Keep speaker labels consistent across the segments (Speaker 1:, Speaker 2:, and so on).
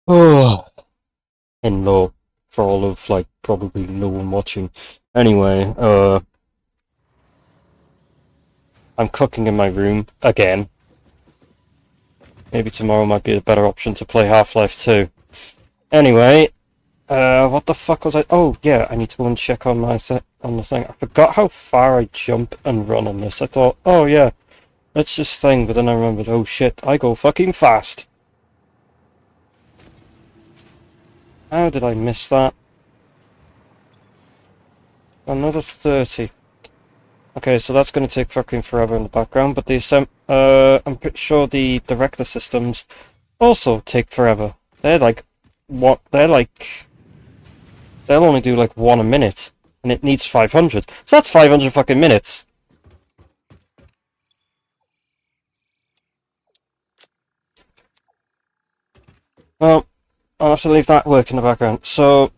Speaker 1: Oh, and low for all of like probably no one watching. Anyway, I'm cooking in my room again. Maybe tomorrow might be a better option to play Half-Life 2. Anyway, what the fuck was I? Oh yeah, I need to go and check on my on the thing. I forgot how far I jump and run on this. I thought, oh yeah, let's just thing, but then I remembered, oh shit, I go fucking fast. How did I miss that? Another 30. Okay, so that's going to take fucking forever in the background, but I'm pretty sure the director systems also take forever. They're like, what? They'll only do like one a minute, and it needs 500. So that's 500 fucking minutes. Well, I'll have to leave that work in the background. So,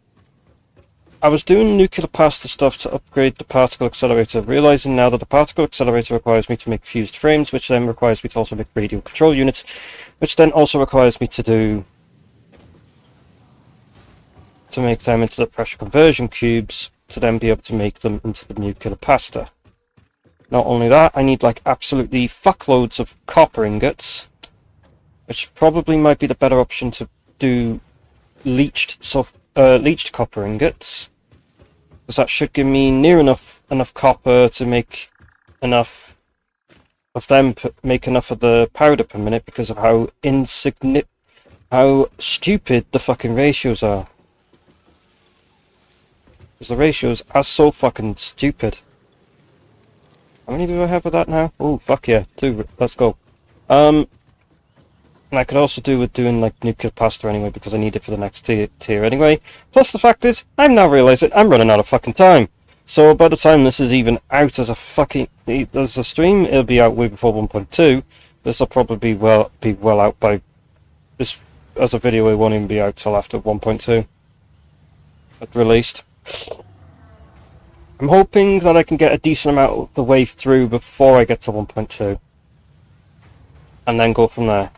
Speaker 1: I was doing nuclear pasta stuff to upgrade the particle accelerator, realizing now that the particle accelerator requires me to make fused frames, which then requires me to also make radio control units, which then also requires me to make them into the pressure conversion cubes to then be able to make them into the nuclear pasta. Not only that, I need like absolutely fuckloads of copper ingots, which probably might be the better option to do leached copper ingots, because that should give me near enough copper to make enough of them make enough of the powder per minute because of how stupid the fucking ratios are. Because the ratios are so fucking stupid. How many do I have of that now? Oh fuck yeah, 2. Let's go. And I could also do with doing like nuclear pasta anyway because I need it for the next tier anyway. Plus the fact is, I'm now realizing I'm running out of fucking time. So by the time this is even out as a stream, it'll be out way before 1.2. This will probably be well out by this as a video. It won't even be out till after 1.2 released. I'm hoping that I can get a decent amount of the way through before I get to 1.2, and then go from there.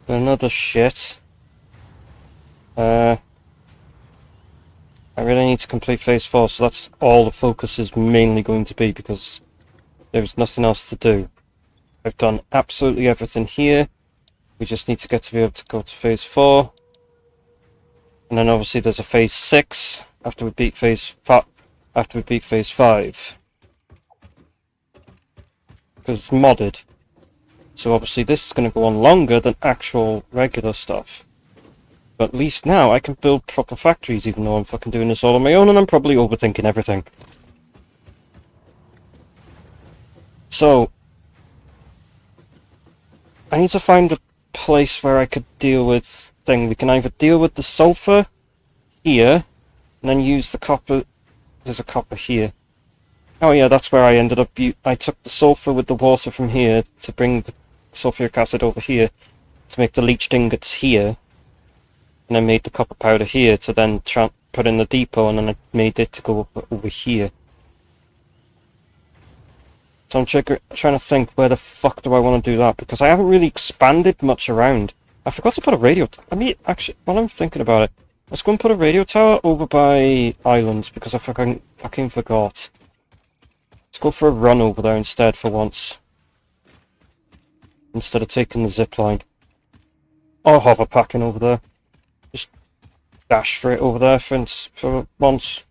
Speaker 1: Another shit. I really need to complete phase 4, so that's all the focus is mainly going to be, because there's nothing else to do. I've done absolutely everything here. We just need to get to be able to go to phase 4. And then obviously there's a phase 6 after we beat phase 5. Because it's modded. So obviously this is going to go on longer than actual regular stuff. But at least now I can build proper factories, even though I'm fucking doing this all on my own and I'm probably overthinking everything. So, I need to find a place where I could deal with thing. We can either deal with the sulfur here, and then use the copper. There's a copper here. Oh yeah, that's where I ended up. I took the sulfur with the water from here to bring the sulfuric acid over here to make the leached ingots here. And I made the copper powder here to then put in the depot, and then I made it to go over here. So I'm trying to think, where the fuck do I want to do that? Because I haven't really expanded much around. I forgot to put a radio... actually, while I'm thinking about it, let's go and put a radio tower over by Islands, because I fucking forgot. Let's go for a run over there instead for once. Instead of taking the zip line. Or hover packing over there. Just dash for it over there for once.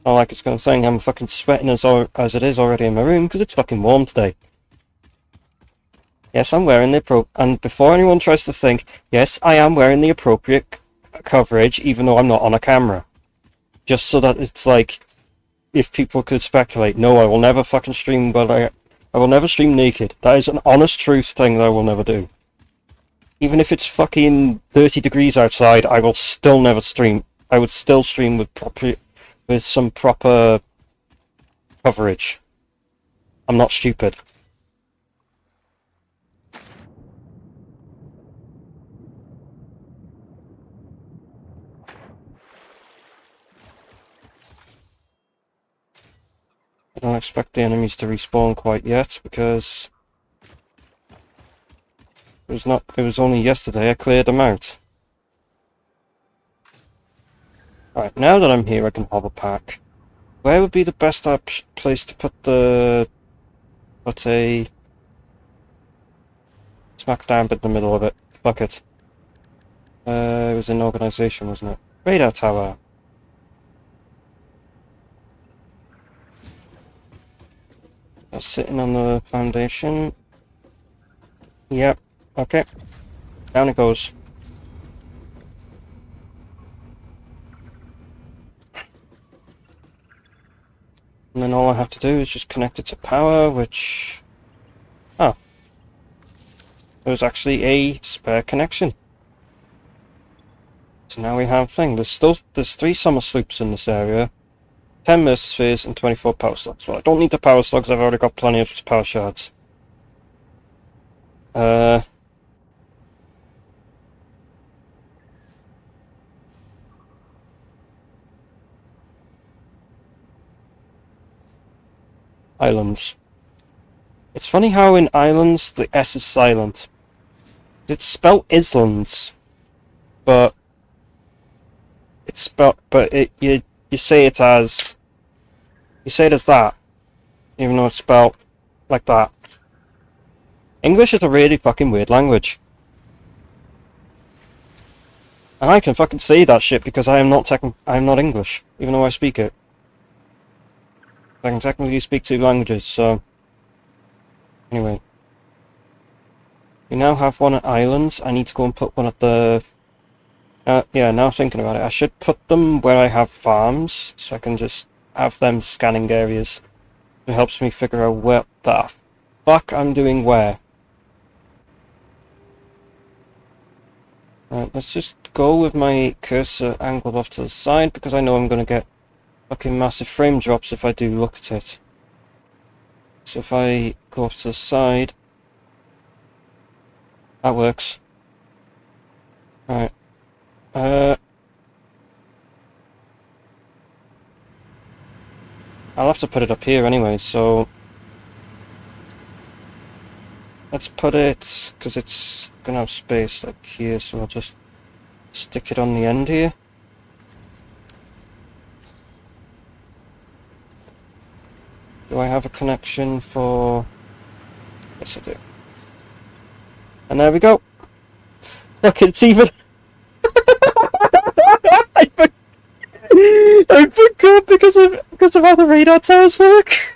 Speaker 1: Not like it's gonna thing, I'm fucking sweating as it is already in my room, because it's fucking warm today. Yes, I'm wearing the and before anyone tries to think, yes, I am wearing the appropriate coverage, even though I'm not on a camera. Just so that it's like, if people could speculate, no, I will never fucking stream, but I will never stream naked. That is an honest truth thing that I will never do. Even if it's fucking 30 degrees outside, I will still never stream. I would still stream with some proper coverage. I'm not stupid. don't expect the enemies to respawn quite yet, because it was only yesterday I cleared them out. Right, now that I'm here I can hover pack. Where would be the best place to put a smack dab in the middle of it? Fuck it. It was in organisation, wasn't it? Radar tower. That's sitting on the foundation. Yep. Okay. Down it goes. And then all I have to do is just connect it to power, which... Oh. There was actually a spare connection. So now we have thing. There's 3 summer sloops in this area, 10 Mercer and 24 power slugs. Well, I don't need the power slugs, I've already got plenty of power shards. Islands. It's funny how in islands the S is silent. It's spelled islands, but it's spelled, you say it as that, even though it's spelled like that. English is a really fucking weird language. And I can fucking say that shit because I am not English, even though I speak it. I can technically speak 2 languages, so... Anyway. We now have one at islands. I need to go and put one at the... yeah, now thinking about it, I should put them where I have farms, so I can just have them scanning areas. It helps me figure out what the fuck I'm doing where. Right, let's just go with my cursor angled off to the side, because I know I'm going to get fucking massive frame drops if I do look at it. So if I go off to the side, that works. Right. I'll have to put it up here anyway, so let's put it, because it's gonna have space like here, so I'll just stick it on the end here. Do I have a connection for... Yes, I do. And there we go. Look, it's even... I forgot because of how the radar towers work.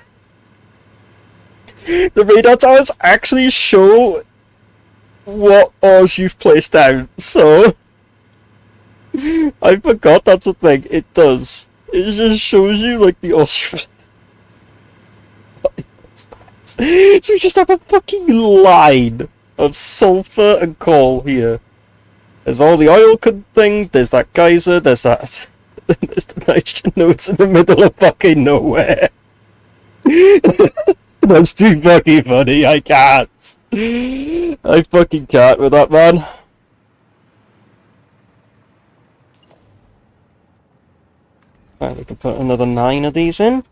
Speaker 1: The radar towers actually show what ores you've placed down, so... I forgot that's a thing. It does. It just shows you, like, the ores... So we just have a fucking line of sulfur and coal here. There's all the oil thing, there's that geyser, there's that... there's the nitrogen nodes in the middle of fucking nowhere. That's too fucking funny, I can't. I fucking can't with that, man. Right, we can put another 9 of these in.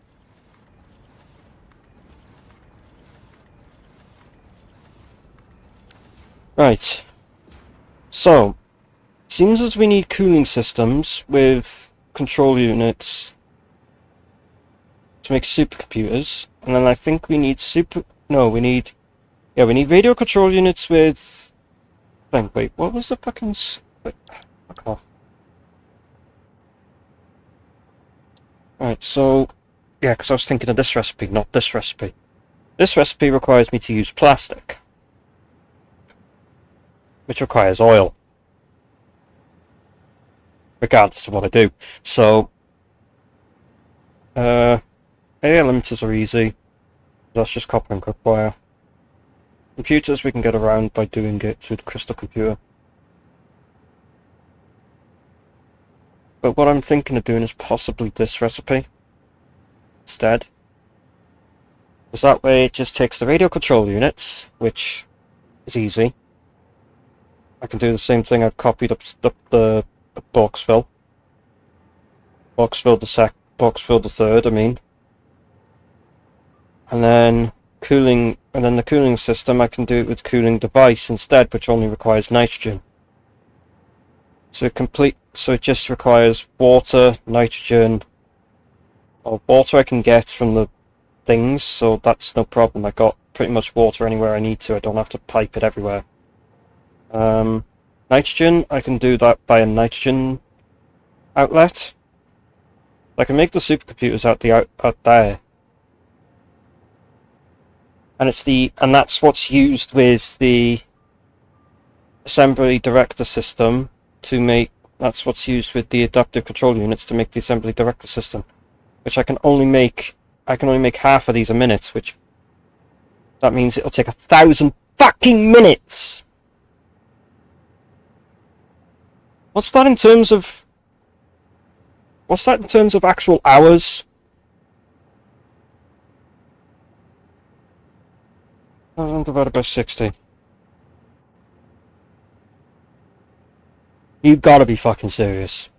Speaker 1: Right, so, seems as we need cooling systems with control units to make supercomputers, and then I think we need we need radio control units with... Wait, what was the fucking... Wait, fuck off. Right, so, yeah, because I was thinking of this recipe, not this recipe. This recipe requires me to use plastic, which requires oil, regardless of what I do. So, air limiters are easy. That's just copper and cook wire. Computers we can get around by doing it through the crystal computer. But what I'm thinking of doing is possibly this recipe instead. Because that way it just takes the radio control units, which is easy. I can do the same thing. I've copied up the Boxville. Boxville the third, I mean. And then cooling, and then the cooling system, I can do it with cooling device instead, which only requires nitrogen. So it just requires water, nitrogen, or water I can get from the things, so that's no problem. I got pretty much water anywhere I need to. I don't have to pipe it everywhere. Nitrogen, I can do that by a nitrogen outlet. I can make the supercomputers out there. And that's what's used with the assembly director system to make. That's what's used with the adaptive control units to make the assembly director system, which I can only make half of these a minute, which that means it'll take 1,000 fucking minutes. What's that in terms of actual hours? Divided by 60. You gotta be fucking serious.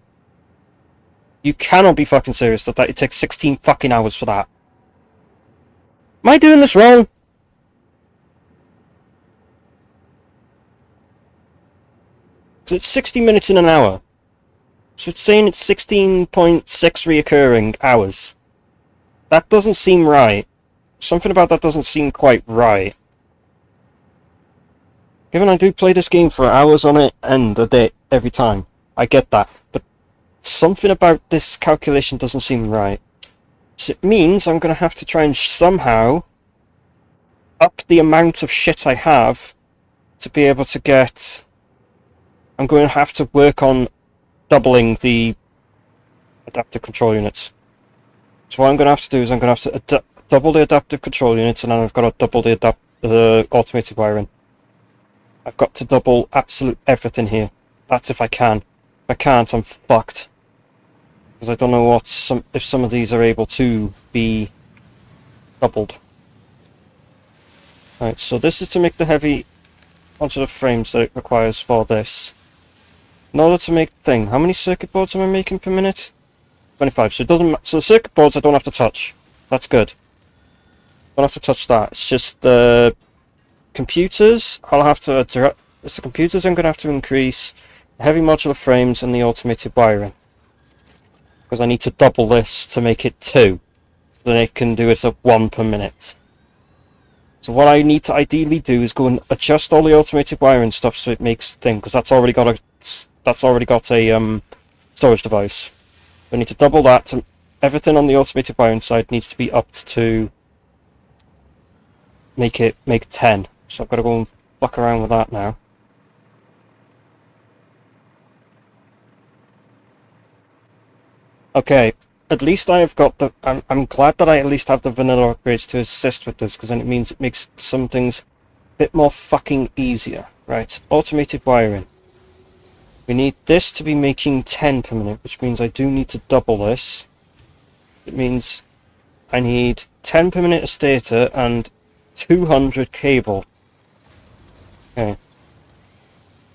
Speaker 1: You cannot be fucking serious that it takes 16 fucking hours for that. Am I doing this wrong? So it's 60 minutes in an hour. So it's saying it's 16.6 reoccurring hours. That doesn't seem right. Something about that doesn't seem quite right. Given I do play this game for hours on end a day every time, I get that, but something about this calculation doesn't seem right. So it means I'm going to have to try and somehow up the amount of shit I have to be able to get. I'm going to have to work on doubling the adaptive control units. So what I'm going to have to do is I'm going to have to double the adaptive control units, and then I've got to double the automated wiring. I've got to double absolute everything here. That's if I can. If I can't, I'm fucked. Because I don't know if some of these are able to be doubled. Right, so this is to make the heavy onto the frames that it requires for this. In order to make the thing, how many circuit boards am I making per minute? 25. So it doesn't. So the circuit boards I don't have to touch. That's good. Don't have to touch that. It's just the computers. I'll have to. It's the computers I'm going to have to increase. The heavy modular frames and the automated wiring. Because I need to double this to make it 2. So then it can do it at 1 per minute. So what I need to ideally do is go and adjust all the automated wiring stuff so it makes thing, because that's already got a storage device. I need to double that. To everything on the automated wiring side needs to be upped to make 10. So I've got to go and fuck around with that now. Okay, at least I have got the. I'm glad that I at least have the vanilla upgrades to assist with this, because then it means it makes some things a bit more fucking easier. Right, automated wiring. We need this to be making 10 per minute, which means I do need to double this. It means I need 10 per minute of stator and 200 cable. Okay.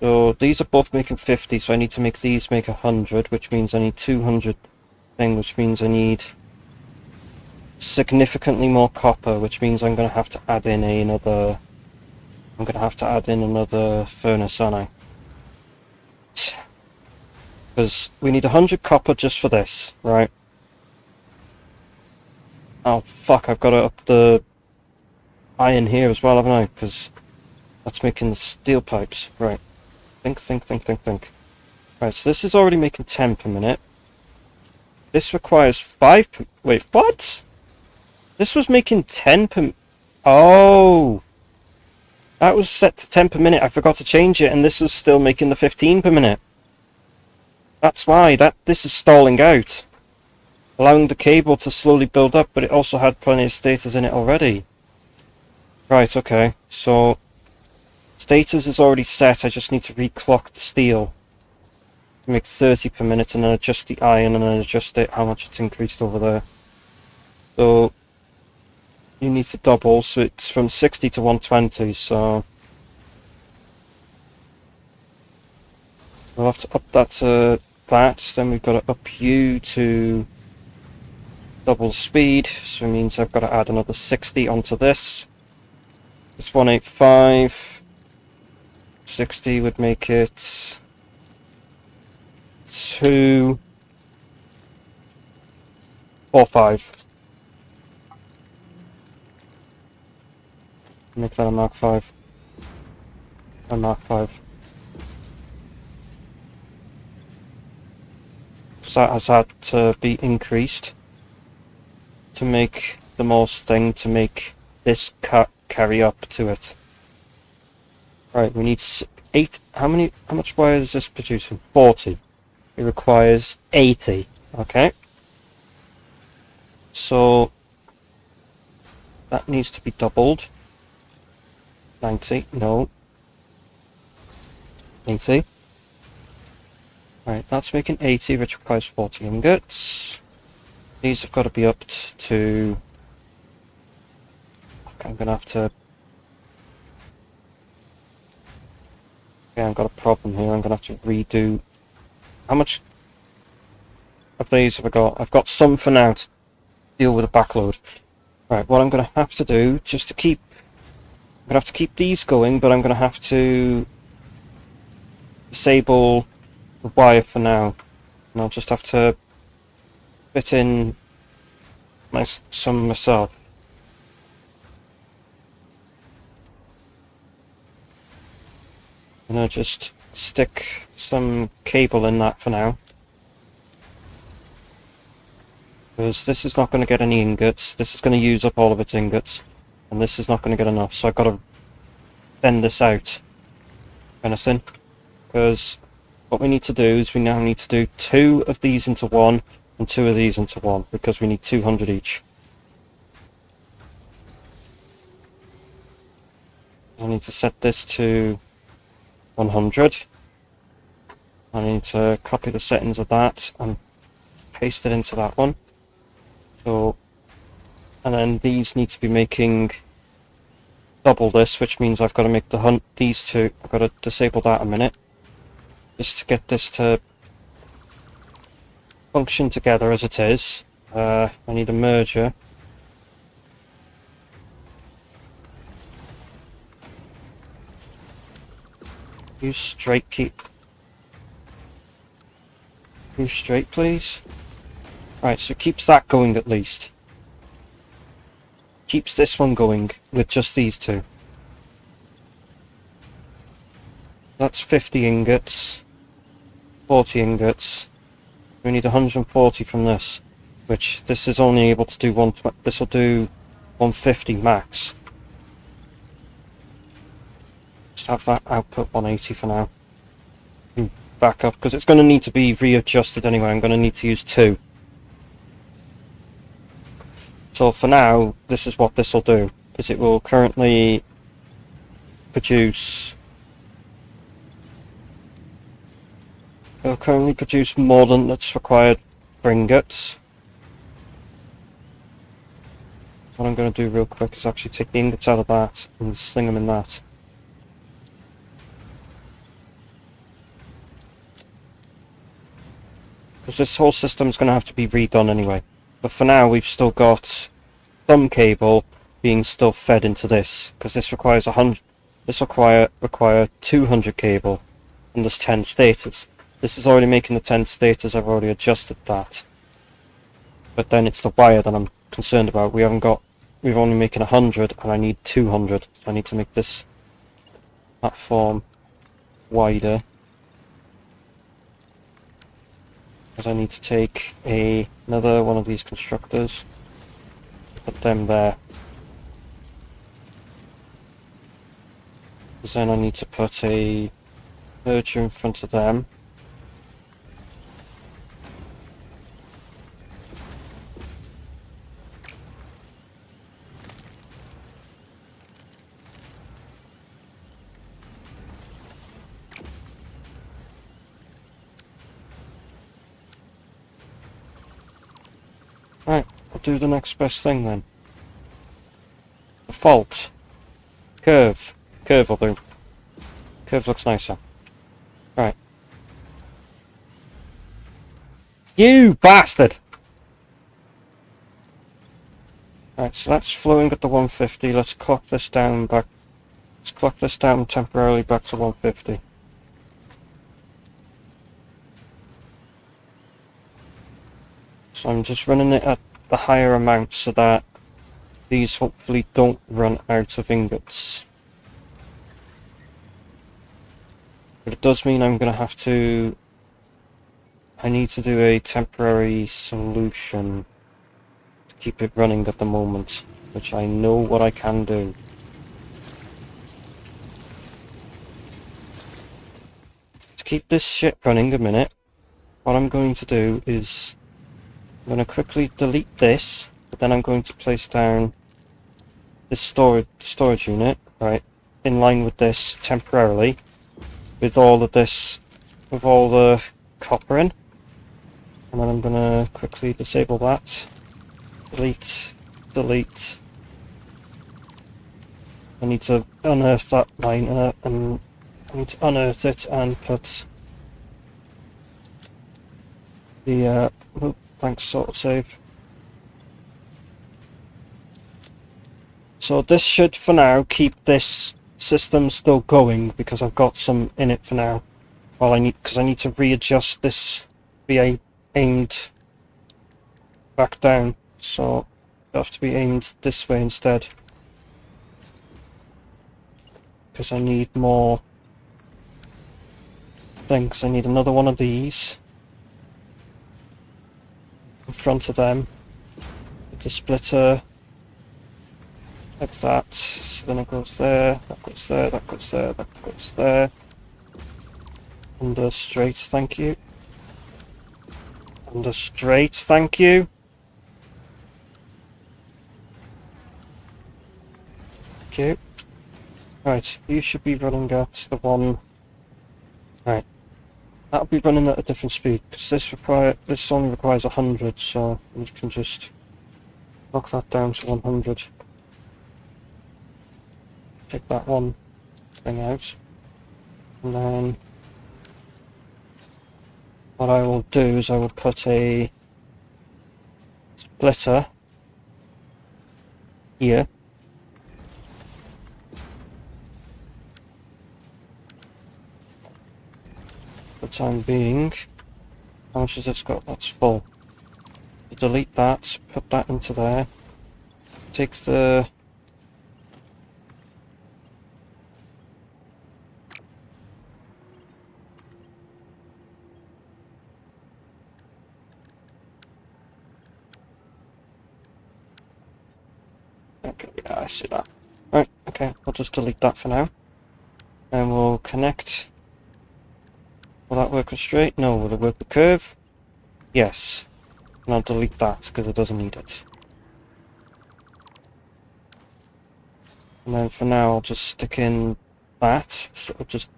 Speaker 1: So these are both making 50, so I need to make these make 100, which means I need 200 thing, which means I need significantly more copper, which means I'm going to have to add in another. I'm going to have to add in another furnace, aren't I? Because we need 100 copper just for this, right? Oh fuck! I've got to up the iron here as well, haven't I? Because that's making the steel pipes, right? Think. Right, so this is already making 10 per minute. This requires 5 per... Wait, what? This was making 10 per... Oh! That was set to 10 per minute. I forgot to change it, and this is still making the 15 per minute. That's why. This is stalling out. Allowing the cable to slowly build up, but it also had plenty of stators in it already. Right, okay. So, stators is already set. I just need to reclock the steel. Make 30 per minute, and then adjust the iron, and then adjust it how much it's increased over there. So you need to double, so it's from 60 to 120, so we'll have to up that to that, then we've got to up you to double speed, so it means I've got to add another 60 onto this. It's 185. 60 would make it 245. Make that a Mark 5. A Mark 5. So that has had to be increased to make the most thing, to make this carry up to it. Right, we need 8. How much wire is this producing? 40. It requires 80. Okay. So that needs to be doubled. 90. No. 80. Right, that's making 80, which requires 40 ingots. These have got to be up to... I'm going to have to... Yeah, I've got a problem here. I'm going to have to redo... How much of these have I got? I've got some for now to deal with the backload. Right, what I'm going to have to do, just to keep... I'm going to have to keep these going, but I'm going to have to disable the wire for now. And I'll just have to fit in some myself. I'm going to just stick some cable in that for now. Because this is not going to get any ingots. This is going to use up all of its ingots. And this is not going to get enough. So I've got to bend this out. Anything. Because what we need to do is we now need to do 2 of these into 1 and 2 of these into 1. Because we need 200 each. I need to set this to 100. I need to copy the settings of that and paste it into that one. So, and then these need to be making double this, which means I've got to make these two. I've got to disable that a minute, just to get this to function together as it is. I need a merger. Use straight, use straight, please. Right, so it keeps that going at least. Keeps this one going with just these two. That's 50 ingots. 40 ingots. We need 140 from this, which this is only able to do one. This will do 150 max. Just have that output 180 for now. Back up, because it's going to need to be readjusted anyway. I'm going to need to use 2. So for now, this is what this will do, because it will currently produce... It'll currently produce more than that's required for ingots. What I'm going to do real quick is actually take the ingots out of that and sling them in that. Because this whole system is going to have to be redone anyway. But for now, we've still got some cable being still fed into this, because this requires 100. This require 200 cable, and there's 10 stators. This is already making the 10 stators. I've already adjusted that. But then it's the wire that I'm concerned about. We're only making 100, and I need 200. So I need to make this platform wider. Because I need to take another one of these constructors, put them there. Because then I need to put a merger in front of them. Right, I'll do the next best thing then. The fault. Curve. Curve will do. Curve looks nicer. Right. You bastard! Right, so that's flowing at the 150. Let's clock this down back. Let's clock this down temporarily back to 150. So I'm just running it at the higher amount so that these hopefully don't run out of ingots. But it does mean I'm going to have to... I need to do a temporary solution to keep it running at the moment, which I know what I can do. To keep this shit running a minute, what I'm going to do is I'm going to quickly delete this, but then I'm going to place down this storage unit, right, in line with this temporarily, with all of this, with all the copper in. And then I'm going to quickly disable that. Delete, delete. I need to unearth that line, and I need to unearth it and put the, oh, thanks, sort save. So this should, for now, keep this system still going, because I've got some in it for now. Well, because I need to readjust this be aimed back down, so it'll have to be aimed this way instead. Because I need more things. I need another one of these in front of them, with the splitter like that. So then it goes there, that goes there, that goes there, that goes there. Under straight, thank you. Under straight, thank you. Thank you. Right, you should be running at the one. Right, that'll be running at a different speed, because this only requires 100, so you can just knock that down to 100. Take that one thing out, and then what I will do is I will put a splitter here. For the time being. How much has this got? That's full. Delete that, put that into there. Take the... Okay, yeah, I see that. Right, okay, I'll just delete that for now. And we'll connect. Will that work with straight? No. Will it work with curve? Yes. And I'll delete that because it doesn't need it. And then for now I'll just stick in that. So I'll just...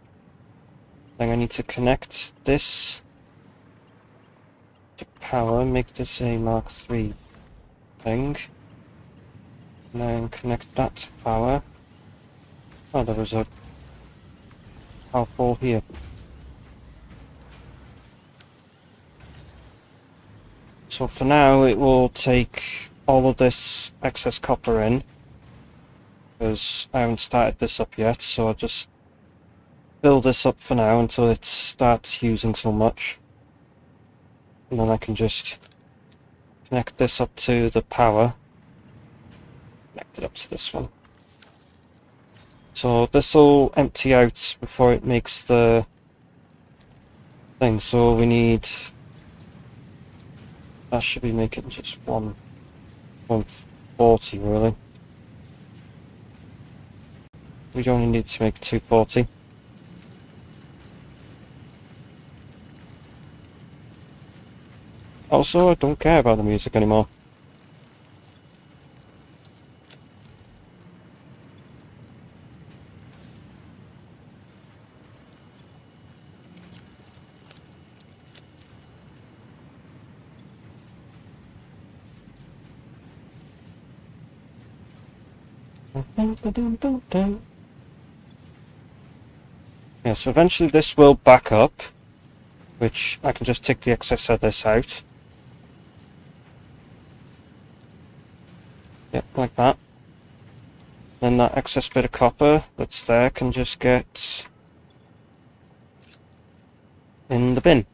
Speaker 1: then I need to connect this to power, make this a Mark III thing. And then connect that to power. Oh, there was a power pole here. So for now it will take all of this excess copper in, because I haven't started this up yet, so I'll just build this up for now until it starts using so much. And then I can just connect this up to the power. Connect it up to this one. So this will empty out before it makes the thing, so we need... that should be making just 140 really. We only need to make 240. Also, I don't care about the music anymore. Yeah, so eventually this will back up, which I can just take the excess of this out. Yep, like that. Then that excess bit of copper that's there can just get in the bin.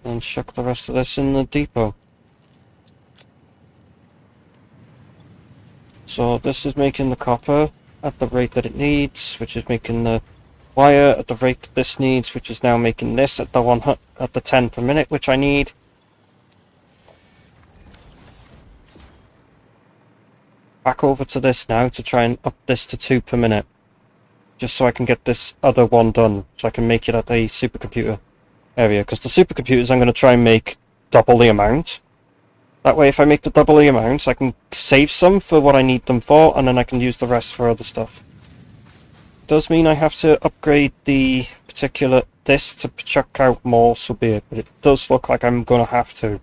Speaker 1: And chuck the rest of this in the depot. So this is making the copper at the rate that it needs, which is making the wire at the rate that this needs, which is now making this at the 10 per minute, which I need. Back over to this now to try and up this to 2 per minute, just so I can get this other one done, so I can make it at the supercomputer area, because the supercomputers I'm going to try and make double the amount. That way if I make the double the amount, I can save some for what I need them for, and then I can use the rest for other stuff. It does mean I have to upgrade the particular this to chuck out more, so be it, but it does look like I'm going to have to.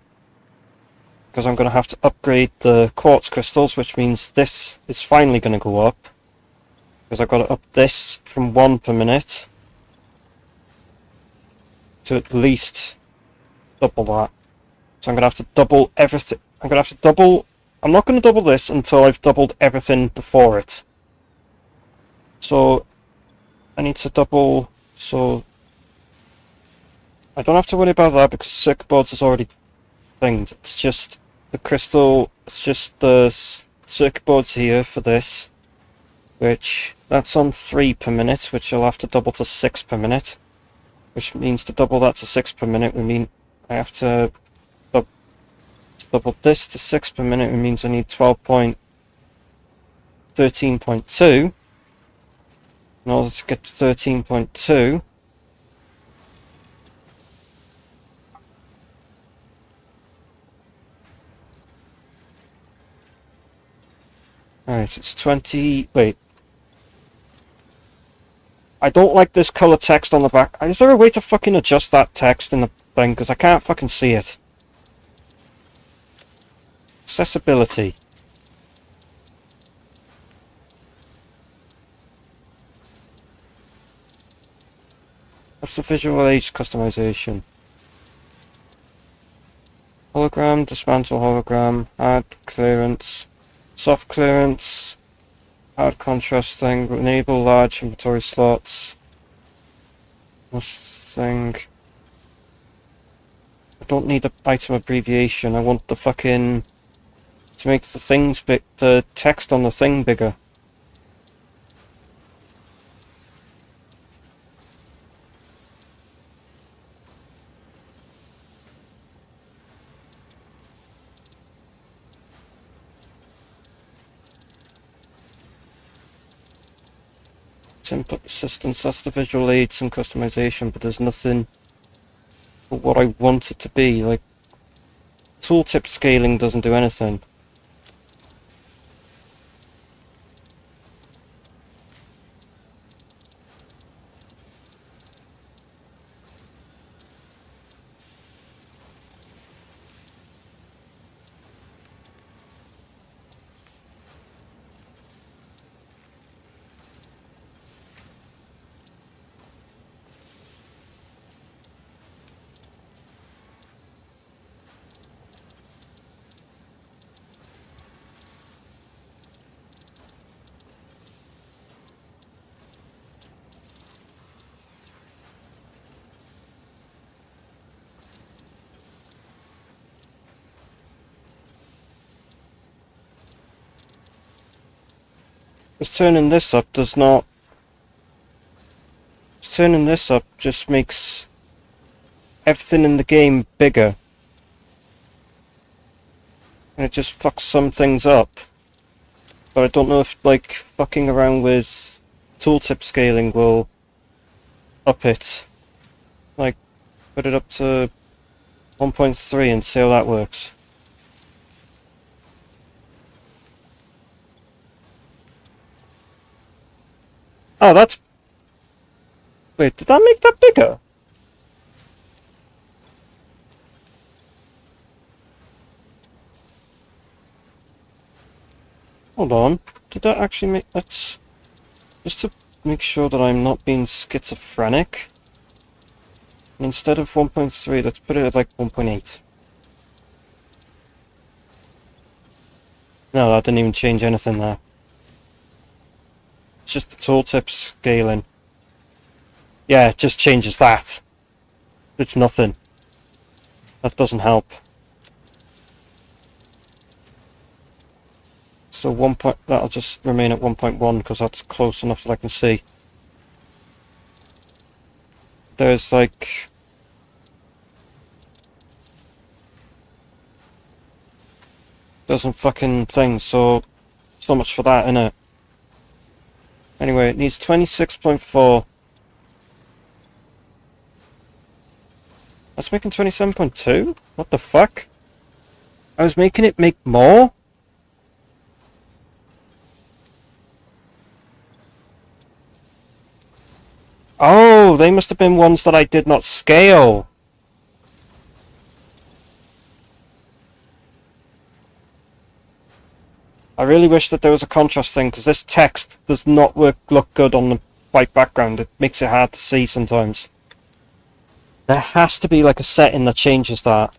Speaker 1: Because I'm going to have to upgrade the quartz crystals, which means this is finally going to go up. Because I've got to up this from 1 per minute to at least double that. So I'm going to have to double everything. I'm going to have to double... I'm not going to double this until I've doubled everything before it. So I need to double... So I don't have to worry about that because circuit boards is already thinged. It's just the crystal... It's just the circuit boards here for this. Which... That's on 3 per minute, which I'll have to double to 6 per minute. Which means to double that to 6 per minute, we mean I have to double this to 6 per minute, it means I need 12.13.2 in order to get to 13.2. Alright, it's 20... Wait. I don't like this colour text on the back. Is there a way to fucking adjust that text in the thing? Because I can't fucking see it. Accessibility. That's the visual age customization. Hologram, dismantle hologram, hard clearance, soft clearance, hard contrast thing, enable large inventory slots. This thing. I don't need the item abbreviation, I want the fucking... to make the things big, the text on the thing bigger. Input assistance, that's the visual aids and customization, but there's nothing for what I want it to be. Like, tooltip scaling doesn't do anything. Because turning this up does not... Turning this up just makes everything in the game bigger. And it just fucks some things up. But I don't know if, like, fucking around with tooltip scaling will up it. Like, put it up to 1.3 and see how that works. Oh, that's... Wait, did that make that bigger? Hold on. Did that actually make... Let's... Just to make sure that I'm not being schizophrenic. Instead of 1.3, let's put it at like 1.8. No, that didn't even change anything there. It's just the tooltip scaling. Yeah, it just changes that. It's nothing. That doesn't help. So that'll just remain at 1.1 because that's close enough that I can see. There's like... doesn't fucking thing, so much for that, innit? Anyway, it needs 26.4. That's making 27.2? What the fuck? I was making it make more? Oh, they must have been ones that I did not scale. I really wish that there was a contrast thing, because this text does not look good on the white background. It makes it hard to see sometimes. There has to be like a setting that changes that.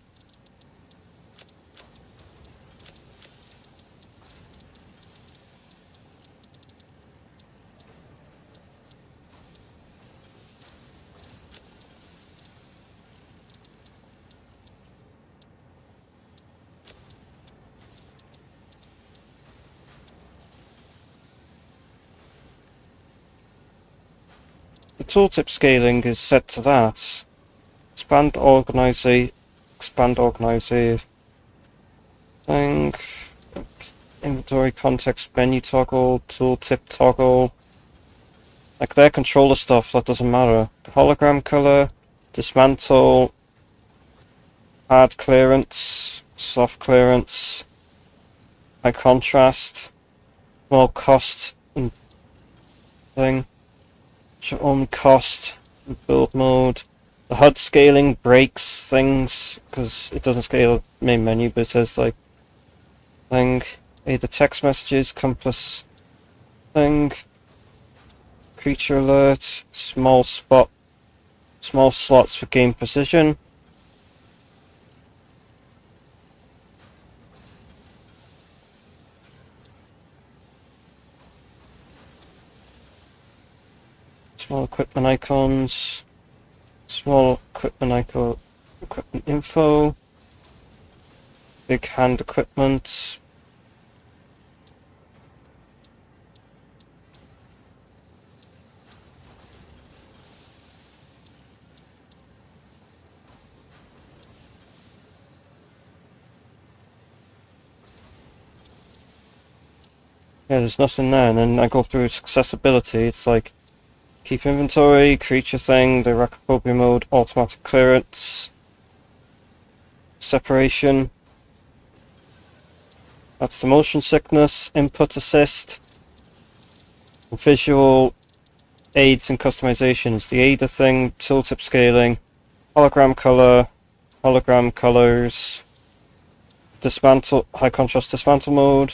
Speaker 1: The tooltip scaling is set to that. Expand organize thing. Inventory context menu toggle, tooltip toggle. Like their controller stuff, that doesn't matter. Hologram color, dismantle, hard clearance, soft clearance, high contrast, small cost and thing. On cost, build mode. The HUD scaling breaks things because it doesn't scale main menu, but it says like thing. The text messages, compass thing. Creature alert, small slots for game precision. Small equipment icons, small equipment info, big hand equipment. Yeah, there's nothing there, and then I go through accessibility. It's like keep inventory, creature thing, the Racophobia mode, automatic clearance, separation. That's the motion sickness, input assist, visual aids and customizations. The aider thing, tooltip scaling, hologram color, hologram colors, dismantle, high contrast dismantle mode,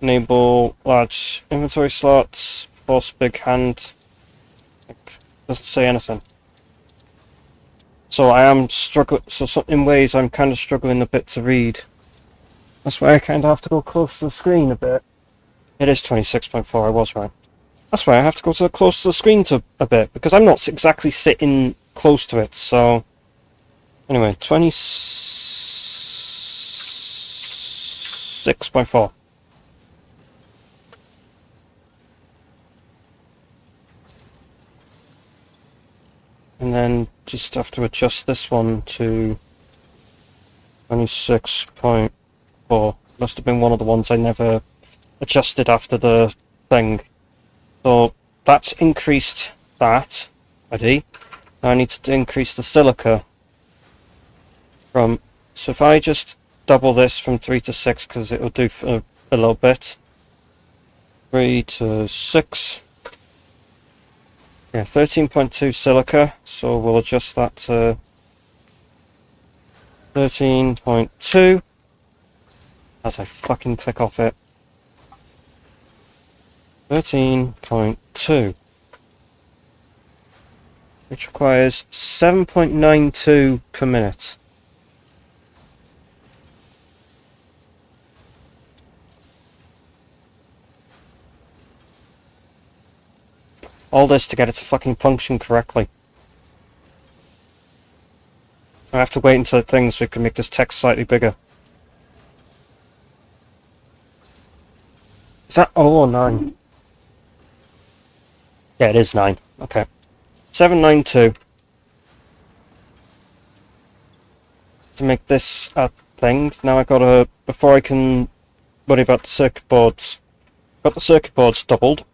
Speaker 1: enable large inventory slots, force big hand. Doesn't say anything. So I am struggling. So in ways I'm kind of struggling a bit to read. That's why I kind of have to go close to the screen a bit. It is 26.4. I was right. That's why I have to go close to the screen a bit because I'm not exactly sitting close to it. So anyway, 26.4. And then just have to adjust this one to 26.4. Must have been one of the ones I never adjusted after the thing. So that's increased that. Ready? Now I need to increase the silica from... So if I just double this from 3 to 6, because it'll do for a little bit. 3 to 6. Yeah, 13.2 silica, so we'll adjust that to 13.2 as I fucking click off it. 13.2. which requires 7.92 per minute. All this to get it to fucking function correctly. I have to wait until it thinks so we can make this text slightly bigger. Is that 0 or 9? Yeah, it is 9. Okay. 792. To make this a thing. Now I gotta, before I can worry about the circuit boards. Got the circuit boards doubled.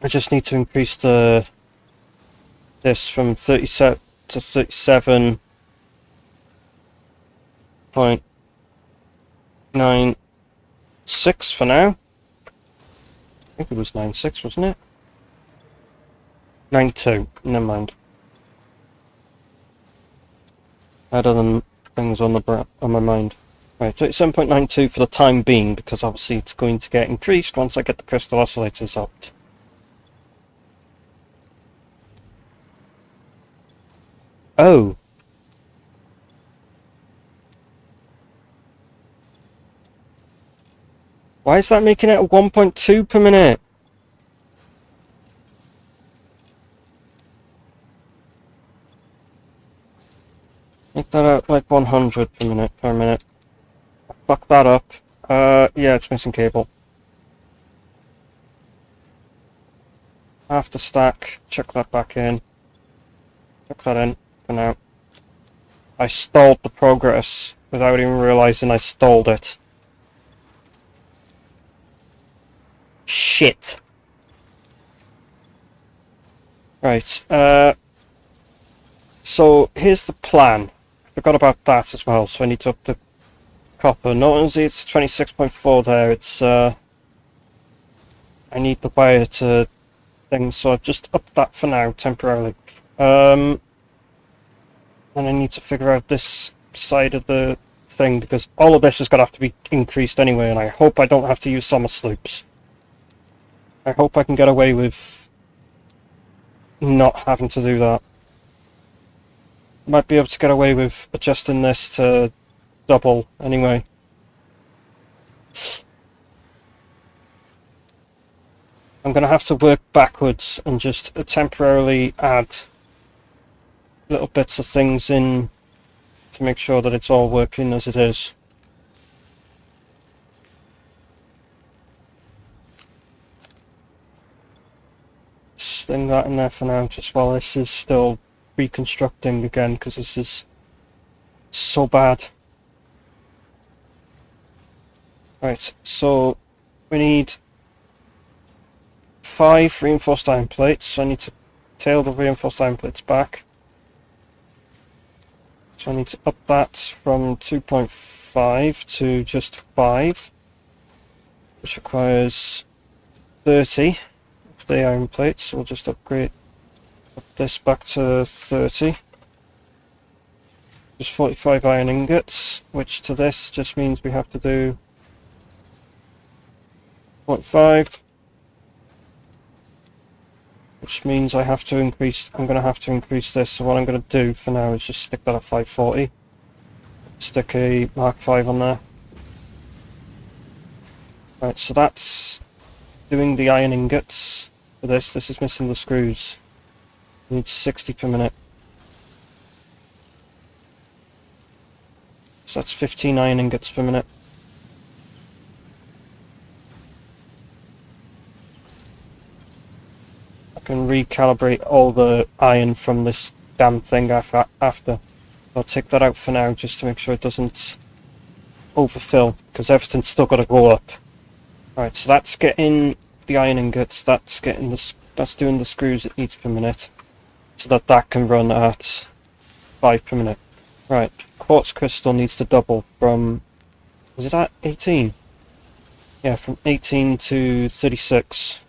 Speaker 1: I just need to increase this from 37 to 37.96 for now. I think it was 9.6, wasn't it? 9.2, never mind. Other than things on my mind. Right, 37.92 for the time being, because obviously it's going to get increased once I get the crystal oscillators out. Oh. Why is that making it a 1.2 per minute? Make that out like 100 per minute. Fuck that up. Yeah, it's missing cable. Half the stack. Chuck that back in. Chuck that in for now. I stalled the progress without even realizing I stalled it. Shit. Right, so here's the plan. Forgot about that as well, so I need to up the copper. Not only it's 26.4 there, it's I need the wire to things, so I've just upped that for now, temporarily. And I need to figure out this side of the thing, because all of this is going to have to be increased anyway, and I hope I don't have to use summer sloops. I hope I can get away with not having to do that. Might be able to get away with adjusting this to double anyway. I'm going to have to work backwards and just temporarily add little bits of things in to make sure that it's all working as it is. Sling that in there for now, just while this is still reconstructing again, because this is so bad. Right, so we need 5 reinforced iron plates, so I need to tail the reinforced iron plates back. So I need to up that from 2.5 to just 5, which requires 30 of the iron plates, so we'll just upgrade this back to 30. Just 45 iron ingots, which to this just means we have to do 0.5, which means I'm going to have to increase this. So what I'm going to do for now is just stick that at 540. Stick a Mark 5 on there. Right, so that's doing the iron ingots for this. This is missing the screws. Needs 60 per minute. So that's 15 iron ingots per minute. I can recalibrate all the iron from this damn thing after. I'll take that out for now just to make sure it doesn't overfill, because everything's still got to go up. Right, so that's getting the iron ingots, that's doing the screws it needs per minute, so that can run at 5 per minute. Right, quartz crystal needs to double from, was it at 18? Yeah, from 18 to 36.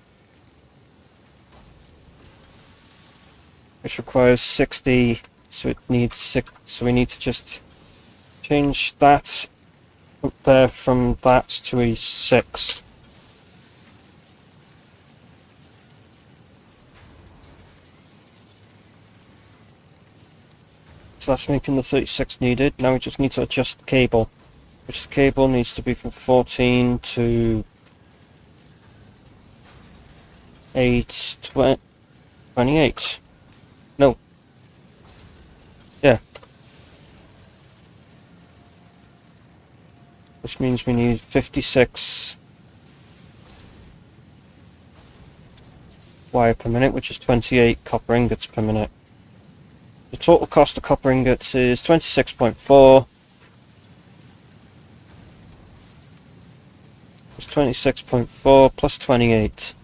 Speaker 1: Which requires 60, so it needs 6, so we need to just change that up there from that to a 6. So that's making the 36 needed. Now we just need to adjust the cable, which the cable needs to be from 14 to 8, 28. No. Yeah. Which means we need 56 wire per minute, which is 28 copper ingots per minute. The total cost of copper ingots is 26.4. It's 26.4 plus 28.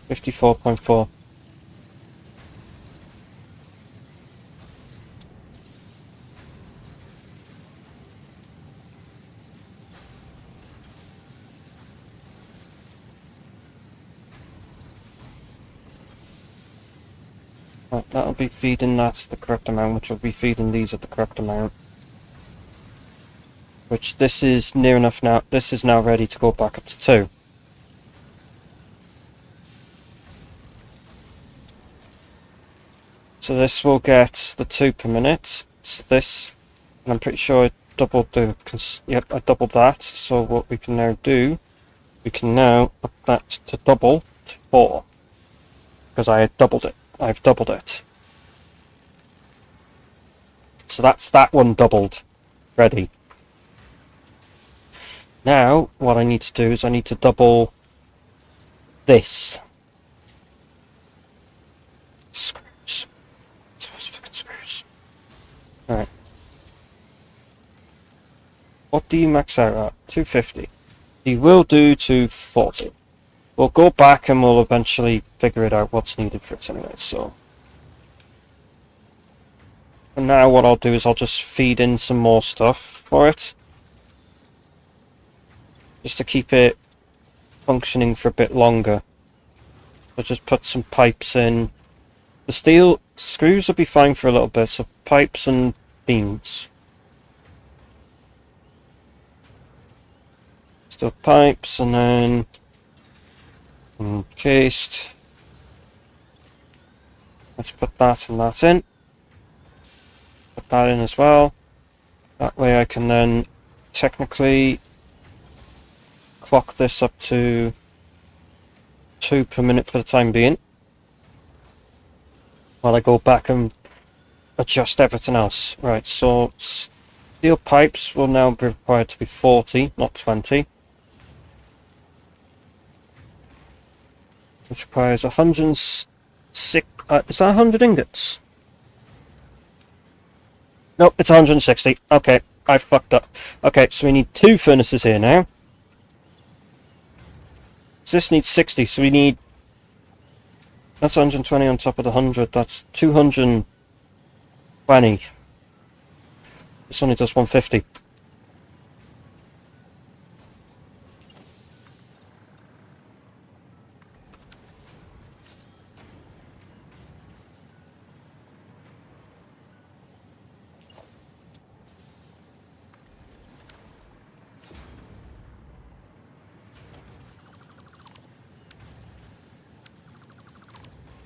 Speaker 1: $54.4. Right, that'll be feeding that the correct amount, which will be feeding these at the correct amount. Which this is near enough now. This is now ready to go back up to 2. So this will get the 2 per minute. So this, and I'm pretty sure I doubled the, yep, I doubled that. So what we can now do, we can now up that to double to 4. Because I had doubled it. I've doubled it. So that's that one doubled. Ready. Now, what I need to do is I need to double this. Screws. Those fucking screws. Alright. What do you max out at? 250. You will do 240. We'll go back and we'll eventually figure it out what's needed for it anyway, so. And now what I'll do is I'll just feed in some more stuff for it. Just to keep it functioning for a bit longer. So just put some pipes in. The steel screws will be fine for a little bit, so pipes and beams. Steel pipes and then encased. Let's put that and that in. Put that in as well. That way I can then technically clock this up to 2 per minute for the time being, while I go back and adjust everything else. Right, so steel pipes will now be required to be 40, not 20. Which requires 106, is that 100 ingots? Nope, it's 160. Okay, I fucked up. Okay, so we need 2 furnaces here now. So this needs 60, so we need... That's 120 on top of the 100, that's 220. This only does 150.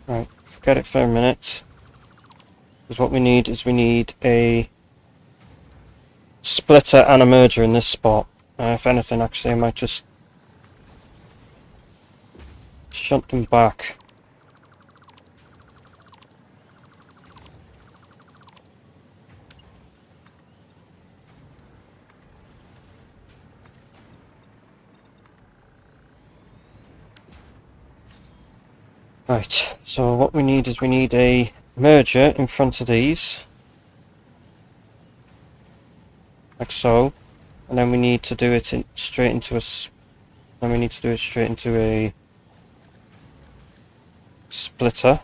Speaker 1: Right, forget it for a minute. Because what we need is we need a splitter and a merger in this spot. If anything, actually, I might just shunt them back. Right, so what we need is we need a merger in front of these. Like so. And then we need to do it straight into a... Then we need to do it straight into a splitter.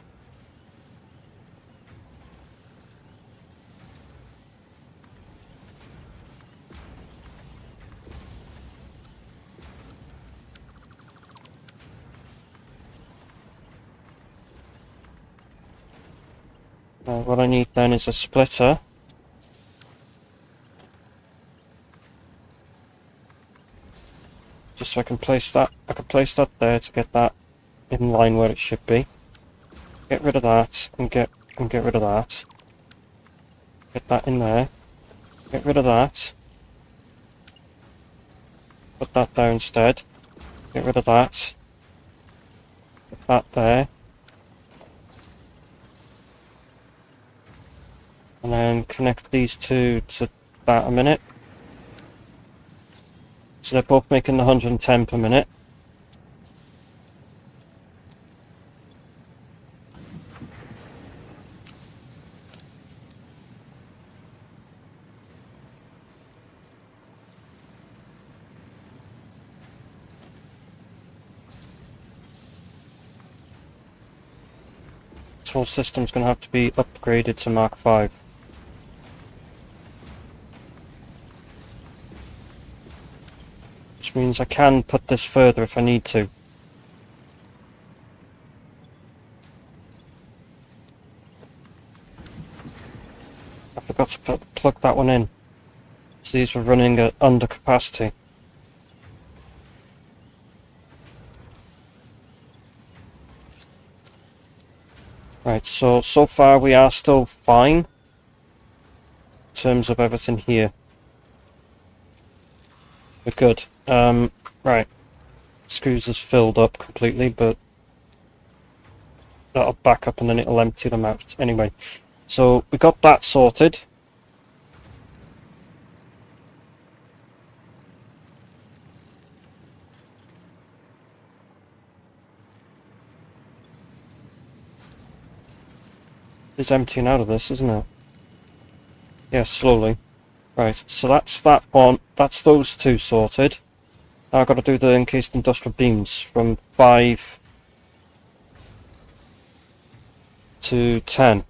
Speaker 1: What I need then is a splitter. Just so I can place that. I can place that there to get that in line where it should be. Get rid of that and get rid of that. Get that in there. Get rid of that. Put that there instead. Get rid of that. Put that there. And then connect these two to that a minute. So they're both making the 110 per minute. This whole system's going to have to be upgraded to Mark 5. Which means I can put this further if I need to. I forgot to plug that one in. So these were running at under capacity. Right, so far we are still fine in terms of everything here. We're good. Right. Screws is filled up completely, but that'll back up and then it'll empty them out. Anyway, so we got that sorted. It's emptying out of this, isn't it? Yeah, slowly. Right, so that's that one. That's those two sorted. Now I've got to do the encased industrial beams from 5 to 10.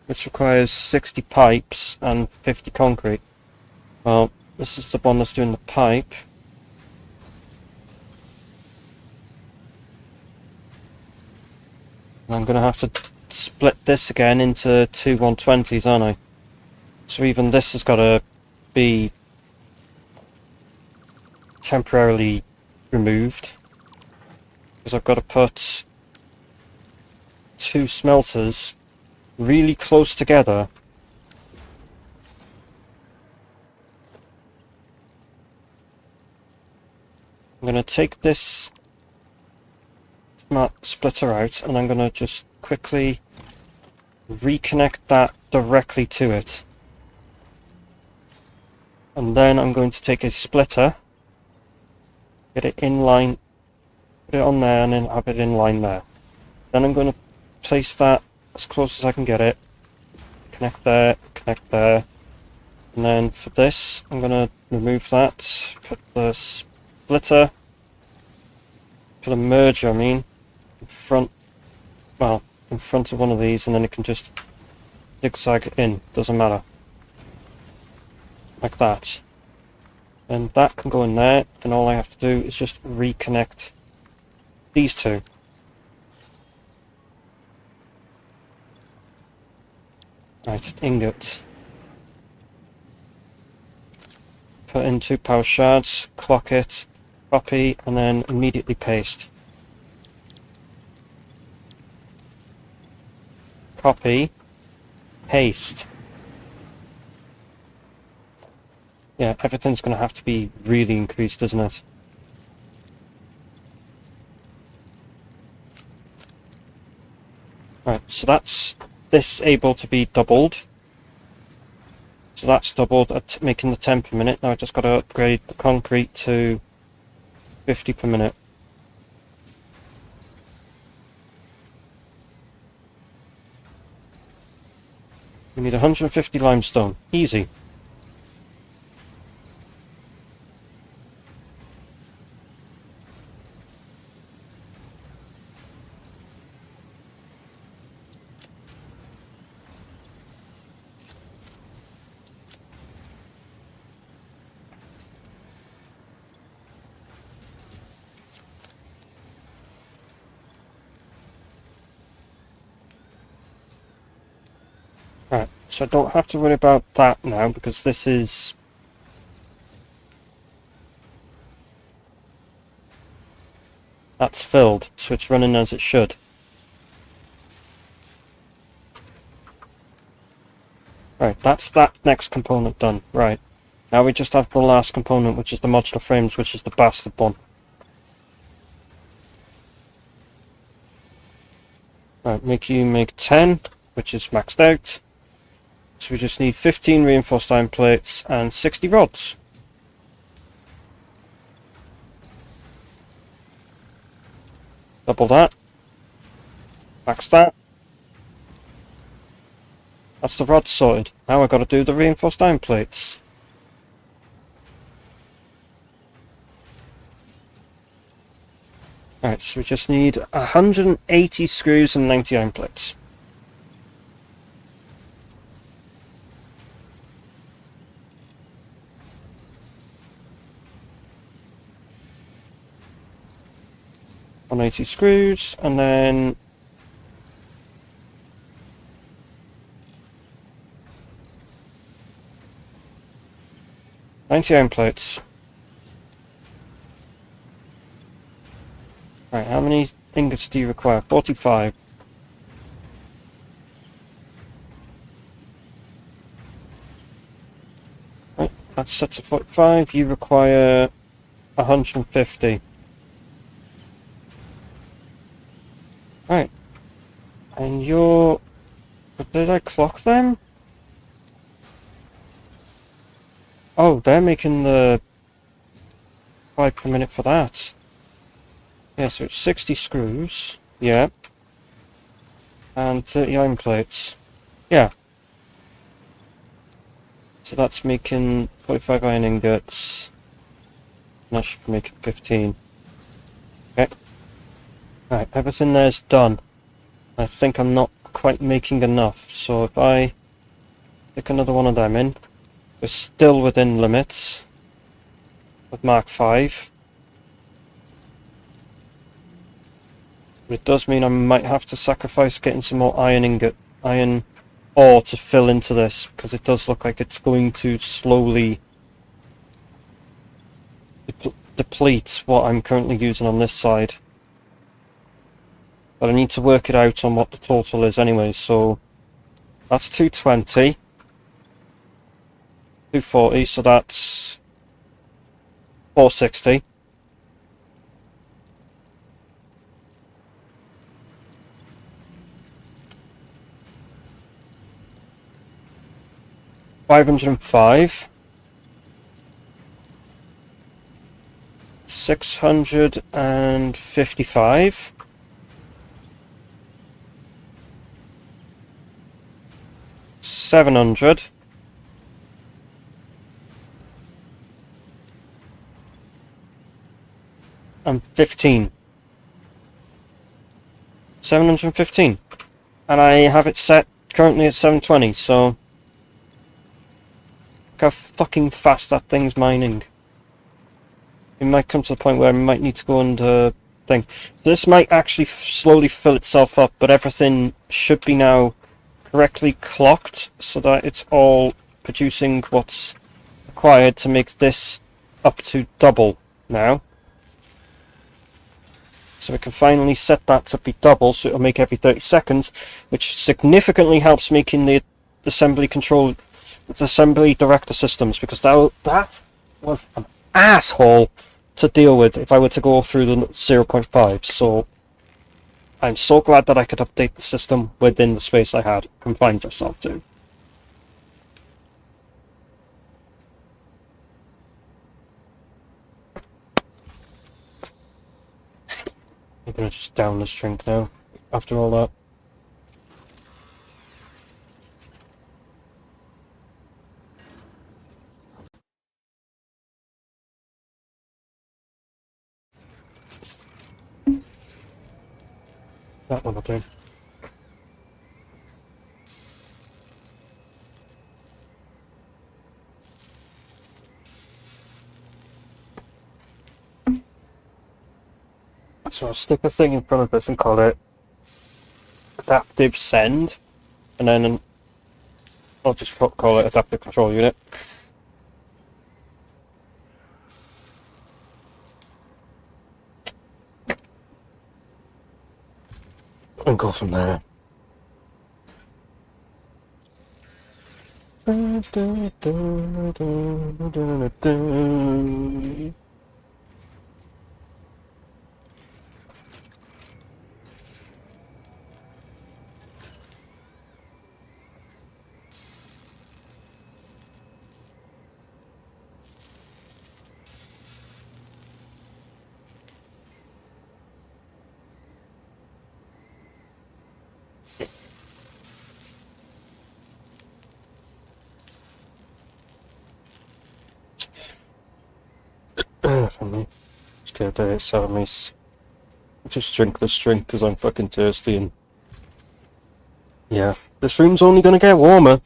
Speaker 1: Which requires 60 pipes and 50 concrete. Well, this is the one that's doing the pipe. And I'm going to have to split this again into two 120s, aren't I? So even this has got to be temporarily removed. Because I've got to put two smelters really close together. I'm going to take this splitter out and I'm going to just quickly reconnect that directly to it. And then I'm going to take a splitter, get it in line, put it on there and then have it in line there. Then I'm going to place that as close as I can get it, connect there, and then for this I'm going to remove that, put the splitter, put a merger in front, well, in front of one of these, and then it can just zigzag in, doesn't matter, like that. And that can go in there, and all I have to do is just reconnect these two. Right, ingot. Put in 2 power shards, clock it, copy, and then immediately paste. Copy, paste. Yeah, everything's going to have to be really increased, isn't it? Right, so that's this able to be doubled. So that's doubled at making the 10 per minute. Now I've just got to upgrade the concrete to 50 per minute. We need 150 limestone. Easy. Right, so I don't have to worry about that now because this is That's filled, so it's running as it should. Right, that's that next component done. Right. Now we just have the last component, which is the modular frames, which is the bastard one. Right, make 10, which is maxed out. So we just need 15 reinforced iron plates and 60 rods. Double that. Max that. That's the rods sorted. Now I've got to do the reinforced iron plates. Alright, so we just need 180 screws and 90 iron plates. $180 screws, and then $90 iron plates. Right, how many ingots do you require? 45. Right, that's set to 45. You require 150. Right. And you're... Did I clock them? Oh, they're making the 5 per minute for that. Yeah, so it's 60 screws. Yeah. And 30 iron plates. Yeah. So that's making 45 iron ingots. And that should be making 15. Okay. Right, everything there's done. I think I'm not quite making enough, so if I stick another one of them in, we're still within limits with Mark 5. But it does mean I might have to sacrifice getting some more iron ore to fill into this, because it does look like it's going to slowly deplete what I'm currently using on this side. But I need to work it out on what the total is anyway, so that's 220. 240, so that's 460. $505. 655. 700. And 15. 715. And I have it set currently at 720, so look how fucking fast that thing's mining. It might come to the point where I might need to go under thing. This might actually slowly fill itself up, but everything should be now correctly clocked so that it's all producing what's required to make this up to double now. So we can finally set that to be double, so it'll make every 30 seconds, which significantly helps making the assembly director systems, because that was an asshole to deal with if I were to go through the 0.5. So I'm so glad that I could update the system within the space I had confined myself to. I'm gonna just down this drink now, after all that. That one will do. So I'll stick a thing in front of this and call it adaptive send, and then I'll just call it adaptive control unit. and go from there. For me, scared that it's out me. Just drink this drink because I'm fucking thirsty and yeah. This room's only gonna get warmer.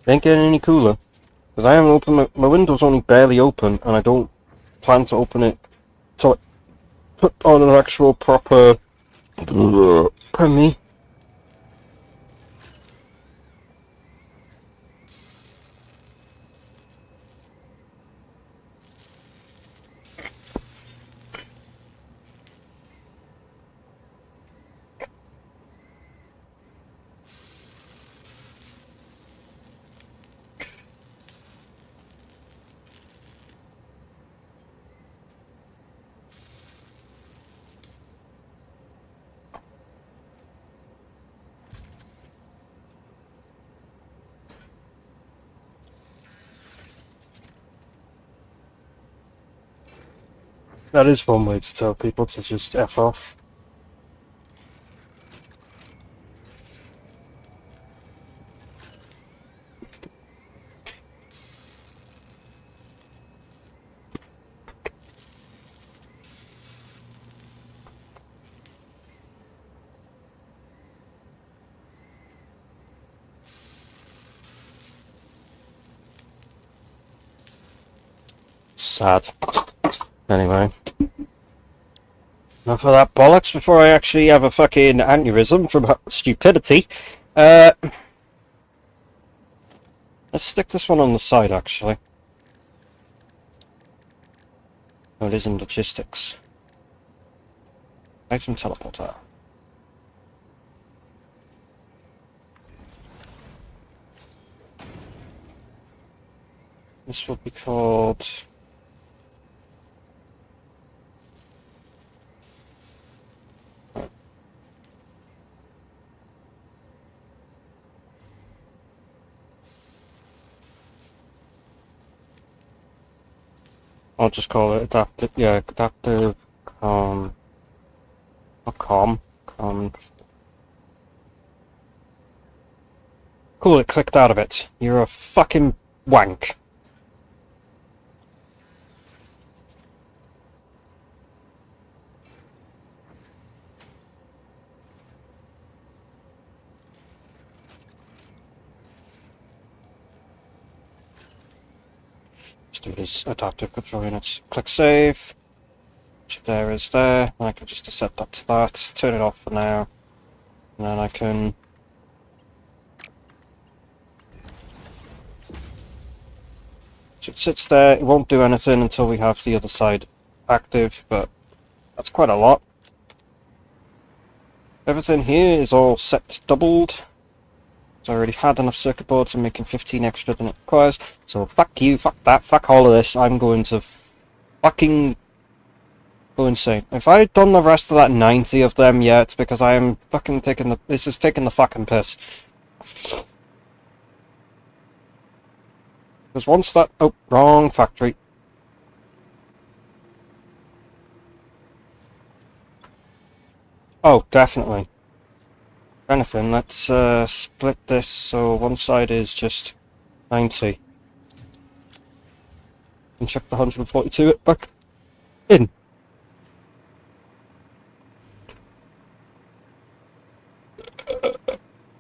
Speaker 1: It ain't getting any cooler. Because I haven't opened my window's only barely open and I don't plan to open it till I put on an actual proper pardon me. That is one way to tell people to just F off. Sad. Anyway. Enough of that bollocks before I actually have a fucking aneurysm from stupidity. Let's stick this one on the side, actually. Oh, it is in logistics. Item teleporter. This will be called... I'll just call it adaptive, yeah, adaptive, not cool, it clicked out of it. You're a fucking wank. Let's do this adaptive control units. Click save. Which there is there. And I can just set that to that. Turn it off for now. And then I can... So it sits there. It won't do anything until we have the other side active, but that's quite a lot. Everything here is all set doubled. I already had enough circuit boards. I'm making 15 extra than it requires. So fuck you, fuck that, fuck all of this. I'm going to fucking go insane. If I had done the rest of that 90 of them yet, because I am fucking taking the... This is taking the fucking piss. Because once that... Oh, wrong factory. Oh, definitely. Anything, let's split this so one side is just 90. And check the 142 back in.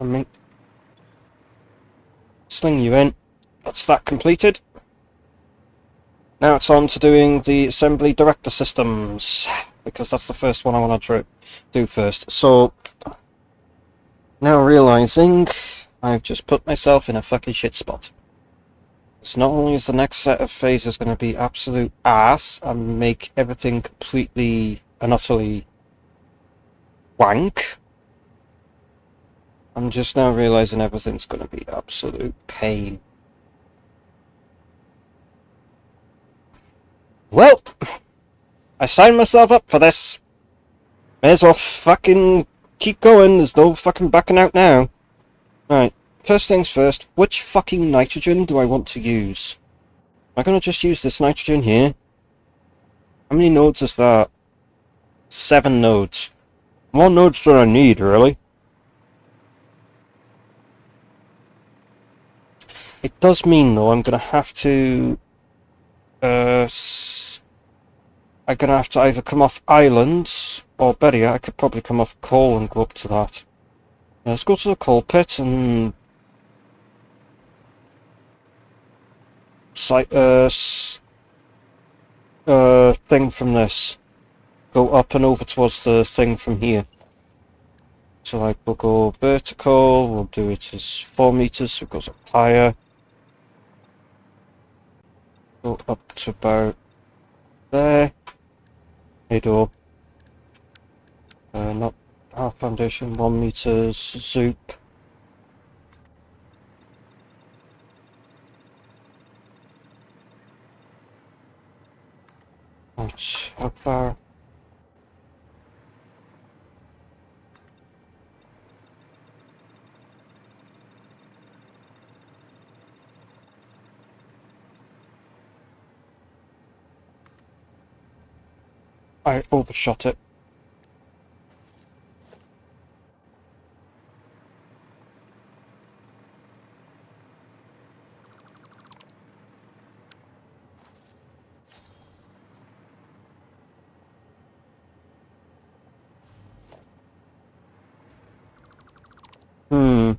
Speaker 1: I mean, sling you in. That's that completed. Now it's on to doing the assembly director systems, because that's the first one I want to do first. So, now realizing I've just put myself in a fucking shit spot. So not only is the next set of phases going to be absolute ass and make everything completely and utterly wank, I'm just now realizing everything's going to be absolute pain. Well, I signed myself up for this. May as well fucking keep going. There's no fucking backing out now. Right, first things first. Which fucking nitrogen do I want to use? Am I going to just use this nitrogen here? How many nodes is that? 7 nodes. More nodes than I need, really. It does mean, though, I'm going to have to... I'm going to have to either come off islands, or better yet, I could probably come off coal and go up to that. Yeah, let's go to the coal pit and... thing from this. Go up and over towards the thing from here. So like we'll go vertical, we'll do it as 4 meters, so it goes up higher. Go up to about there. Hey door. Not half foundation, 1 meters, zoop. Right, how far? I overshot it. Hmm.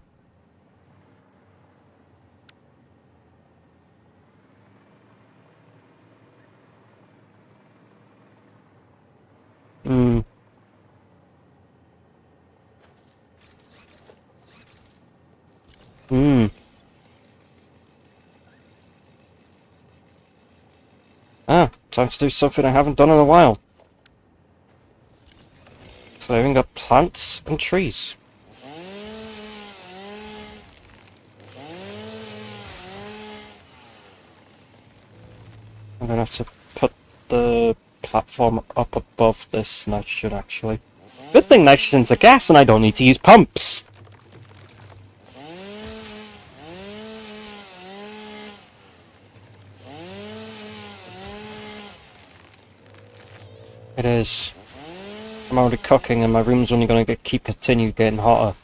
Speaker 1: Hmm. Hmm. Ah, time to do something I haven't done in a while. Clearing up plants and trees. I'm gonna have to put the platform up above this nitrogen, actually. Good thing nitrogen's a gas and I don't need to use pumps! It is. I'm already cooking and my room's only gonna continue getting hotter.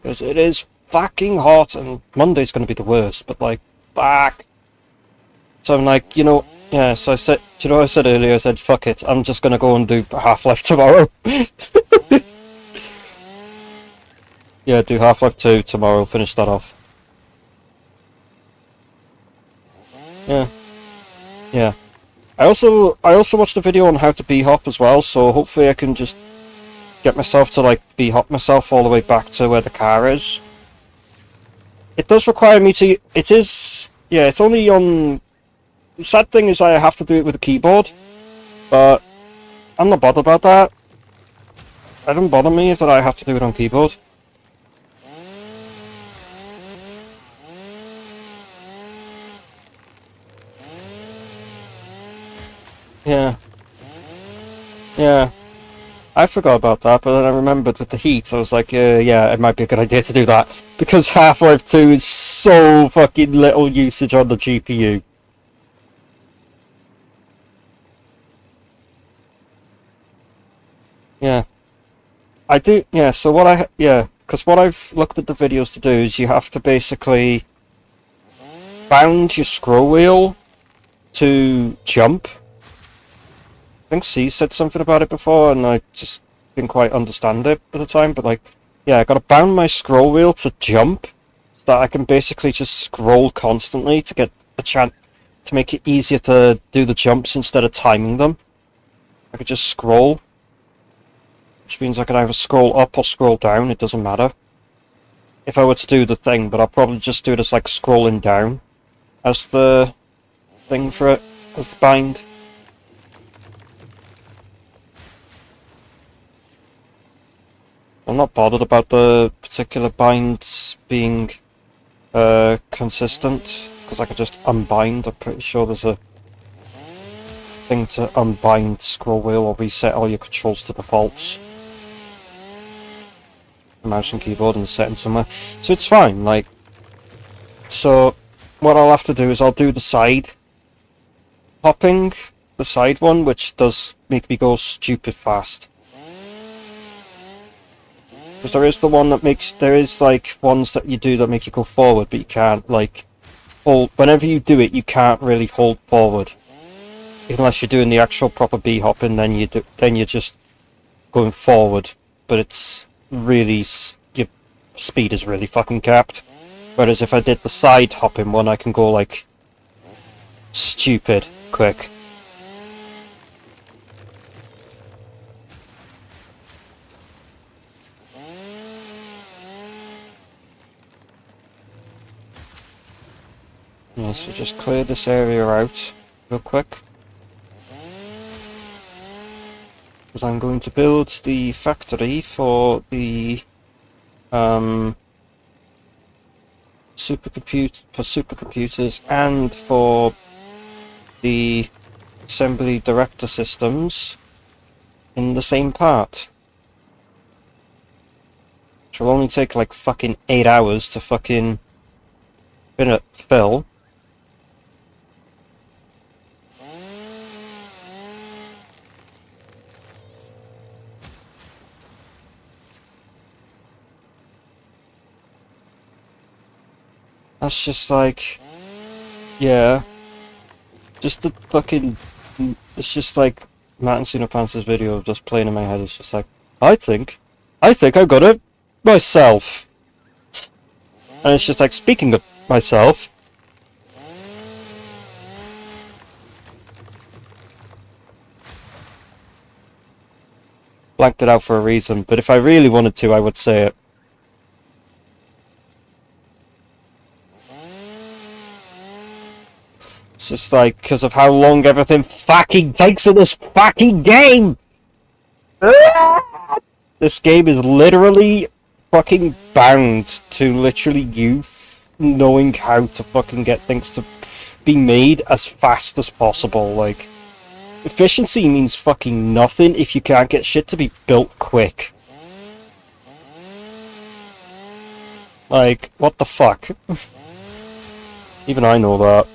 Speaker 1: Because it is fucking hot, and Monday's gonna be the worst, but like, fuck. So I'm like, you know, yeah, so I said, do you know what I said earlier? I said, fuck it, I'm just gonna go and do Half-Life tomorrow. Yeah, do Half-Life 2 tomorrow, finish that off. Yeah. Yeah. I also watched a video on how to b-hop as well, so hopefully I can just get myself to like b-hop myself all the way back to where the car is. It does require me to... It is... Yeah, it's only on... The sad thing is I have to do it with a keyboard, but I'm not bothered about that. It doesn't bother me that I have to do it on keyboard. Yeah. Yeah. I forgot about that, but then I remembered with the heat, I was like, yeah, it might be a good idea to do that. Because Half-Life 2 is so fucking little usage on the GPU. Yeah. I do, yeah, so because what I've looked at the videos to do is you have to basically bound your scroll wheel to jump. I think C said something about it before, and I just didn't quite understand it at the time, but like, yeah, I gotta bound my scroll wheel to jump, so that I can basically just scroll constantly to get a chance to make it easier to do the jumps instead of timing them. I could just scroll, which means I could either scroll up or scroll down, it doesn't matter. If I were to do the thing, but I'll probably just do it as like scrolling down as the thing for it. as the bind. I'm not bothered about the particular binds being consistent, because I could just unbind. I'm pretty sure there's a thing to unbind scroll wheel or reset all your controls to defaults. Mouse and keyboard and setting somewhere. So it's fine, like, so what I'll have to do is I'll do the side hopping, the side one, which does make me go stupid fast. Because there is the one that makes, there is like ones that you do that make you go forward, but you can't like hold, whenever you do it you can't really hold forward. Unless you're doing the actual proper B hopping, then you're just going forward, but it's really, your speed is really fucking capped. Whereas if I did the side hopping one, I can go like stupid quick. Yeah, so just clear this area out real quick. Because I'm going to build the factory for the supercomputers and for the assembly director systems in the same part. Which will only take like fucking 8 hours to fucking fill. That's just like, yeah, just the fucking, it's just like Matt and Sunapansa's video of just playing in my head. It's just like, I think I got it myself. And it's just like, speaking of myself, blanked it out for a reason, but if I really wanted to, I would say it. It's just like, because of how long everything fucking takes in this fucking game! This game is literally fucking bound to literally you knowing how to fucking get things to be made as fast as possible. Like, efficiency means fucking nothing if you can't get shit to be built quick. Like, what the fuck? Even I know that.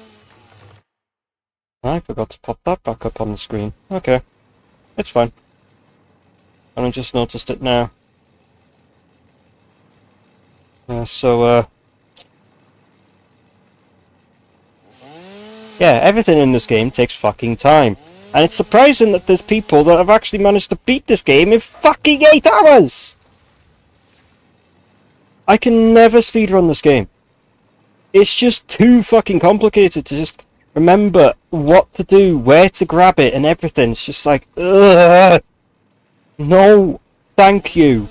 Speaker 1: I forgot to pop that back up on the screen. Okay. It's fine. And I just noticed it now. Yeah, everything in this game takes fucking time. And it's surprising that there's people that have actually managed to beat this game in fucking 8 hours! I can never speedrun this game. It's just too fucking complicated to just remember what to do, where to grab it, and everything. It's just like, ugh! No, thank you.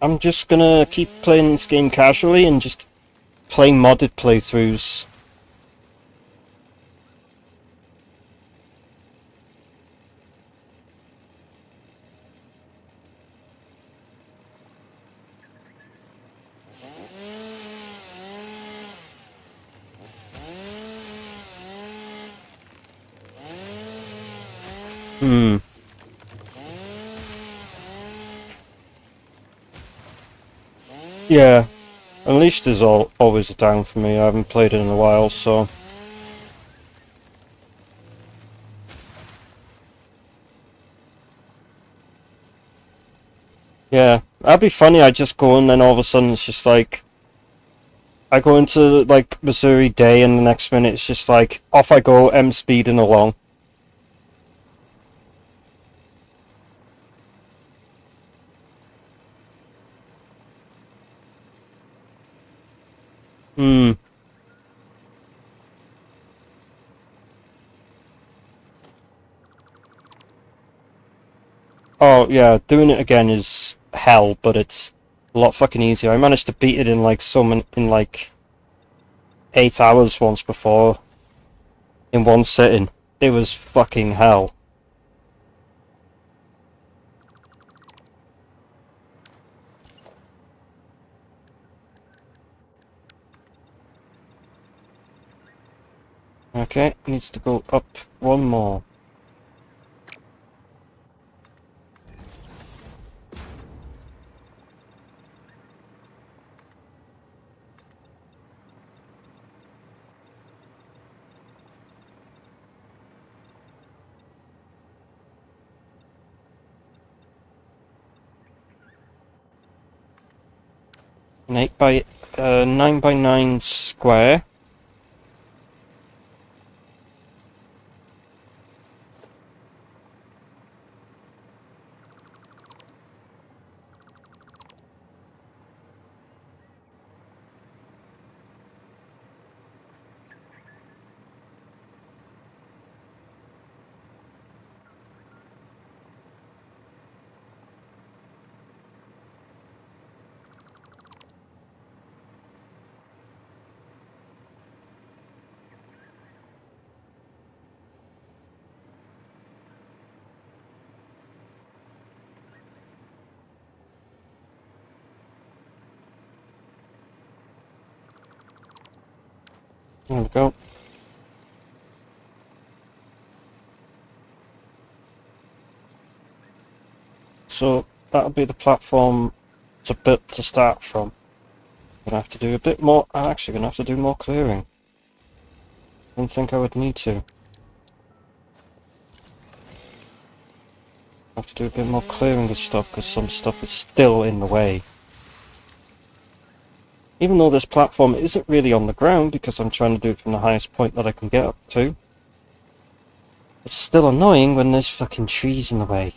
Speaker 1: I'm just gonna keep playing this game casually and just play modded playthroughs. Yeah, Unleashed is always a down for me. I haven't played it in a while, so... Yeah, that'd be funny. I just go and then all of a sudden it's just like... I go into, like, Missouri Day and the next minute it's just like, off I go, speeding along. Oh yeah, doing it again is hell, but it's a lot fucking easier. I managed to beat it in like in like 8 hours once before in one sitting. It was fucking hell. Okay, needs to go up one more. An 9 by 9 square. There we go. So that'll be the platform to start from. I'm gonna have to do a bit more. I'm actually gonna have to do more clearing. I didn't think I would need to. I have to do a bit more clearing of stuff because some stuff is still in the way. Even though this platform isn't really on the ground because I'm trying to do it from the highest point that I can get up to. It's still annoying when there's fucking trees in the way.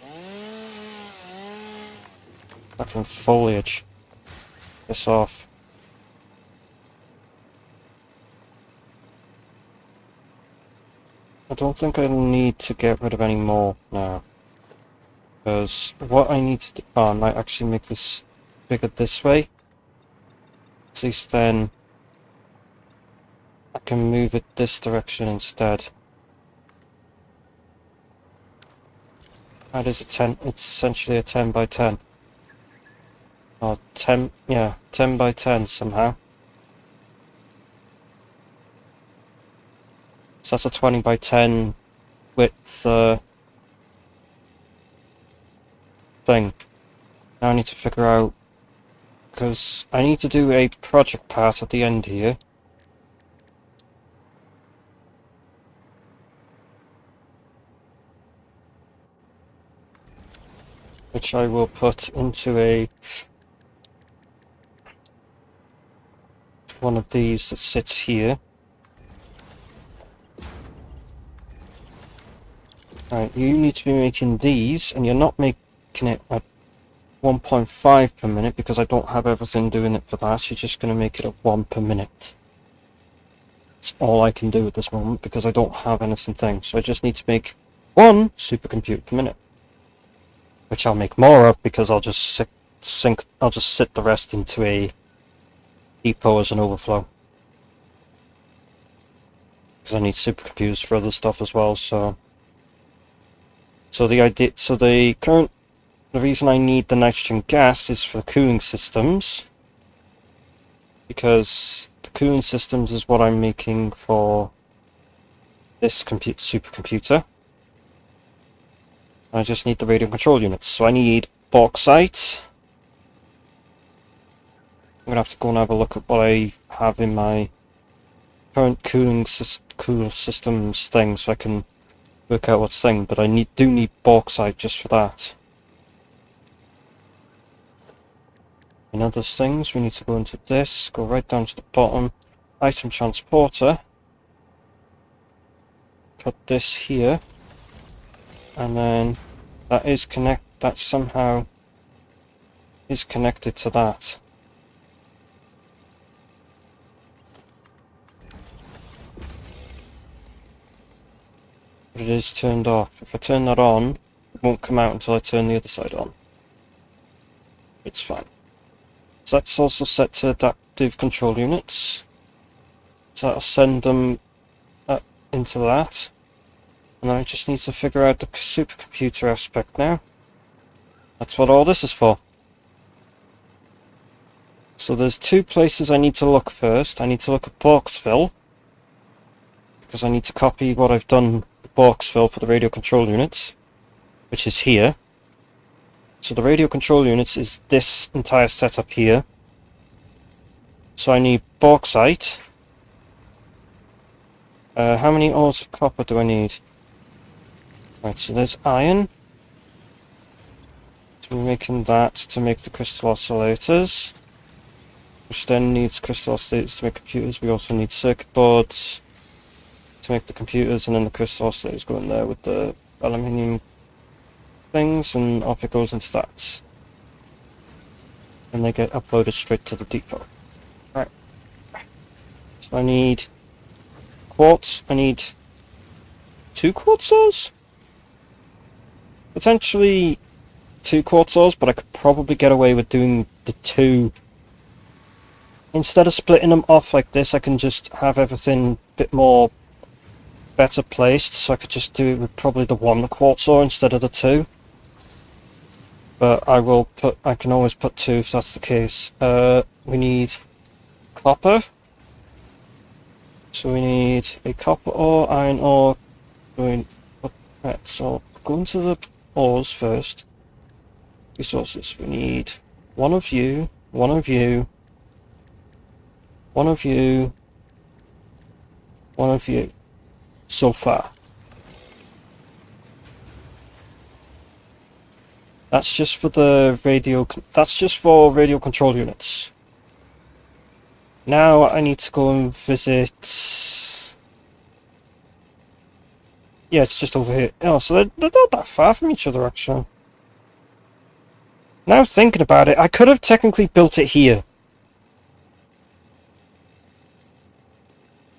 Speaker 1: Fucking foliage. Piss off. I don't think I'll need to get rid of any more now. Because what I need to do... Oh, I might actually make this bigger this way. At least then I can move it this direction instead. That is a 10, it's essentially a 10 by 10. Or 10, yeah, 10 by 10 somehow. So that's a 20 by 10 width thing. Now I need to figure out, because I need to do a project part at the end here. Which I will put into one of these that sits here. Right, you need to be making these, and you're not making it at 1.5 per minute because I don't have everything doing it for that. You're just going to make it at 1 per minute. That's all I can do at this moment because I don't have anything thing. So I just need to make 1 supercomputer per minute. Which I'll make more of because I'll just sit the rest into a depot as an overflow. Because I need supercomputers for other stuff as well, so the reason I need the nitrogen gas is for the cooling systems. Because the cooling systems is what I'm making for this supercomputer. I just need the radio control units. So I need bauxite. I'm going to have to go and have a look at what I have in my current cool systems thing so I can work out what's thing. But I do need bauxite just for that. In other things, we need to go into this, go right down to the bottom, item transporter, put this here, and then that somehow is connected to that. But it is turned off. If I turn that on, won't come out until I turn the other side on. It's fine. So that's also set to adaptive control units. So that'll send them into that. And I just need to figure out the supercomputer aspect now. That's what all this is for. So there's two places I need to look first. I need to look at box fill, because I need to copy what I've done with box fill for the radio control units, which is here. So the radio control units is this entire setup here. So I need bauxite. How many ores of copper do I need? Right, so there's iron. So we're making that to make the crystal oscillators, which then needs crystal oscillators to make computers. We also need circuit boards to make the computers, and then the crystal oscillators go in there with the aluminium things, and off it goes into that. And they get uploaded straight to the depot. Right. So I need quartz. I need 2 quartz ores? Potentially 2 quartz ores, but I could probably get away with doing the 2. Instead of splitting them off like this, I can just have everything a bit more better placed, so I could just do it with probably the 1 quartz ore instead of the 2. But I can always put 2 if that's the case. We need copper. So we need a copper ore, iron ore. Right, so go into the ores first. Resources. We need 1 of you, 1 of you, 1 of you, 1 of you. So far. That's just for the radio. That's just for radio control units. Now I need to go and visit. Yeah, it's just over here. Oh, so they're not that far from each other, actually. Now thinking about it, I could have technically built it here.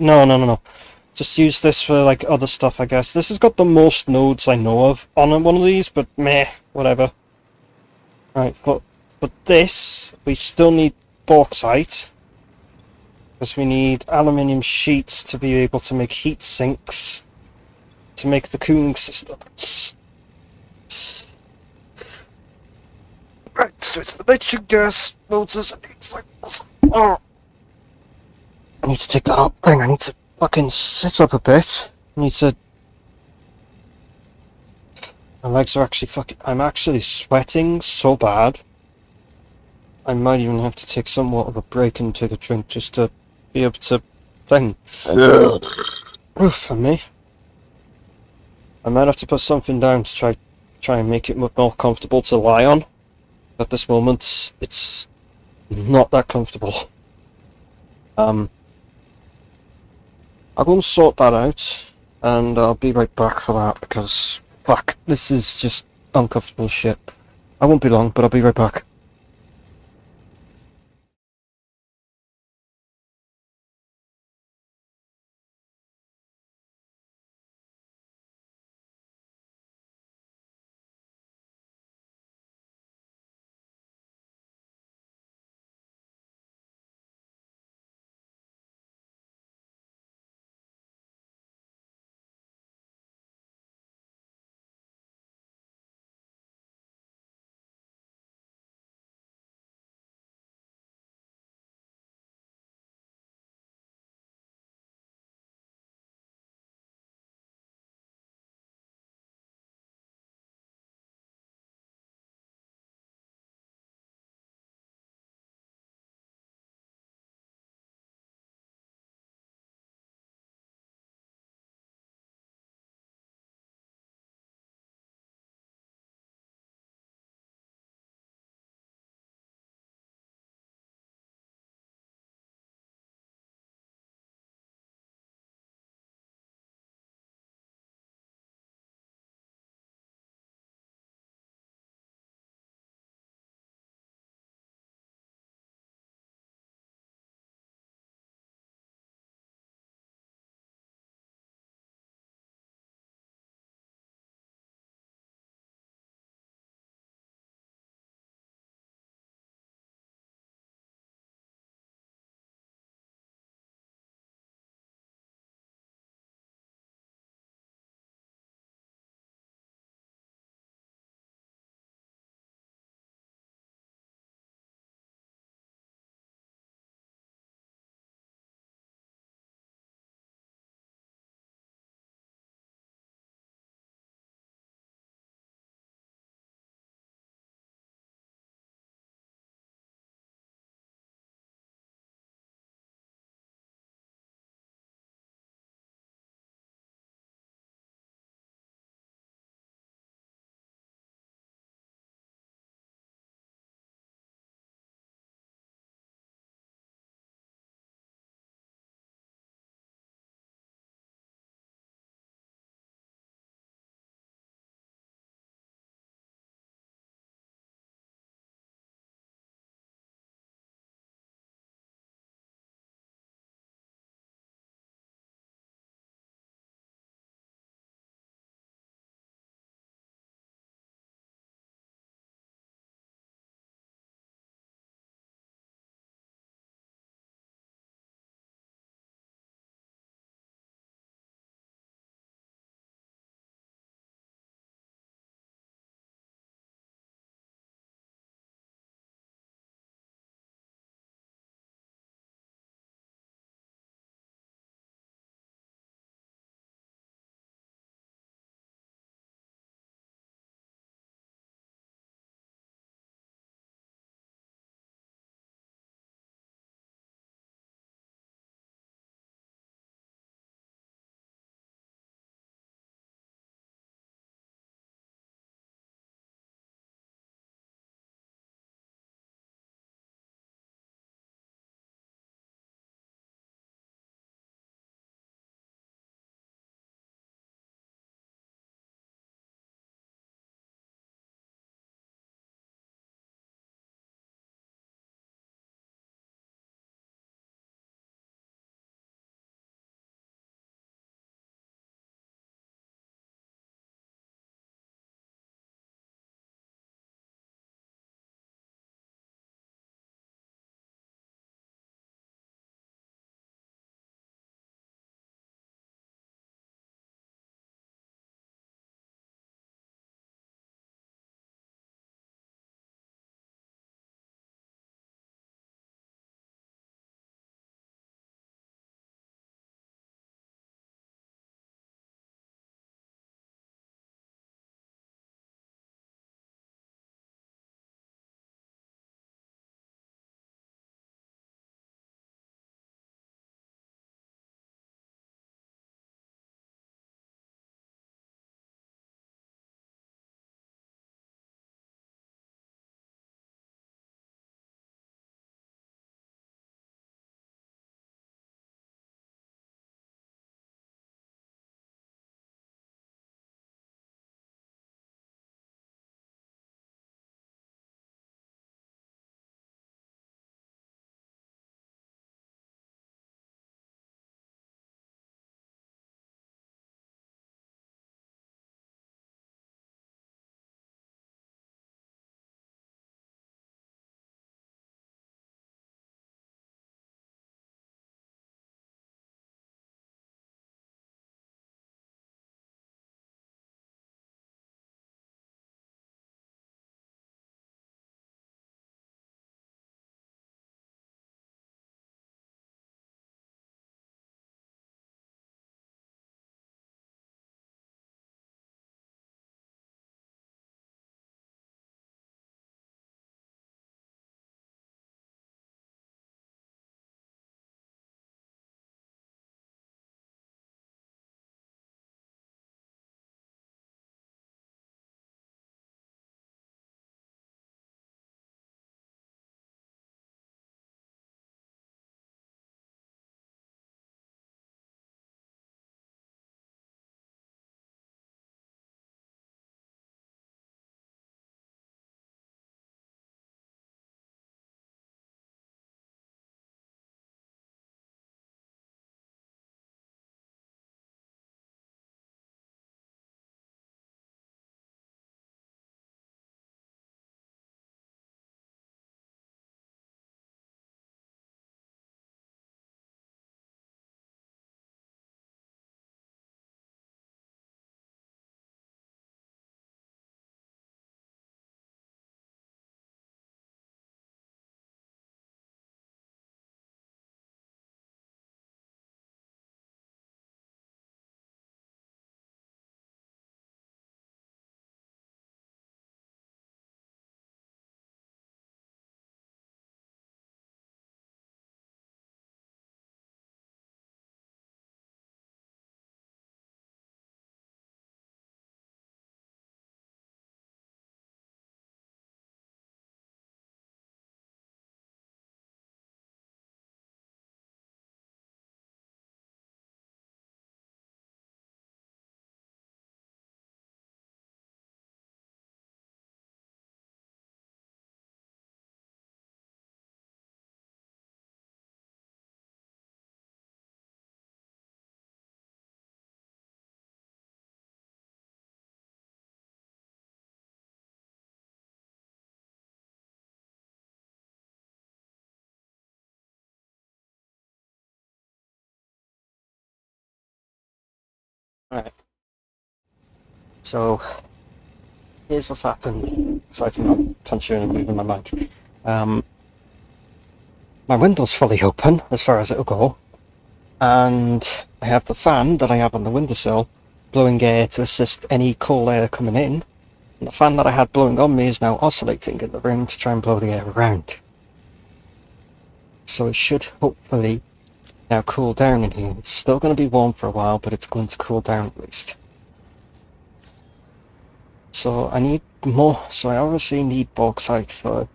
Speaker 1: No. Just use this for like other stuff, I guess. This has got the most nodes I know of on one of these, but meh, whatever. Right, but this, we still need bauxite, because we need aluminium sheets to be able to make heat sinks to make the cooling systems. Right, so it's the nitrogen gas motors and heat cycles. Oh. I need to take that up thing. I need to fucking sit up a bit. I need to. My legs are actually fucking. I'm actually sweating so bad. I might even have to take somewhat of a break and take a drink just to be able to thing. Oof, for me. I might have to put something down to try and make it more comfortable to lie on. At this moment, it's not that comfortable. I'll go and sort that out, and I'll be right back for that, because fuck, this is just uncomfortable shit. I won't be long, but I'll be right back. Alright, so here's what's happened, aside from not punching and moving my mic. My window's fully open, as far as it'll go, and I have the fan that I have on the windowsill blowing air to assist any cold air coming in, and the fan that I had blowing on me is now oscillating in the room to try and blow the air around. So it should hopefully now cool down in here. It's still going to be warm for a while, but it's going to cool down at least. So I need more, so I obviously need bauxite for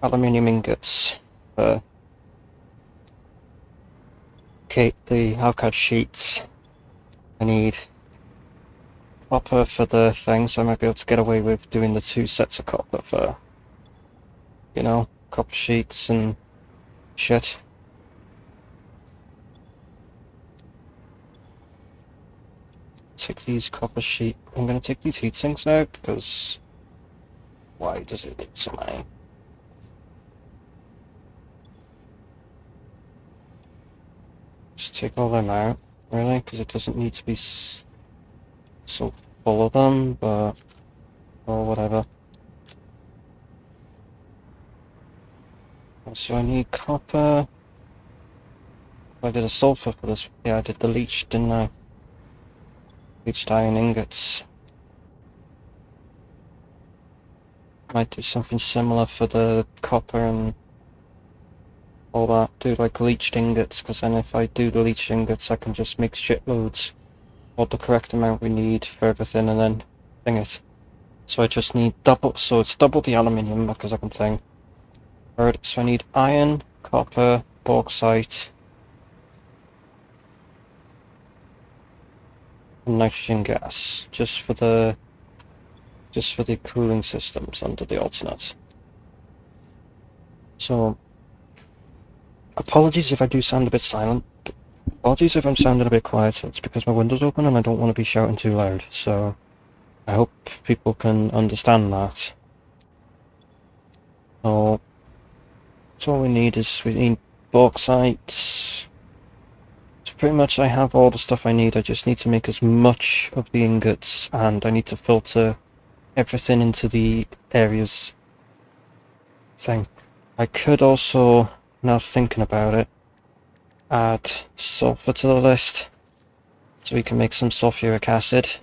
Speaker 1: aluminium ingots, for the half-cut sheets. I need copper for the thing, so I might be able to get away with doing the 2 sets of copper for, you know, copper sheets and shit. Take these copper sheet. I'm gonna take these heat sinks out because why does it need some iron? Just take all them out, really, because it doesn't need to be so full of them, but or whatever. So I need copper. I did a sulfur for this. Yeah, I did the leach, didn't I? Leached iron ingots. Might do something similar for the copper and all that. Do like leached ingots, because then if I do the leached ingots, I can just make shitloads. What the correct amount we need for everything, and then thing it. So I just need double. So it's double the aluminium because I can thing. Alright, so I need iron, copper, bauxite, and nitrogen gas, just for the cooling systems under the alternate. So apologies if I do sound a bit silent. Apologies if I'm sounding a bit quiet. It's because my window's open and I don't want to be shouting too loud. So I hope people can understand that. So all we need is we need bauxite. So pretty much I have all the stuff I need. I just need to make as much of the ingots, and I need to filter everything into the areas thing. I could also, now thinking about it, add sulfur to the list so we can make some sulfuric acid,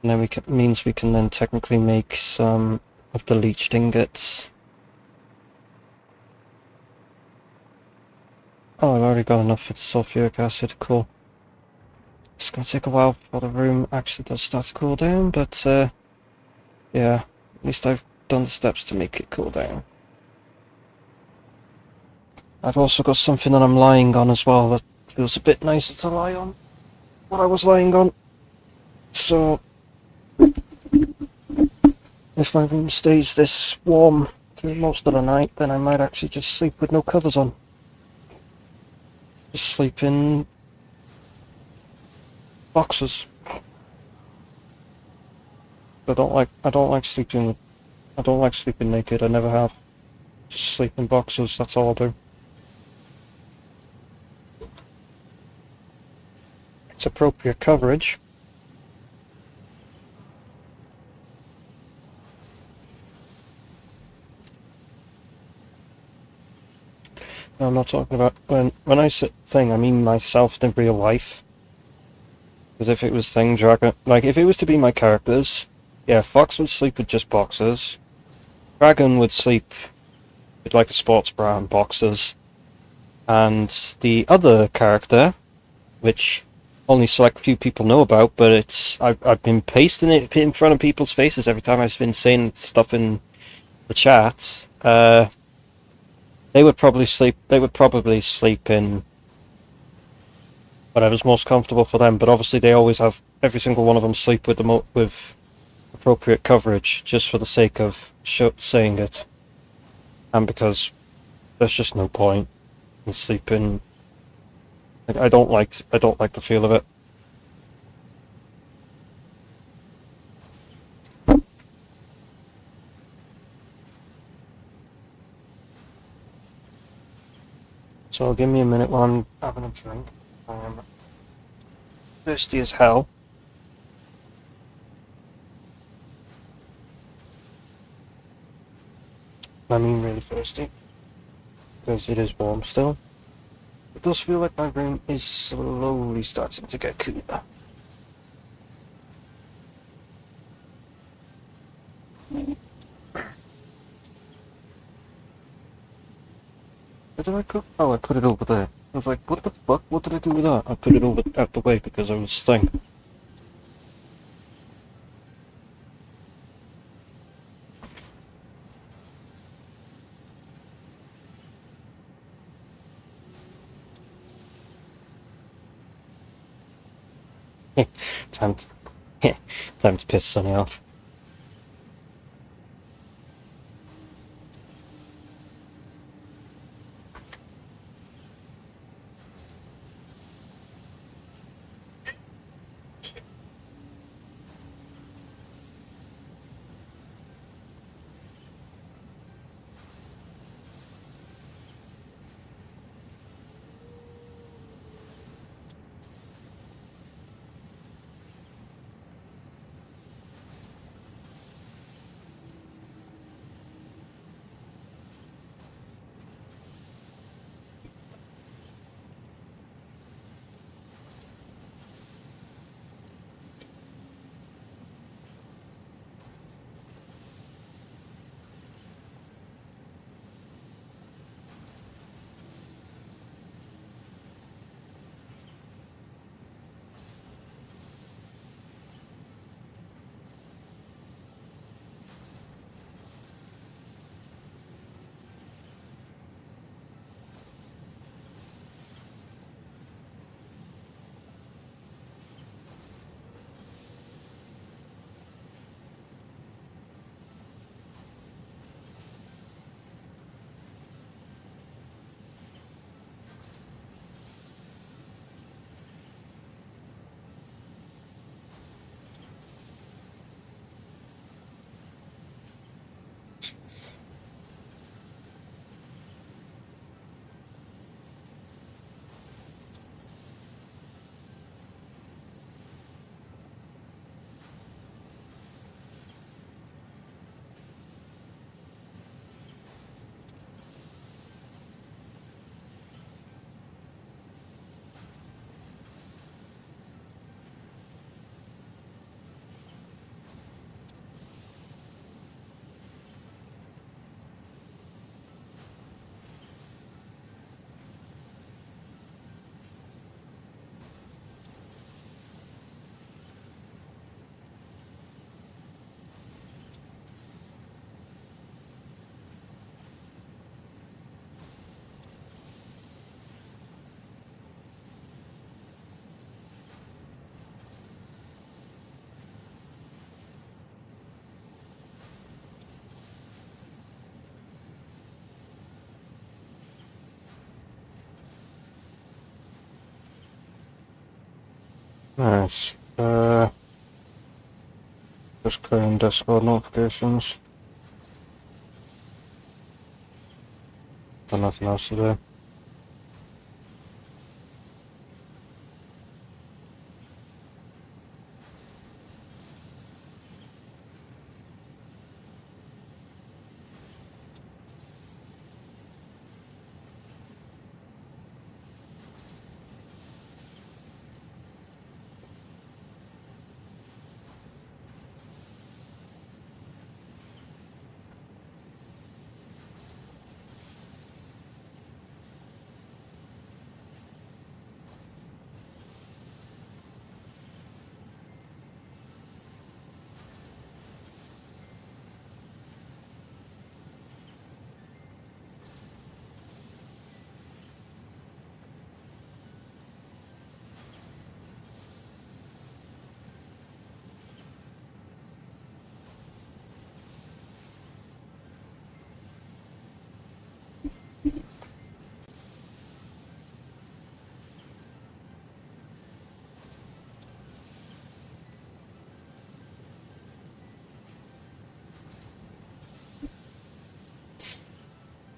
Speaker 1: and then means we can then technically make some of the leached ingots. Oh, I've already got enough for the sulfuric acid, cool. It's gonna take a while before the room actually does start to cool down, but yeah, at least I've done the steps to make it cool down. I've also got something that I'm lying on as well that feels a bit nicer to lie on. What I was lying on. So if my room stays this warm through most of the night, then I might actually just sleep with no covers on. Just sleep in boxes. I don't like sleeping naked. I never have. Just sleep in boxes. That's all I do. It's appropriate coverage. No, I'm not talking about when I say thing. I mean myself in real life. Because if it was thing Dragon, like if it was to be my characters, yeah, Fox would sleep with just boxers. Dragon would sleep with like a sports bra and boxers. And the other character, which only select few people know about, but it's I've been pasting it in front of people's faces every time I've been saying stuff in the chat. They would probably sleep in whatever's most comfortable for them, but obviously they always have every single one of them sleep with with appropriate coverage, just for the sake of saying it, and because there's just no point in sleeping. Like, I don't like the feel of it. So give me a minute while I'm having a drink. thirsty as hell. I mean really thirsty. Because it is warm still. It does feel like my room is slowly starting to get cooler. Where did I put? Oh, I put it over there. I was like, what the fuck? What did I do with that? I put it over out the way because I was thinking. time to, time to piss Sonny off. Nice. Just clearing Discord notifications. Got nothing else to do.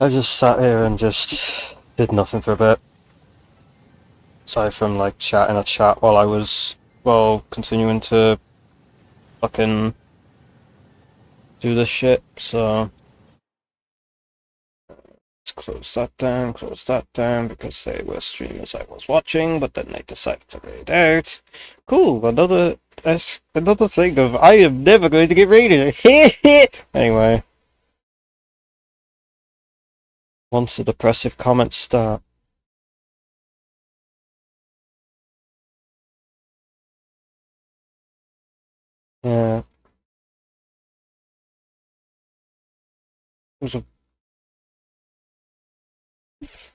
Speaker 1: I just sat here and just did nothing for a bit. Aside from like chatting a chat while I was, well, continuing to fucking do this shit, so let's close that down, because they were streamers I was watching, but then they decided to raid out. Cool, another thing of I am never going to get raided. Anyway, once the depressive comments start. Yeah, it was a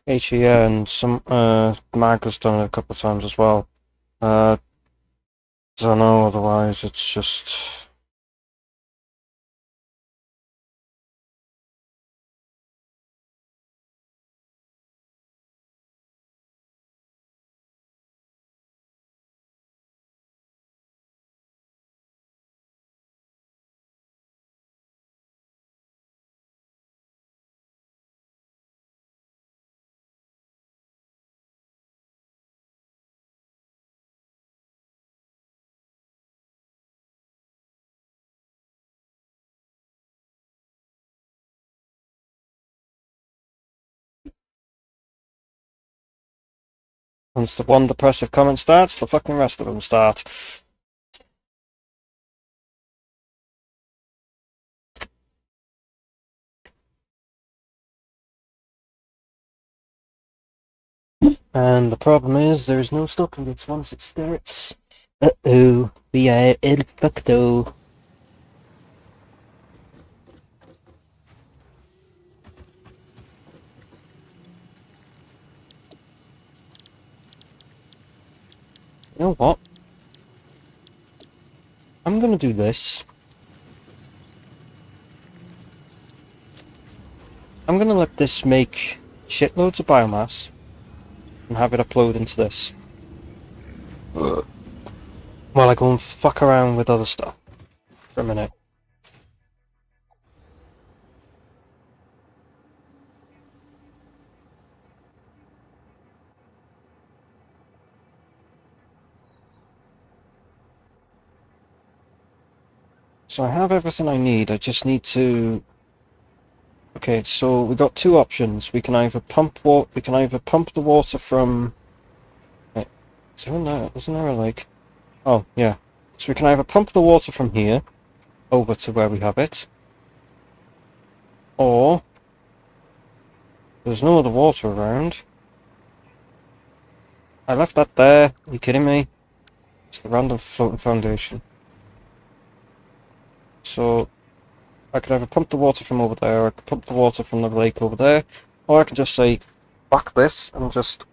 Speaker 1: HEA, and some Mag has done it a couple of times as well. Don't know, otherwise it's just... Once the one depressive comment starts, the fucking rest of them start. And the problem is, there is no stopping it once it starts. Uh-oh, we are el facto. You know what? I'm gonna do this. I'm gonna let this make shitloads of biomass and have it upload into this. While I go and fuck around with other stuff for a minute. So I have everything I need, I just need to... Okay, so we got two options. We can either pump the water from... Wait, isn't there a lake? Oh, yeah. So we can either pump the water from here over to where we have it, or there's no other water around. I left that there. Are you kidding me? It's the random floating foundation. So I could either pump the water from over there, or I could pump the water from the lake over there, or I could just say, fuck this, and just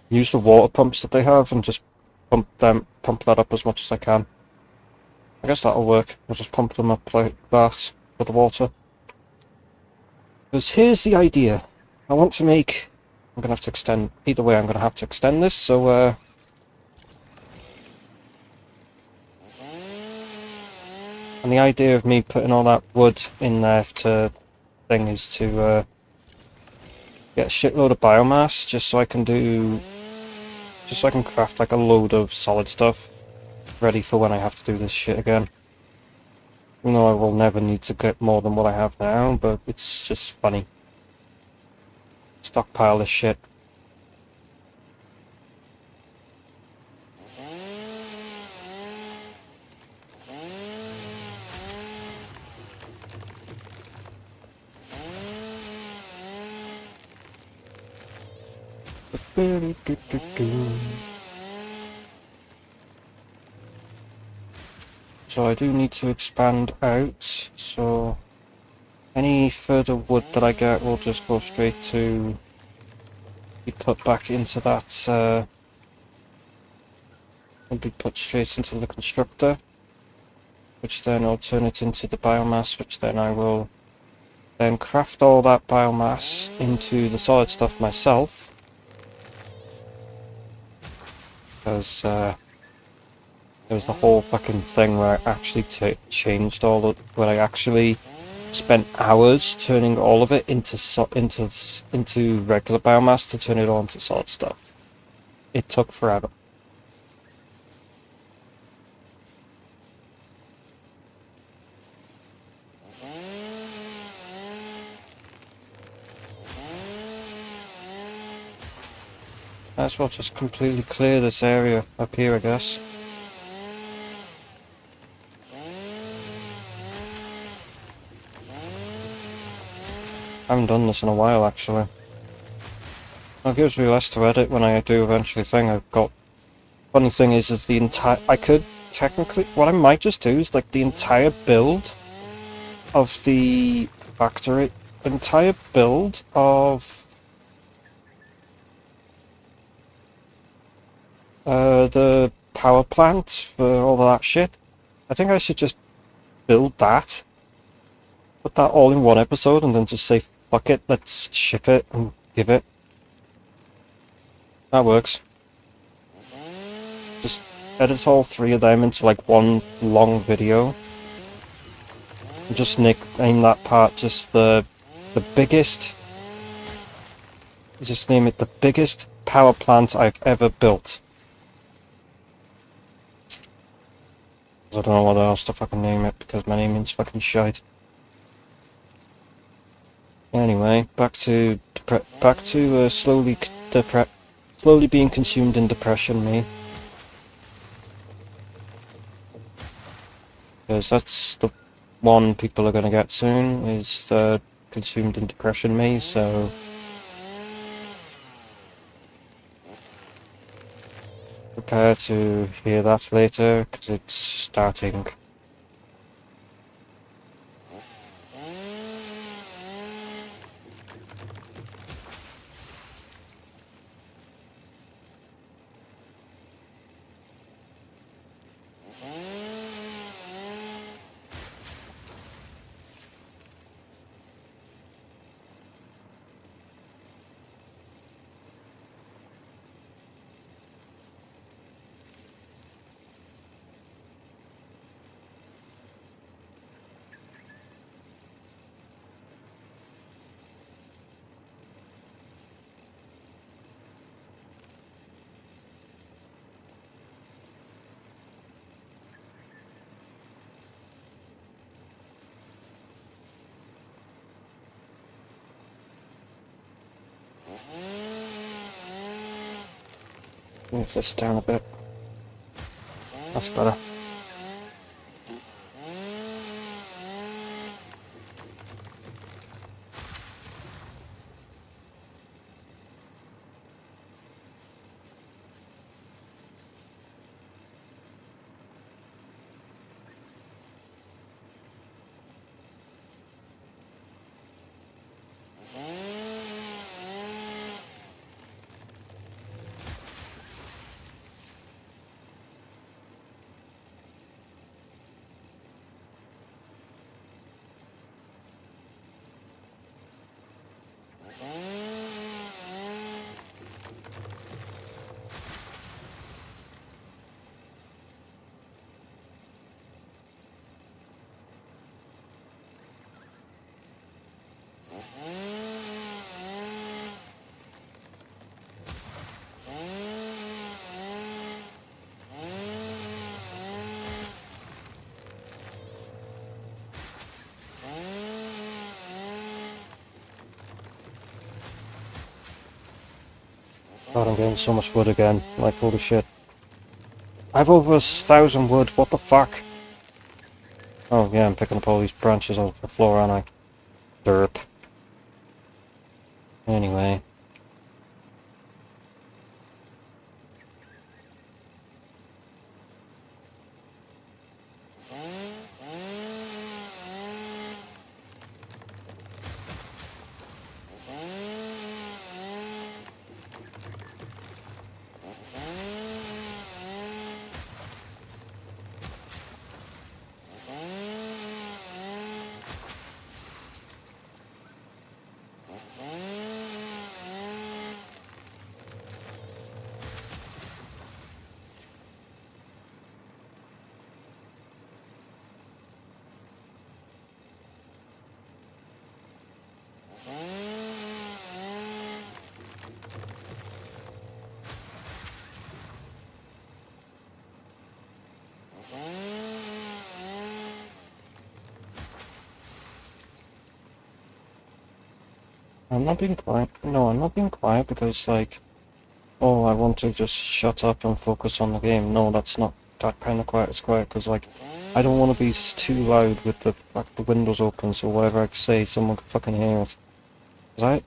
Speaker 1: use the water pumps that they have and just pump that up as much as I can. I guess that'll work. I'll just pump them up like that for the water. Because here's the idea. I want to make... I'm going to have to extend... Either way, I'm going to have to extend this, so... And the idea of me putting all that wood in there to... thing is to... get a shitload of biomass, just so I can do... Just so I can craft like a load of solid stuff ready for when I have to do this shit again. Even though I will never need to get more than what I have now, but it's just funny. Stockpile this shit. So I do need to expand out, so any further wood that I get will just go straight to be put back into that, will be put straight into the constructor, which then will turn it into the biomass, which then I will then craft all that biomass into the solid stuff myself, because there was the whole fucking thing where I actually changed all of, where I actually spent hours turning all of it into regular biomass to turn it all into solid stuff. it took forever. Might as well just completely clear this area up here, I guess. I haven't done this in a while, actually. It gives me less to edit when I do eventually think I've got... Funny thing is the entire... I could technically... What I might just do is, like, the entire build of the factory... Entire build of... the power plant for all of that shit. I think I should just build that. Put that all in one episode and then just say, fuck it, let's ship it and give it. That works. Just edit all three of them into like one long video. And just name that part just the biggest... Just name it the biggest power plant I've ever built. I don't know what else to fucking name it because my naming's fucking shite. Anyway, back to slowly being consumed in depression, me. Because that's the one people are gonna get soon, is consumed in depression, me. So prepare to hear that later because it's starting. Move this down a bit. That's better. God, I'm getting so much wood again. Like, holy shit. I have over 1,000 wood, what the fuck? Oh yeah, I'm picking up all these branches off the floor, aren't I? Derp. Anyway. I'm not being quiet. No, I'm not being quiet because, like, oh, I want to just shut up and focus on the game. No, that's not that kind of quiet. It's quiet because, like, I don't want to be too loud with the windows open, so whatever I say, someone can fucking hear it.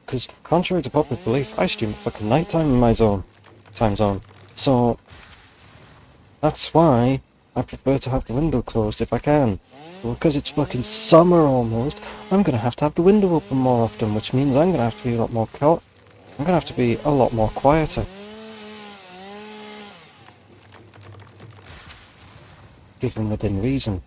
Speaker 1: Because contrary to popular belief, I stream at fucking nighttime in my time zone. So that's why I prefer to have the window closed if I can. Well, because it's fucking summer almost, I'm gonna have to have the window open more often, which means I'm gonna have to be a lot more I'm gonna have to be a lot more quieter. Given within reason.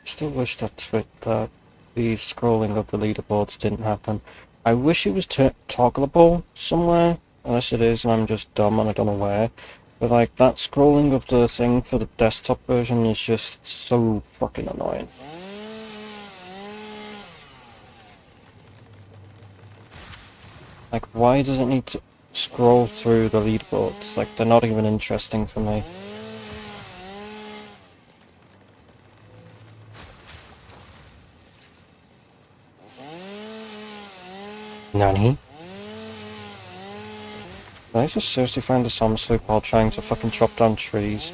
Speaker 1: Still wish that the scrolling of the leaderboards didn't happen. I wish it was toggleable somewhere, unless it is and I'm just dumb and I don't know where. But like that scrolling of the thing for the desktop version is just so fucking annoying. Like, why does it need to scroll through the leaderboards? Like, they're not even interesting for me. Nani? Did I just seriously find a summer sleep while trying to fucking chop down trees?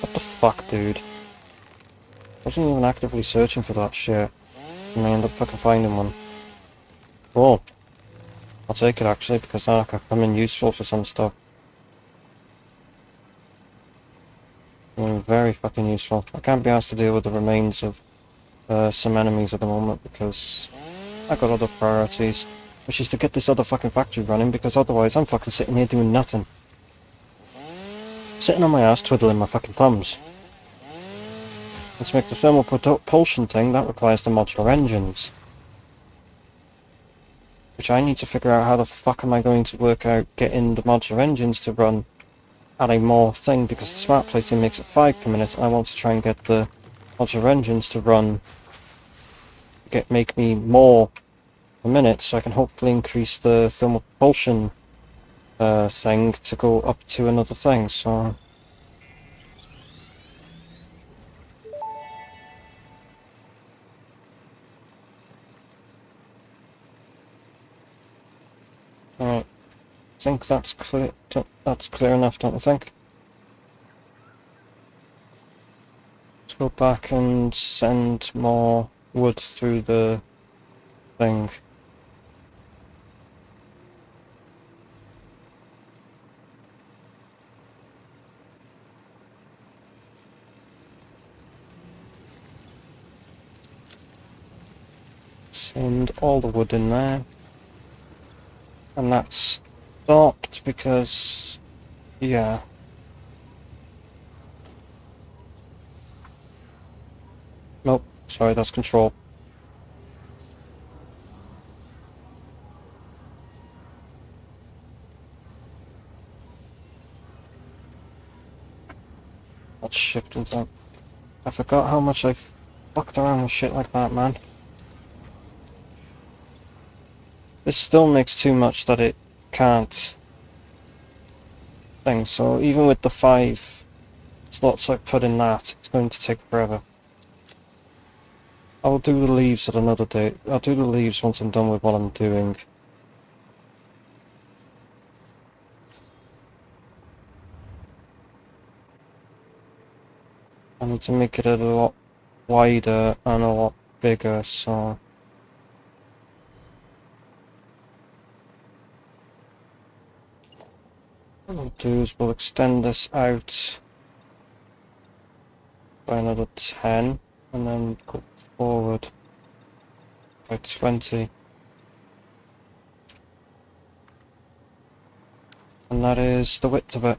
Speaker 1: What the fuck, dude? I wasn't even actively searching for that shit, and I ended up fucking finding one. Cool. I'll take it actually, because that could come in useful for some stuff. Very fucking useful. I can't be asked to deal with the remains of some enemies at the moment because I got other priorities, which is to get this other fucking factory running, because otherwise I'm fucking sitting here doing nothing. Sitting on my ass twiddling my fucking thumbs. And to make the thermal propulsion thing, that requires the modular engines. Which I need to figure out how the fuck am I going to work out getting the modular engines to run at a more thing, because the smart plating makes it 5 per minute, and I want to try and get the modular engines to run, make me more per minute, so I can hopefully increase the thermal propulsion thing to go up to another thing, so... Alright, I think that's clear enough, don't you think? Let's go back and send more wood through the thing. Send all the wood in there. And that stopped because, yeah. Nope, sorry, that's control. That's shift and thing. I forgot how much I fucked around with shit like that, man. This still makes too much that it can't thing, so even with the 5 slots I put in that, it's going to take forever. I'll do the leaves at another day. I'll do the leaves once I'm done with what I'm doing. I need to make it a lot wider and a lot bigger, so... What we'll do is we'll extend this out by another 10 and then go forward by 20. And that is the width of it.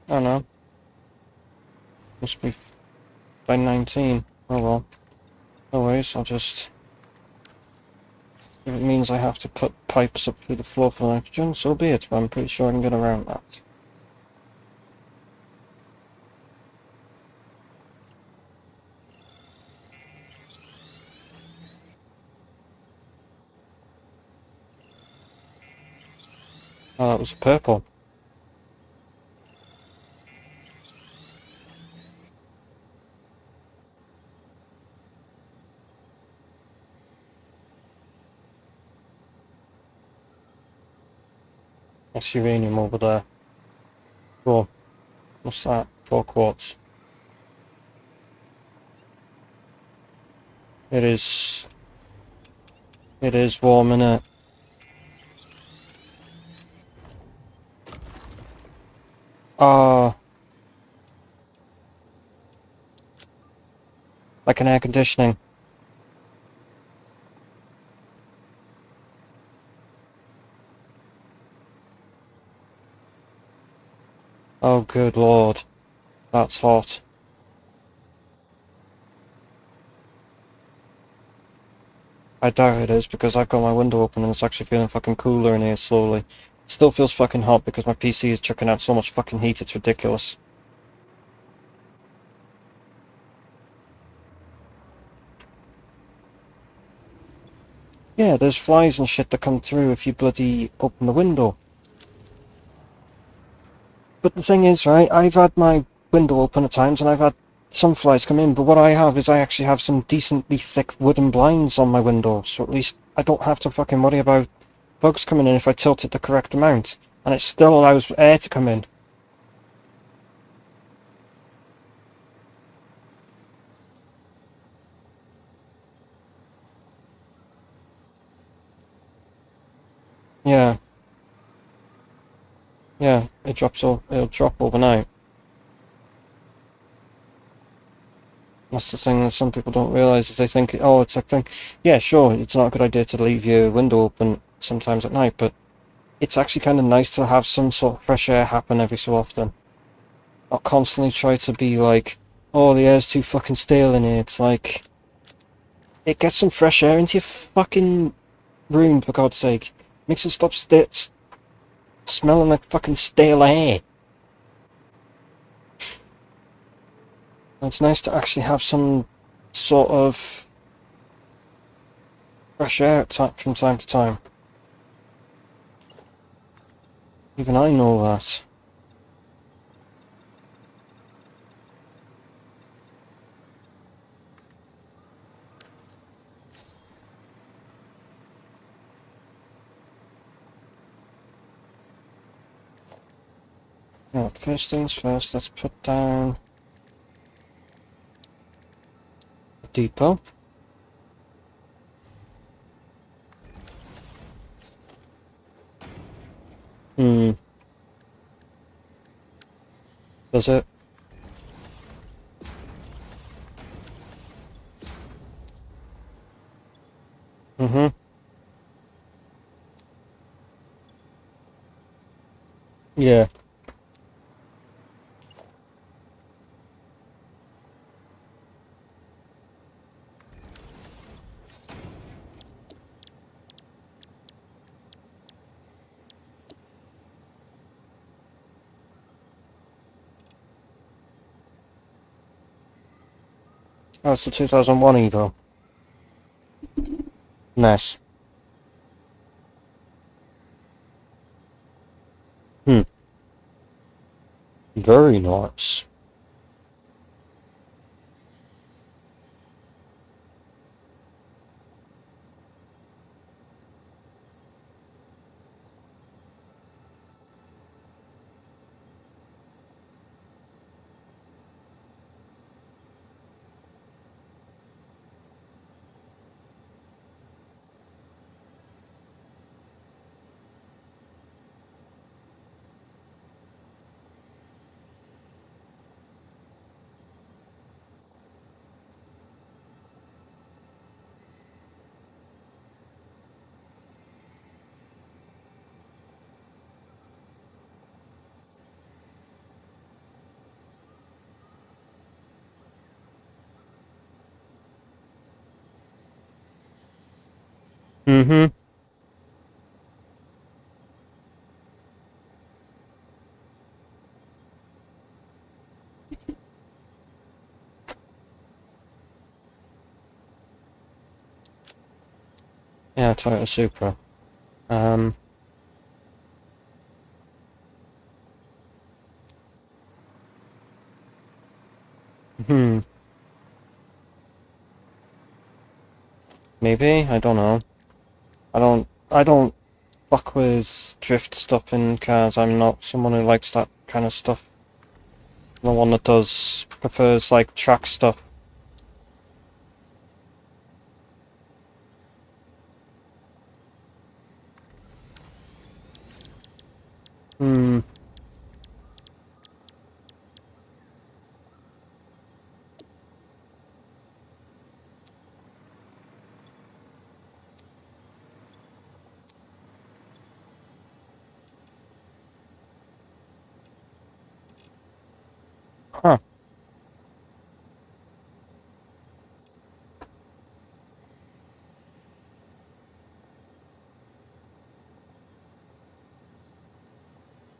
Speaker 1: Oh no. Must be by 19. Oh well. No worries, I'll just... If it means I have to put pipes up through the floor for nitrogen, so be it, but I'm pretty sure I can get around that. Oh, that was a purple. That's uranium over there. Cool. What's that? 4 quartz. It is warm, innit? Ah, like an air conditioning. Oh, good lord. That's hot. I doubt it is, because I've got my window open and it's actually feeling fucking cooler in here slowly. It still feels fucking hot because my PC is chucking out so much fucking heat, it's ridiculous. Yeah, there's flies and shit that come through if you bloody open the window. But the thing is, right, I've had my window open at times and I've had some flies come in, but what I have is I actually have some decently thick wooden blinds on my window, so at least I don't have to fucking worry about bugs coming in if I tilt it the correct amount, and it still allows air to come in. Yeah, yeah, it'll drop overnight. That's the thing that some people don't realise, is they think, oh, it's a thing. Yeah, sure, it's not a good idea to leave your window open sometimes at night, but it's actually kind of nice to have some sort of fresh air happen every so often. Not constantly try to be like, oh, the air's too fucking stale in here. It's like, it gets some fresh air into your fucking room, for God's sake. Makes it stop smelling like fucking stale air. And it's nice to actually have some sort of fresh air from time to time. Even I know that. Right, first things first, let's put down a depot. Does it? Mm-hmm. Yeah. Oh, it's the 2001 Evo. Nice. Hmm. Very nice. Mm-hmm. Yeah, Toyota Supra. Um, hmm. Maybe? I don't know. I don't fuck with drift stuff in cars. I'm not someone who likes that kind of stuff. I'm the one that prefers like track stuff. Hmm. Huh.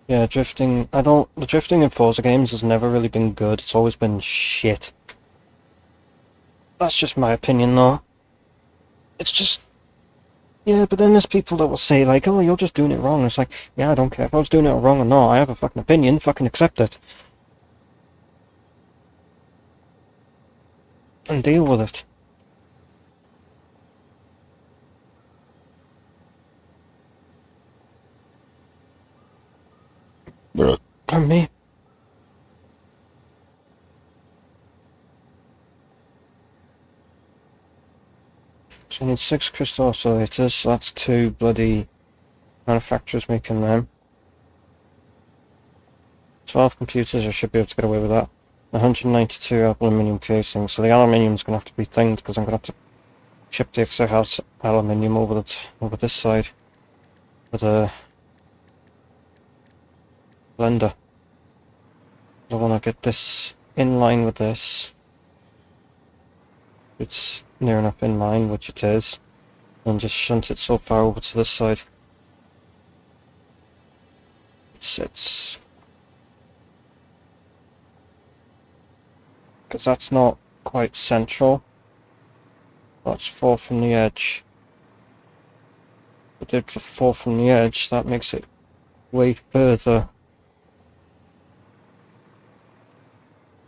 Speaker 1: Yeah, drifting. The drifting in Forza games has never really been good. It's always been shit. That's just my opinion, though. It's just, yeah, but then there's people that will say, like, oh, you're just doing it wrong. It's like, yeah, I don't care if I was doing it wrong or not. I have a fucking opinion. Fucking accept it. And deal with it. Pardon me. So you need 6 crystal oscillators, so that's 2 bloody manufacturers making them. 12 computers, I should be able to get away with that. 192 aluminium casings, so the aluminium's going to have to be thinged because I'm going to have to chip the extra house aluminium over this side with a blender. I want to get this in line with this. It's near enough in line, which it is, and just shunt it so far over to this side. It sits. Because that's not quite central. That's 4 from the edge. If I did for 4 from the edge, that makes it way further.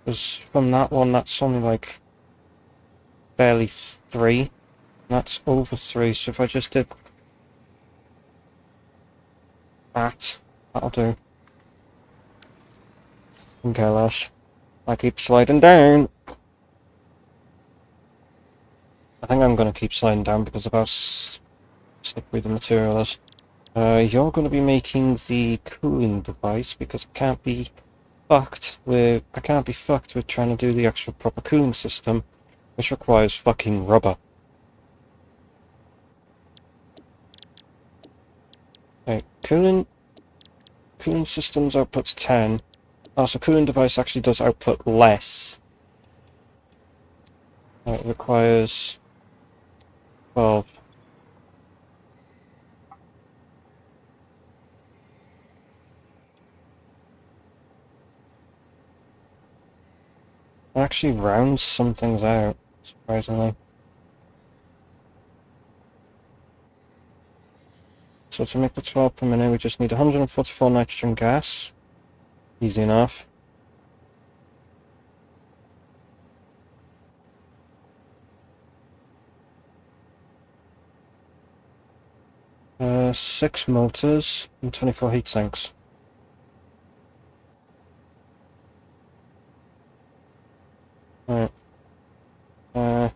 Speaker 1: Because from that one, that's only like barely 3. And that's over 3, so if I just did that, that'll do. Okay, lash. I keep sliding down. I think I'm going to keep sliding down because of how slippery the material is. You're going to be making the cooling device because I can't be fucked with trying to do the actual proper cooling system, which requires fucking rubber. Okay, cooling systems outputs 10. Oh, so cooling device actually does output less. It requires 12. It actually rounds some things out, surprisingly. So to make the 12 per minute, we just need 144 nitrogen gas. Easy enough. Uh, 6 motors and 24 heat sinks. Right.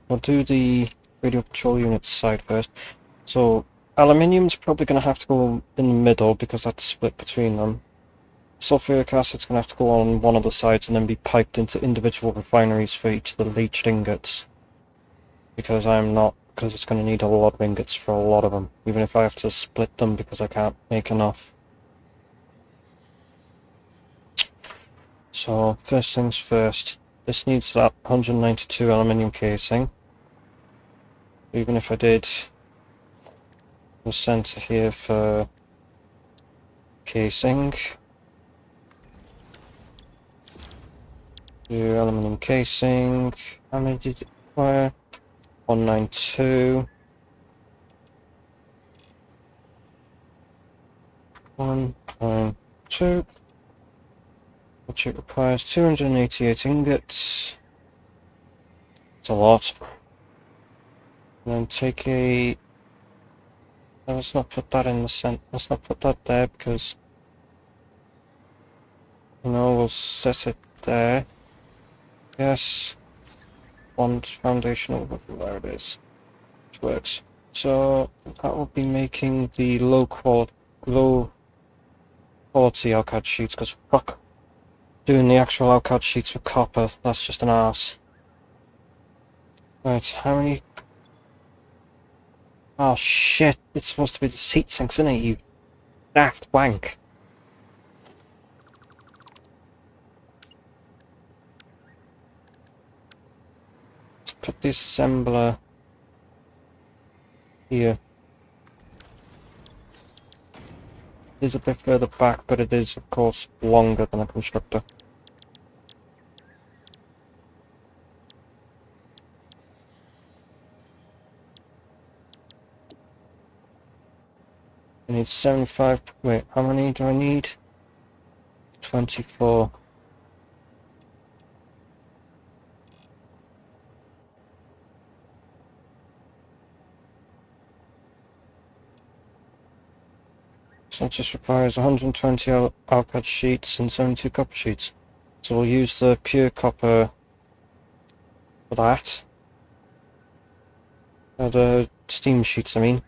Speaker 1: We'll do the radio control unit side first. So, aluminium's probably going to have to go in the middle because that's split between them. Sulfuric acid's going to have to go on one of the sides and then be piped into individual refineries for each of the leached ingots. Because it's going to need a lot of ingots for a lot of them, even if I have to split them because I can't make enough. So, first things first, this needs that 192 aluminium casing. Even if I did the center here for casing. Do aluminum casing. How many did it require? 192. 192. Which it requires 288 ingots. It's a lot. And then take a... let's not put that in the center. Let's not put that there because... we'll set it there. Yes. One foundation over there it is. Which works. So that will be making the low quality LCAD sheets, because fuck doing the actual LCAD sheets with copper, that's just an arse. Right, how many... oh shit, it's supposed to be the seat sinks, isn't it, you daft wank. Let's put the assembler here. It is a bit further back, but it is of course longer than a constructor. I need 75, wait, how many do I need? 24. So it just requires 120 LCAD sheets and 72 copper sheets. So we'll use the pure copper for that. The steam sheets, I mean.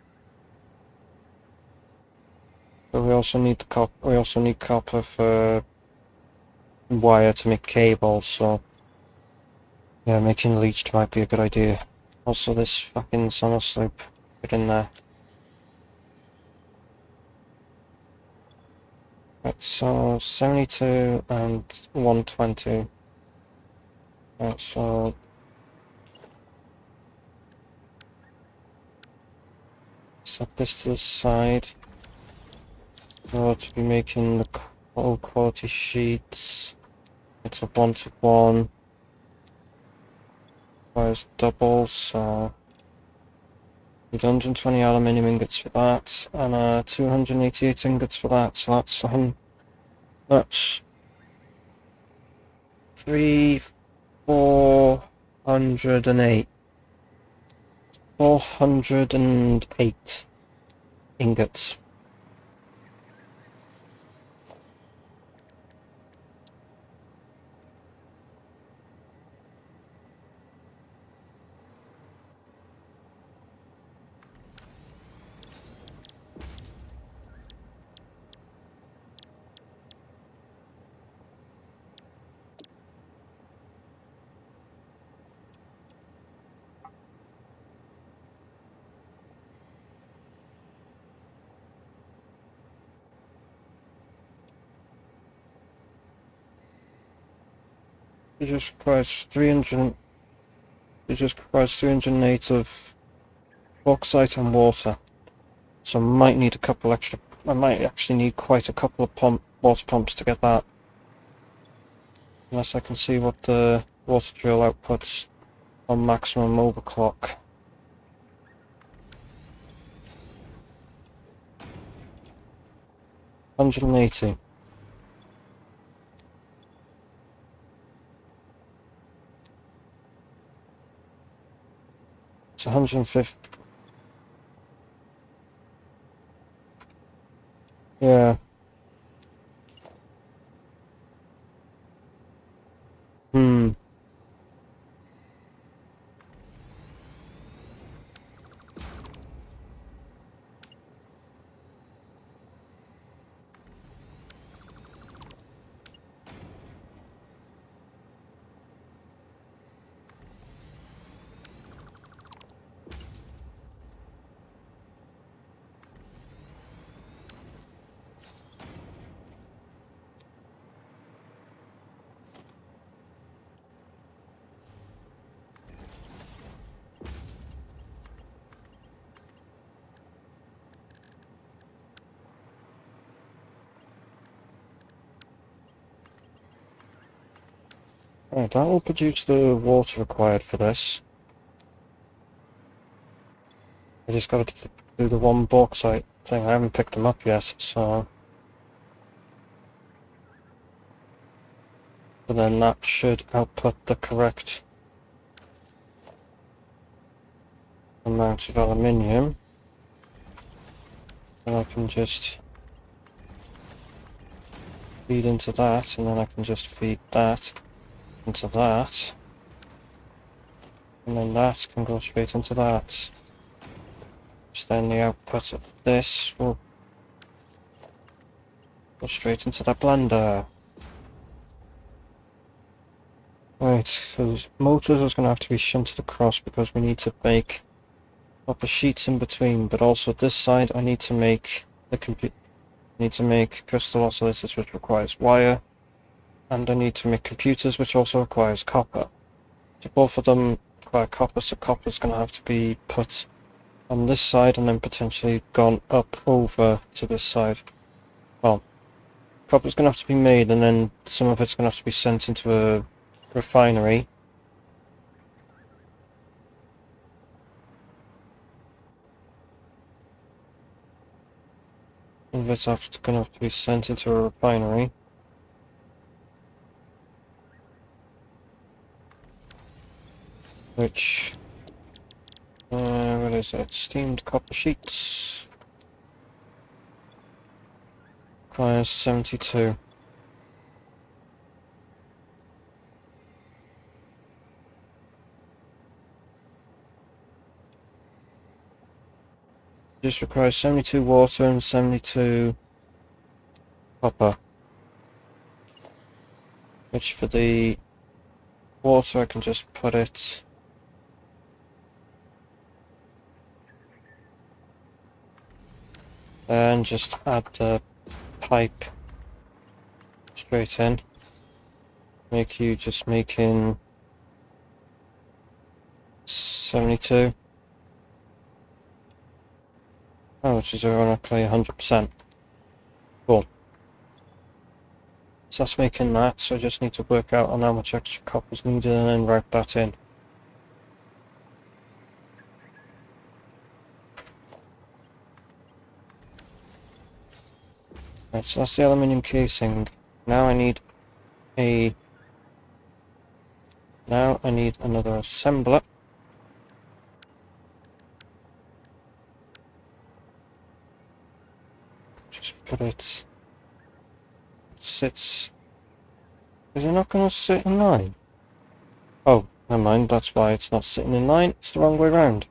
Speaker 1: But we also need the copper. We also need copper for wire to make cables. So yeah, making leached might be a good idea. Also, this fucking summer slope, get in there. Right, so 72 and 120. Right, so set this to the side. To be making the low quality sheets. It's a 1-to-1. Requires double, so need 120 aluminium ingots for that, and 288 ingots for that. So that's 408. 408 ingots. It just requires 300. It just requires 308 of bauxite and water. So I might need a couple extra. I might actually need quite a couple of water pumps to get that. Unless I can see what the water drill outputs on maximum overclock. $180. It's 150. Yeah. Right, that will produce the water required for this. I just got to do the one bauxite thing. I haven't picked them up yet, so... But then that should output the correct amount of aluminium. And I can just feed into that, and then I can just feed that into that. And then that can go straight into that. So then the output of this will go straight into the blender. Right, because motors is going to have to be shunted across because we need to make upper sheets in between, but also this side I need to make crystal oscillators, which requires wire, and I need to make computers, which also requires copper. So both of them require copper, so copper is going to have to be put on this side and then potentially gone up over to this side. Well, copper's going to have to be made, and then some of it's going to have to be sent into a refinery. Some of it's going to have to be sent into a refinery. Which... what is it? Steamed copper sheets. Requires 72. Just requires 72 water and 72 copper. Which for the water I can just put it... and just add the pipe straight in. Make you just making 72. Oh, which is ironically 100%. Cool. So that's making that, so I just need to work out on how much extra copper is needed and then write that in. Right, so that's the aluminium casing. Now I need another assembler. Just put it... sits... Is it not going to sit in line? Oh, never mind, that's why it's not sitting in line. It's the wrong way round.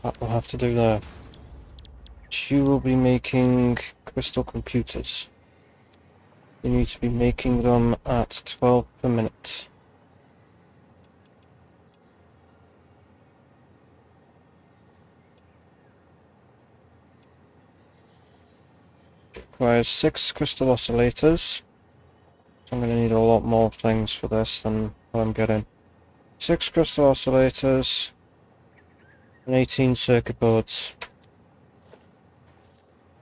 Speaker 1: That will have to do there. You will be making crystal computers. You need to be making them at 12 per minute. Requires 6 crystal oscillators. So I'm going to need a lot more things for this than what I'm getting. 6 crystal oscillators and 18 circuit boards.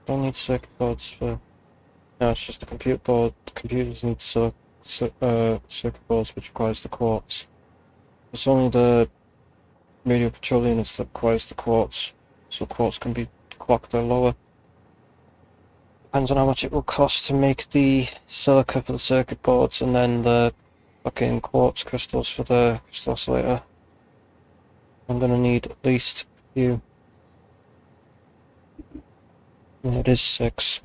Speaker 1: Don't need circuit boards for... No, it's just the compute board. The computers need circuit boards, which requires the quartz. It's only the radio control units that requires the quartz, so quartz can be clocked or lower. Depends on how much it will cost to make the silica for the circuit boards and then the fucking quartz crystals for the crystal oscillator. I'm gonna need at least a few. Yeah, it is 6.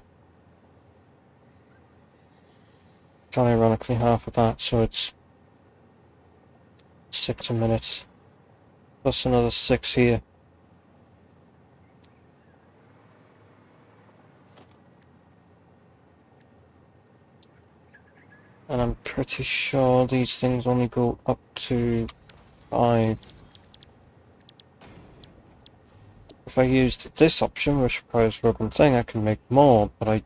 Speaker 1: It's ironically half of that, so it's 6 a minute. Plus another 6 here. And I'm pretty sure these things only go up to 5. If I used this option, which requires rubber and thing, I can make more, but I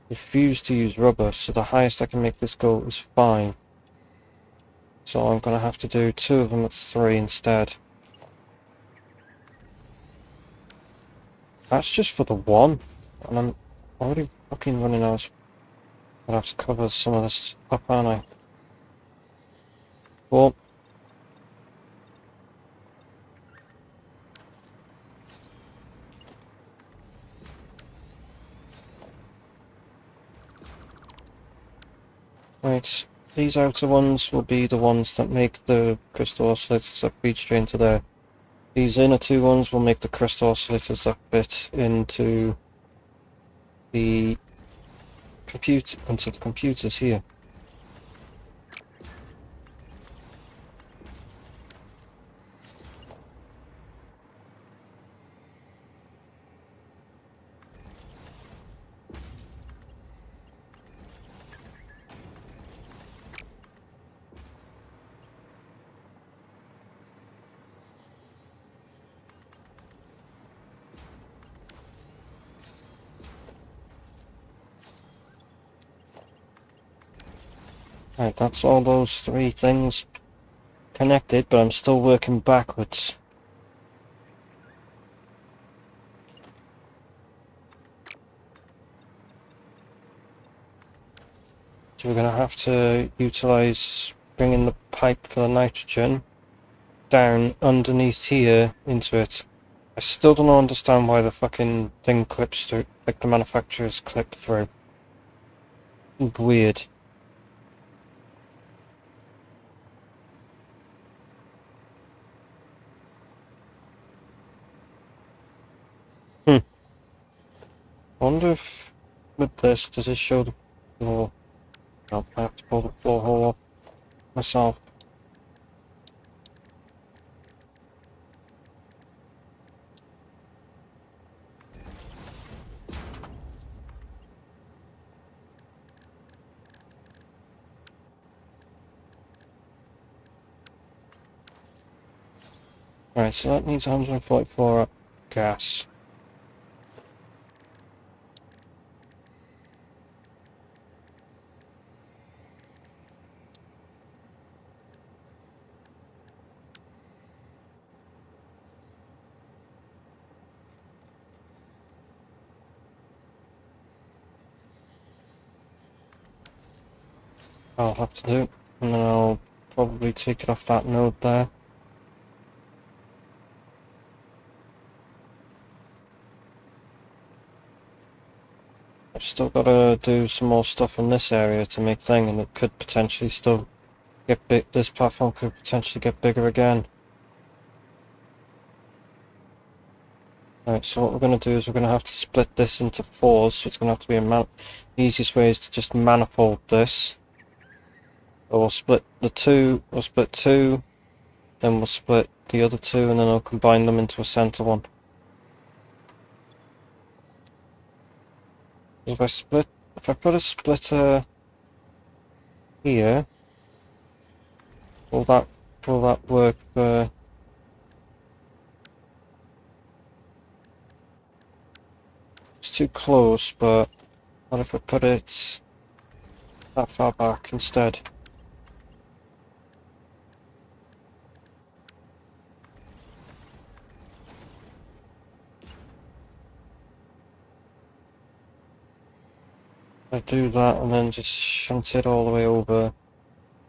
Speaker 1: refuse to use rubber, so the highest I can make this go is 5. So I'm going to have to do 2 of them at 3 instead. That's just for the one. And I'm already fucking running out. I'll have to cover some of this up, aren't I? Well, right. These outer ones will be the ones that make the crystal oscillators that feed straight into there. These inner two ones will make the crystal oscillators that fit into the computers here. Right, that's all those three things connected, but I'm still working backwards. So we're going to have to utilize bringing the pipe for the nitrogen down underneath here into it. I still don't understand why the fucking thing clips through, like the manufacturer's clipped through. Weird. I wonder if with this, does it show the floor? No, I have to pull the floor hole up myself. Right, so that needs 144 gas. I'll have to do, and then I'll probably take it off that node there. I've still got to do some more stuff in this area to make thing, and it could potentially still get big. This platform could potentially get bigger again. Right, so what we're going to do is we're going to have to split this into fours, so it's going to have to be the easiest way is to just manifold this. So we'll split the two, we'll split two, then we'll split the other two, and then I'll combine them into a center one. If I put a splitter here, will that work for... It's too close, but what if I put it that far back instead? I do that and then just shunt it all the way over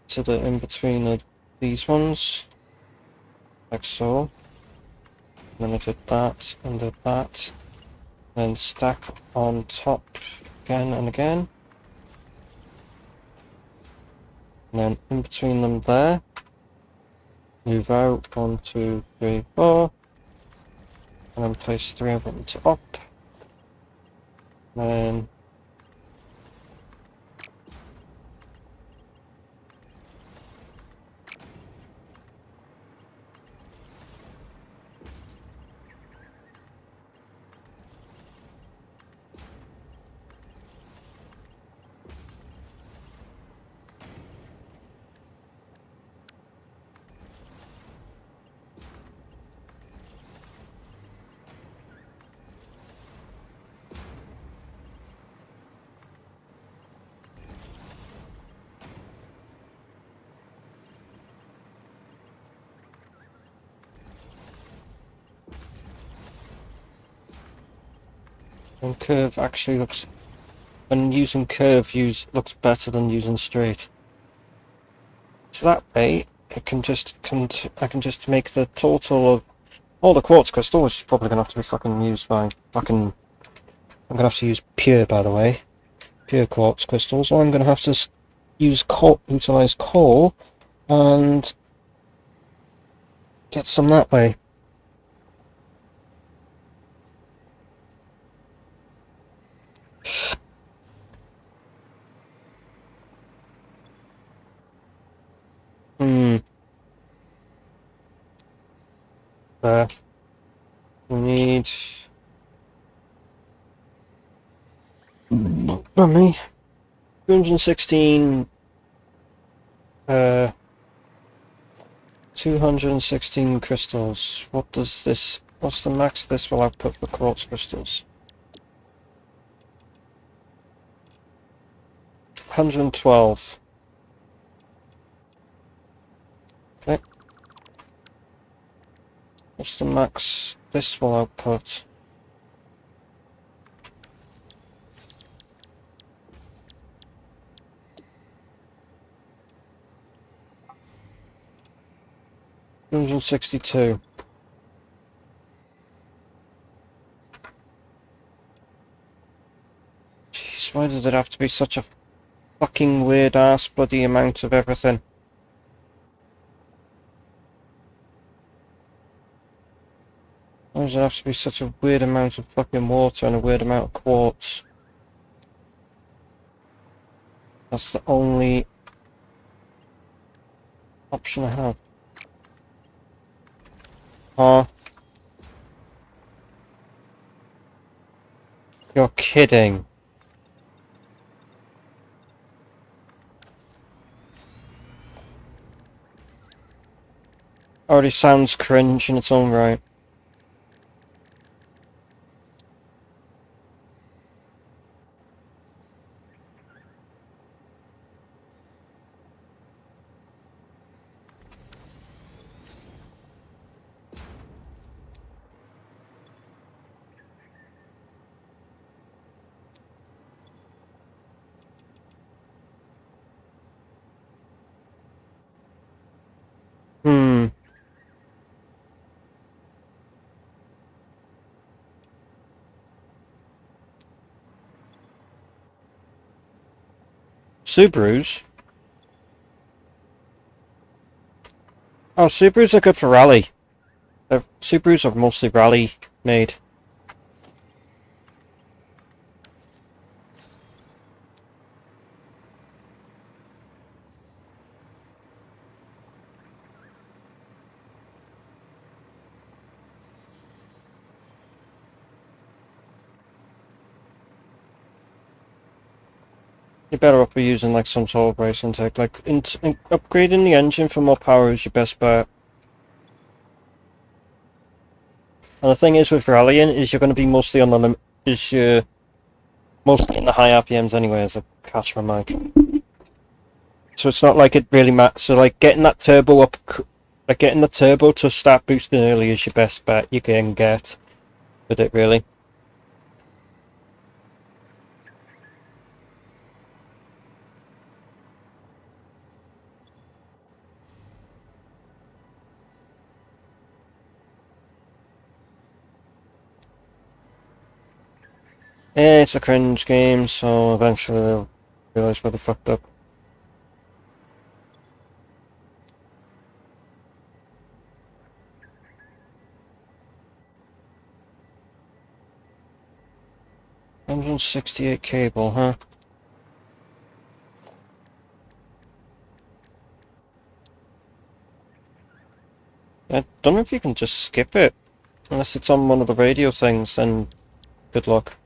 Speaker 1: to the in-between of these ones, like so. And then I did that and did that. Then stack on top again and again. And then in between them there, move out 1, 2, 3, 4, and then place 3 of them to up. And then And curve actually looks, and using curve looks better than using straight. So that way, I can just make the total of all the quartz crystal, which is probably gonna have to be fucking used by fucking. I'm gonna have to use pure, by the way, pure quartz crystals, or I'm gonna have to utilize coal, and get some that way. There. We need. Let me. 216. 216 crystals. What does this? What's the max this will output for quartz crystals? 112. Okay. What's the max this will output? $262. Jeez, why does it have to be such a fucking weird ass bloody amount of everything? Why does it have to be such a weird amount of fucking water and a weird amount of quartz? That's the only option I have. Huh? You're kidding. Already sounds cringe in its own right. Subarus? Oh, Subarus are good for rally. Subarus are mostly rally made. You're better off using like some sort of racing tech. Like upgrading the engine for more power is your best bet. And the thing is with rallying is you're going to be mostly on the mostly in the high RPMs anyway, as I catch my mic. So it's not like it really matters. So like getting that turbo up, like getting the turbo to start boosting early is your best bet you can get with it, really. Yeah, it's a cringe game, so eventually they'll realise where they fucked up. $168 cable, huh? I don't know if you can just skip it. Unless it's on one of the radio things, then good luck.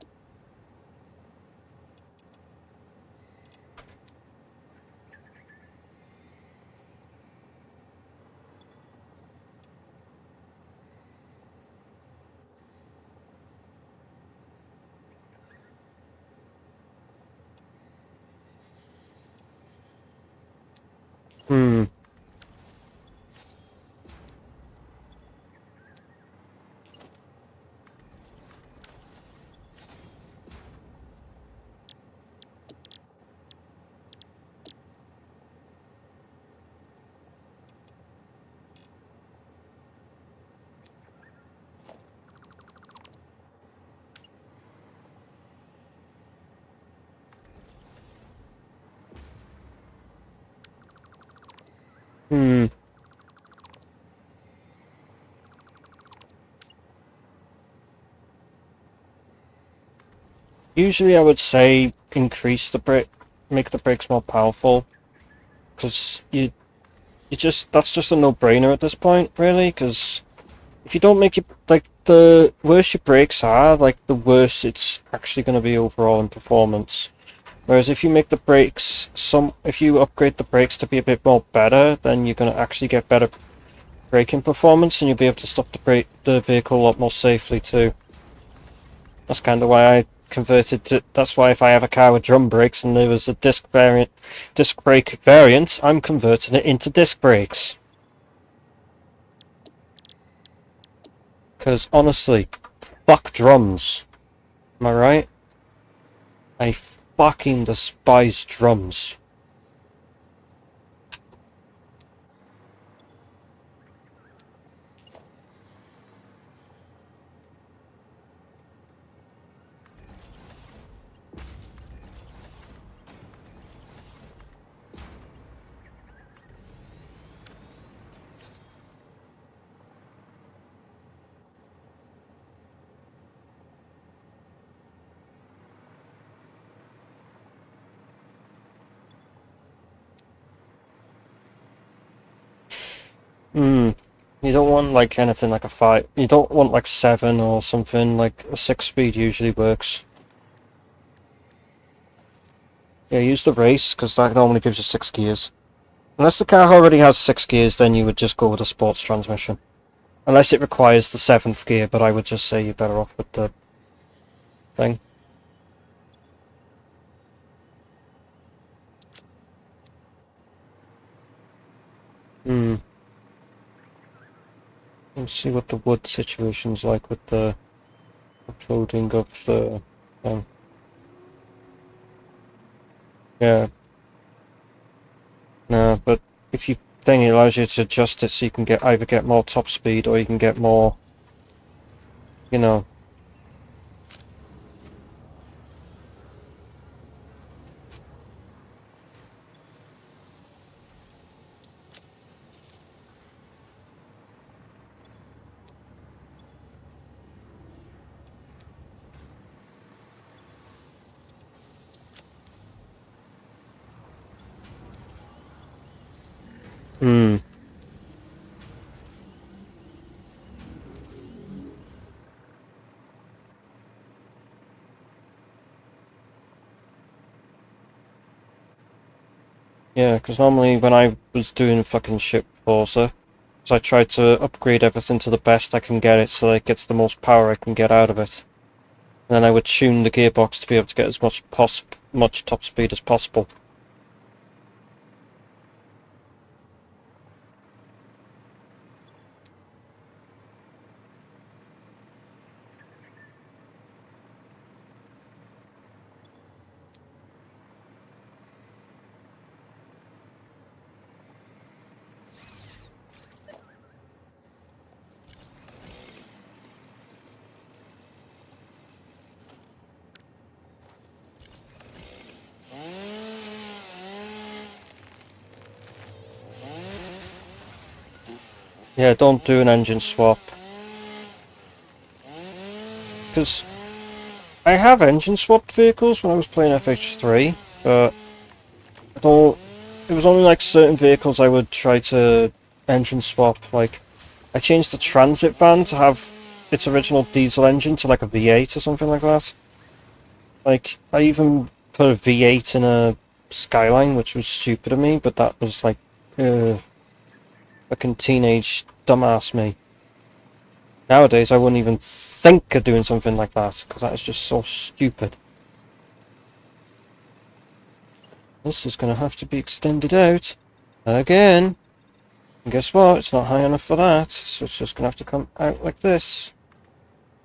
Speaker 1: Hmm. Usually I would say increase the brake, make the brakes more powerful, because you just, that's just a no-brainer at this point, really, because if you don't make it, like, the worse your brakes are, like, the worse it's actually going to be overall in performance. Whereas if you make the brakes if you upgrade the brakes to be a bit more better, then you're going to actually get better braking performance, and you'll be able to stop the vehicle a lot more safely too. That's kind of why I converted to. That's why if I have a car with drum brakes and there was a disc brake variant, I'm converting it into disc brakes. Because honestly, fuck drums. Am I right? I fucking despise drums. Hmm. You don't want like anything like a 5. You don't want like 7 or something. Like a 6-speed usually works. Yeah, use the race because that normally gives you 6 gears. Unless the car already has 6 gears, then you would just go with a sports transmission. Unless it requires the 7th gear, but I would just say you're better off with the thing. Hmm. Let's see what the wood situation's like with the uploading of the thing. Yeah, no, but if you thing, it allows you to adjust it so you can either get more top speed or you can get more, you know. Hmm. Yeah, because normally when I was doing fucking shit Forza, so I tried to upgrade everything to the best I can get it so that it gets the most power I can get out of it. And then I would tune the gearbox to be able to get as much top speed as possible. Yeah, don't do an engine swap. Because I have engine swapped vehicles when I was playing FH3, but I don't. It was only like certain vehicles I would try to engine swap. Like, I changed the transit van to have its original diesel engine to like a V8 or something like that. Like, I even put a V8 in a Skyline, which was stupid of me, but that was like, fucking teenage dumbass me. Nowadays, I wouldn't even think of doing something like that, because that is just so stupid. This is going to have to be extended out again. And guess what? It's not high enough for that, so it's just going to have to come out like this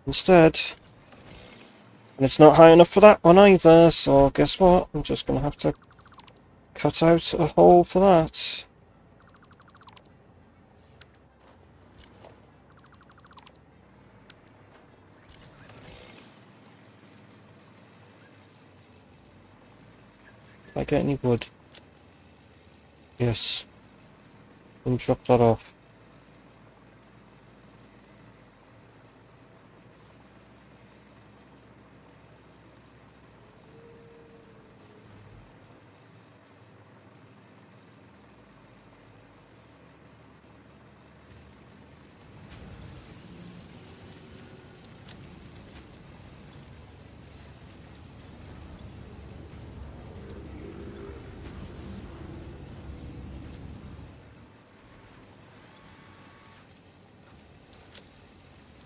Speaker 1: instead. And it's not high enough for that one either, so guess what? I'm just going to have to cut out a hole for that. If I get any wood. Yes. and drop that off.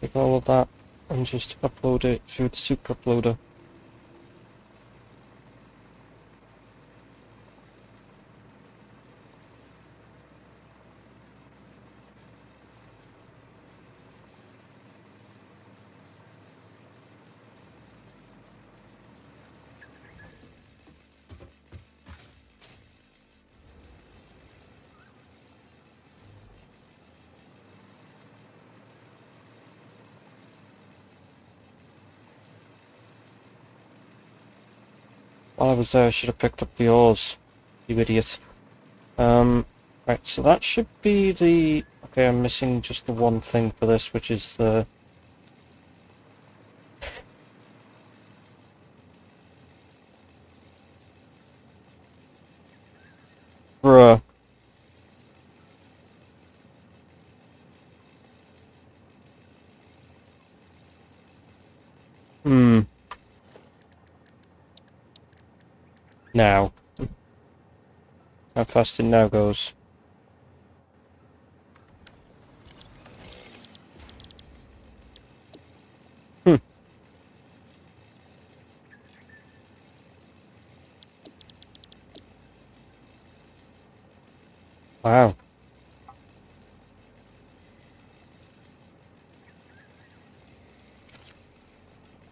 Speaker 1: Take all of that and just upload it through the super uploader. While I was there, I should have picked up the oars. You idiot. Right, so that should be the... Okay, I'm missing just the one thing for this, which is the... Bruh. Now. How fast it now goes. Wow.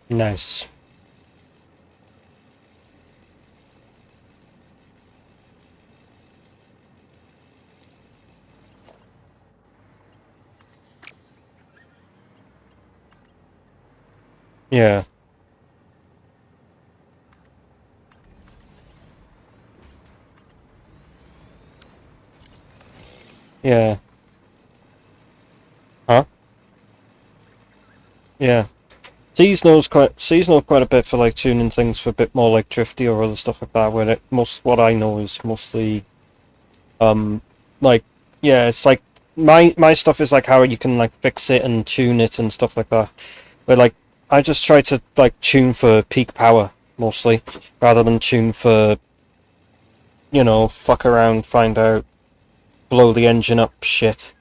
Speaker 1: Nice. Yeah. Yeah. Huh? Yeah. C's knows quite a bit for like tuning things for a bit more like drifty or other stuff like that, where what I know is mostly like yeah, it's like my stuff is like how you can like fix it and tune it and stuff like that. But like I just try to like tune for peak power mostly, rather than tune for, you know, fuck around, find out, blow the engine up shit.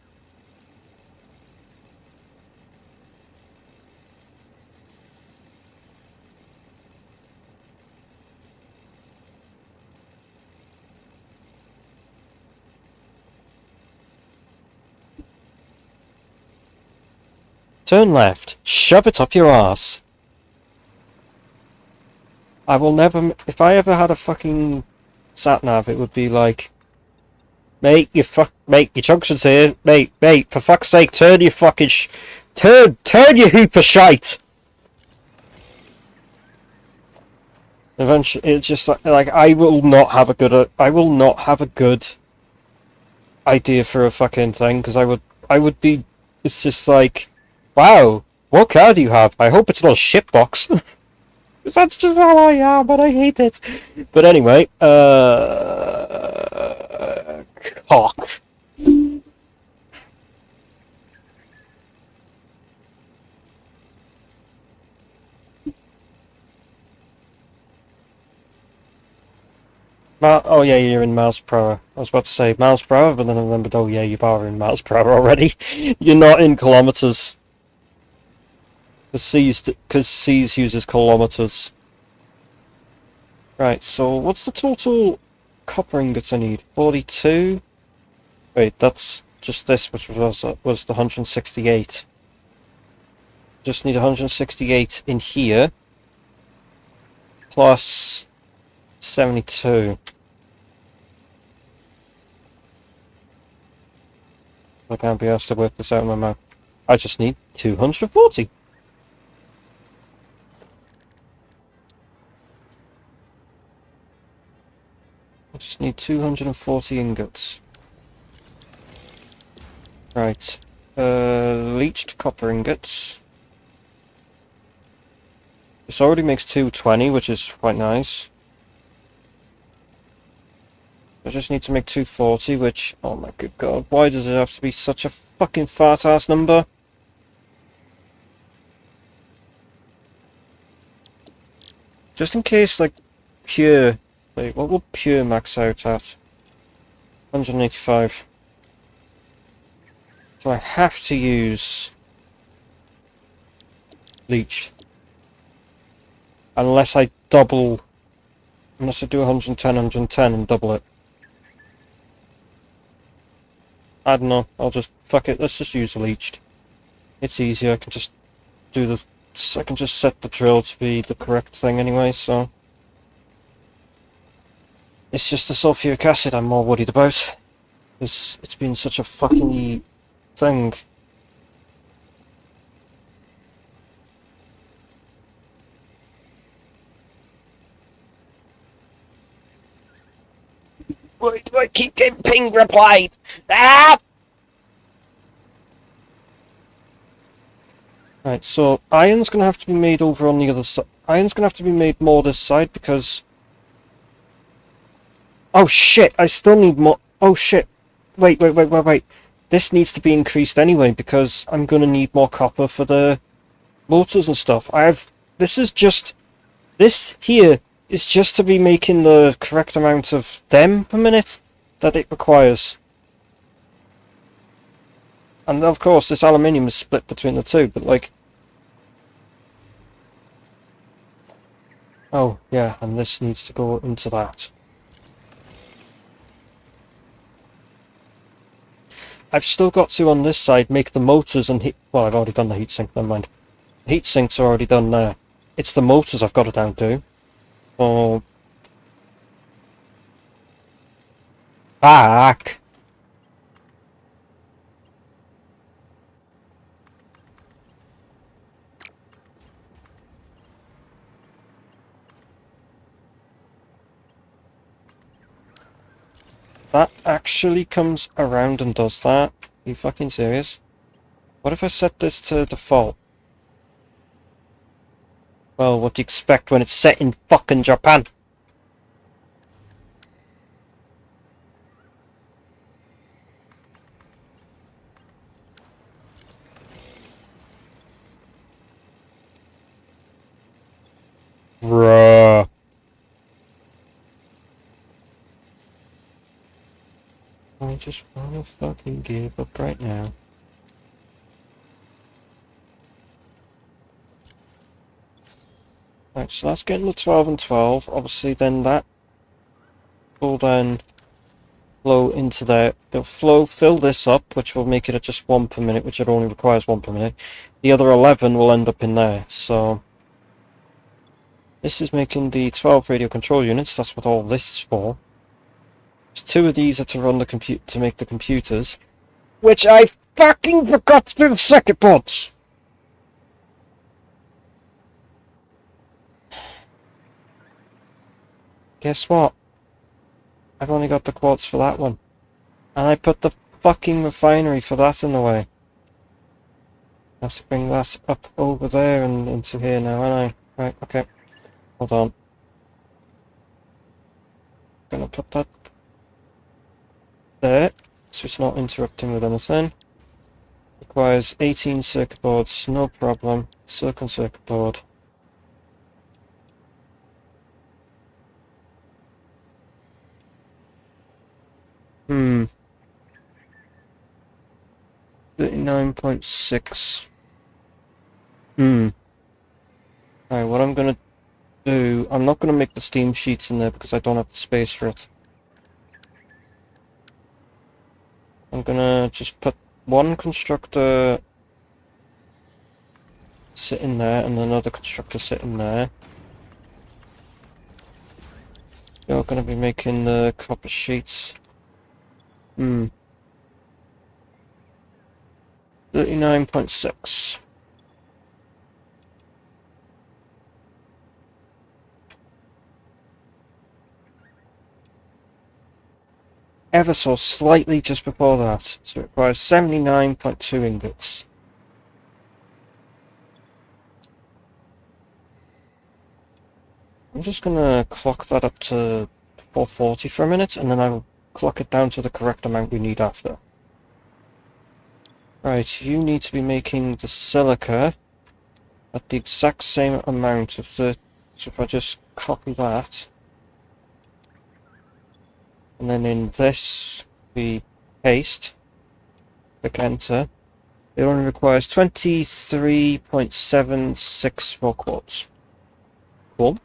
Speaker 1: Turn left. Shove it up your arse. I will never... If I ever had a fucking sat-nav, it would be like... Mate, Mate, your junction's here. Mate, for fuck's sake, turn your fucking turn your heap of shite! Eventually, it's just like I will not have a good idea for a fucking thing, because I would be... It's just like... Wow, what car do you have? I hope it's not a shitbox. That's just how I am, but I hate it. But anyway, cock. Oh yeah, you're in miles per hour. I was about to say miles per hour, but then I remembered, oh yeah, you are in miles per hour already. You're not in kilometers. Because C's uses kilometers. Right, so what's the total copper ingots I need? 42? Wait, that's just this, which was the 168. Just need 168 in here. Plus 72. I can't be asked to work this out in my mouth. I just need 240. I just need 240 ingots. Right. Leached copper ingots. This already makes 220, which is quite nice. I just need to make 240, which, oh my good god, why does it have to be such a fucking fart-ass number? Just in case, like, pure, like, what will pure max out at? 185. So I have to use leached. Unless I double, unless I do 110, 110 and double it. I don't know, I'll just, fuck it, let's just use leached. It's easier, I can just do the, I can just set the drill to be the correct thing anyway, so. It's just the sulfuric acid I'm more worried about. Because it's been such a fucking thing. Why do I keep getting ping replied? Ah! Right, so iron's gonna have to be made over on the other side. Iron's gonna have to be made more this side because... Oh shit, I still need more... Oh shit. Wait. This needs to be increased anyway because I'm gonna need more copper for the motors and stuff. This is just... This here is just to be making the correct amount of them per minute that it requires. And of course this aluminium is split between the two, but like... Oh, yeah, and this needs to go into that. I've still got to, on this side, make the motors and heat... Well, I've already done the heatsink, never mind. The heat sinks are already done there. It's the motors I've got to down to. Oh... Back! That actually comes around and does that? Are you fucking serious? What if I set this to default? Well, what do you expect when it's set in fucking Japan? Bruh. I just wanna fucking give up right now. Right, so that's getting the 12 and 12. Obviously, then that will then flow into there. It'll fill this up, which will make it at just 1 per minute, which it only requires 1 per minute. The other 11 will end up in there, so... This is making the 12 radio control units, that's what all this is for. So 2 of these are to run the to make the computers, which I fucking forgot to do the circuit boards! Guess what? I've only got the quartz for that one. And I put the fucking refinery for that in the way. I have to bring that up over there and into here now, aren't I? Right, okay. Hold on. Gonna put that there, so it's not interrupting with anything. Requires 18 circuit boards, no problem. Silicon circuit board. Hmm. 39.6. Alright, what I'm gonna do... I'm not gonna make the steam sheets in there because I don't have the space for it. I'm gonna just put one constructor sitting there and another constructor sitting there. You're gonna be making the copper sheets. 39.6. ever so slightly just before that. So it requires 79.2 ingots. I'm just gonna clock that up to 440 for a minute, and then I'll clock it down to the correct amount we need after. Right, you need to be making the silica at the exact same amount of the... So if I just copy that, and then in this we paste, click enter, it only requires 23.764 quartz. Cool.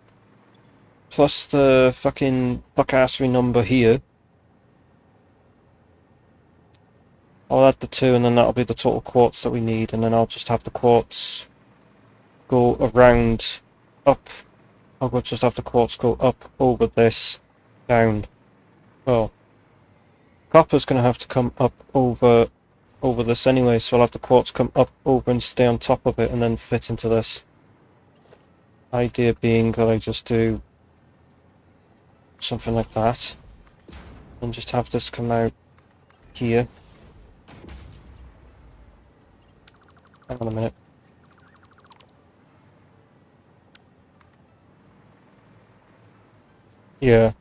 Speaker 1: Plus the fucking fuckassery number here. I'll add the 2 and then that'll be the total quartz that we need, and then I'll just have the quartz go around, up. I'll just have the quartz go up over this, down. Well, copper's going to have to come up over this anyway, so I'll have the quartz come up over and stay on top of it and then fit into this. Idea being that I just do something like that and just have this come out here. Hang on a minute. Yeah.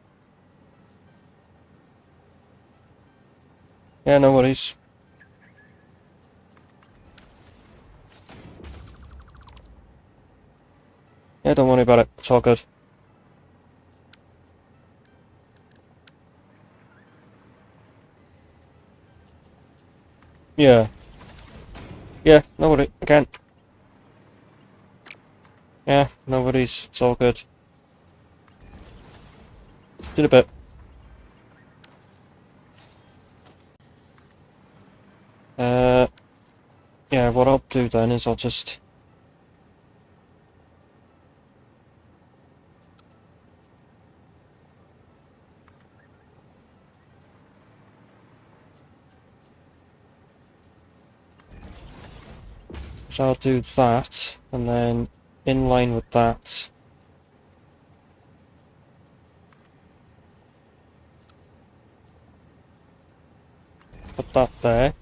Speaker 1: Yeah, no worries. Yeah, don't worry about it. It's all good. Yeah. Yeah, no worries. Again. Yeah, no worries. It's all good. In a bit. Yeah, what I'll do then is I'll just... So I'll do that, and then in line with that, put that there.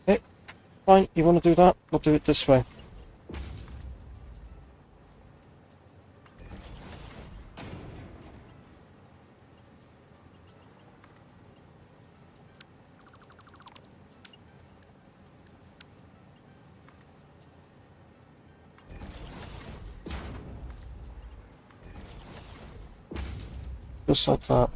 Speaker 1: Okay, fine, you want to do that? We'll do it this way. Just like that.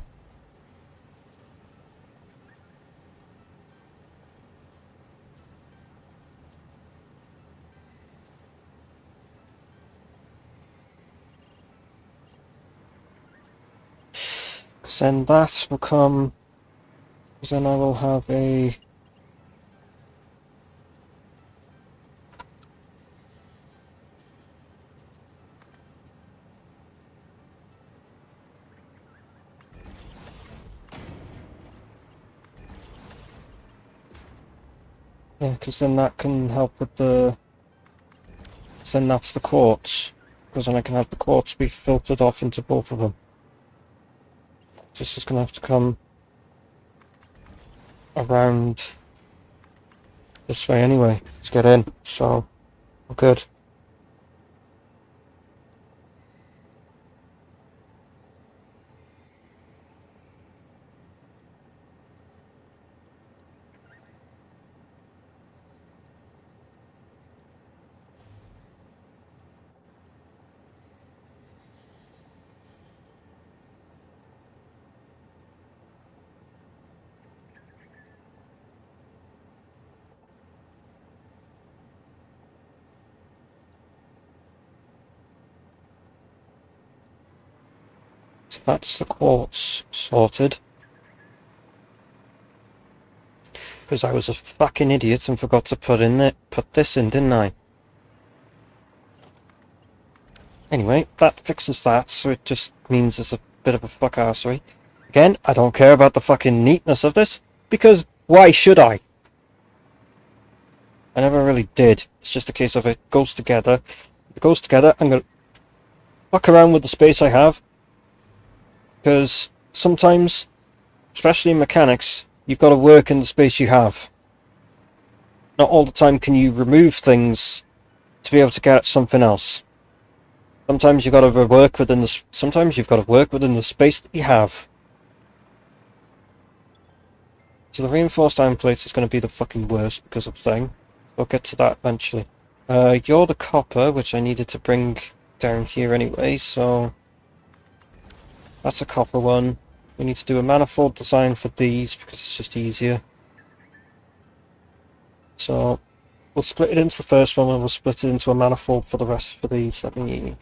Speaker 1: Because then that will come... Because then I will have a... Yeah, because then that can help with the... Then that's the quartz. Because then I can have the quartz be filtered off into both of them. This is going to have to come around this way anyway to get in, so we're good. So that's the quartz sorted. Because I was a fucking idiot and forgot to put this in, didn't I? Anyway, that fixes that, so it just means there's a bit of a fuckassery. Again, I don't care about the fucking neatness of this, because why should I? I never really did. It's just a case of it goes together. If it goes together, I'm going to fuck around with the space I have, because sometimes, especially in mechanics, you've got to work in the space you have. Not all the time can you remove things to be able to get at something else. Sometimes you've got to work within the. Sometimes you've got to work within the space that you have. So the reinforced iron plates is going to be the fucking worst because of thing. We'll get to that eventually. You're the copper, which I needed to bring down here anyway, so that's a copper one. We need to do a manifold design for these because it's just easier. So we'll split it into the first one and we'll split it into a manifold for the rest for these. Let me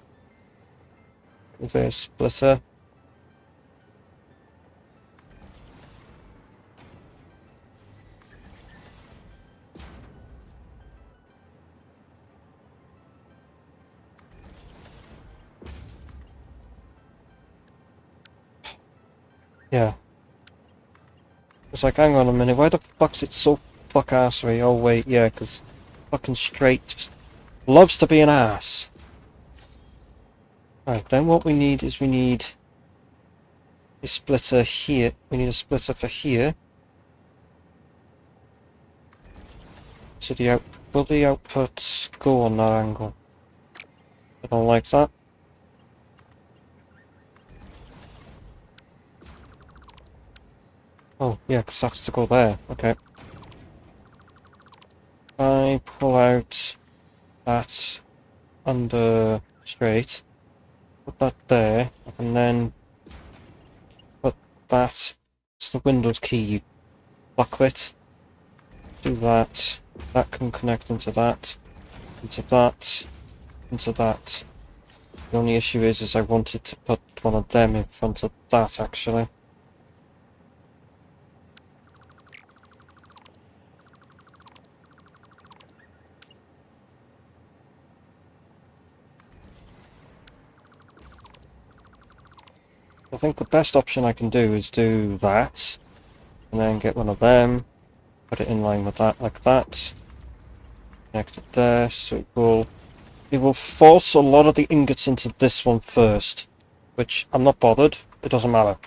Speaker 1: reverse splitter. Yeah. It's like, hang on a minute, why the fuck's it so fuck-assery? Oh wait, yeah, because fucking straight just loves to be an ass. Right, then what we need is we need a splitter here. We need a splitter for here. So will the output go on that angle? I don't like that. Oh, yeah, because that's to go there. Okay. I pull out that under straight, put that there, and then put that. It's the Windows key, you fuckwit. Do that. That can connect into that, into that, into that. The only issue is I wanted to put one of them in front of that, actually. I think the best option I can do is do that, and then get one of them, put it in line with that, like that, connect it there, so it will force a lot of the ingots into this one first, which I'm not bothered, it doesn't matter.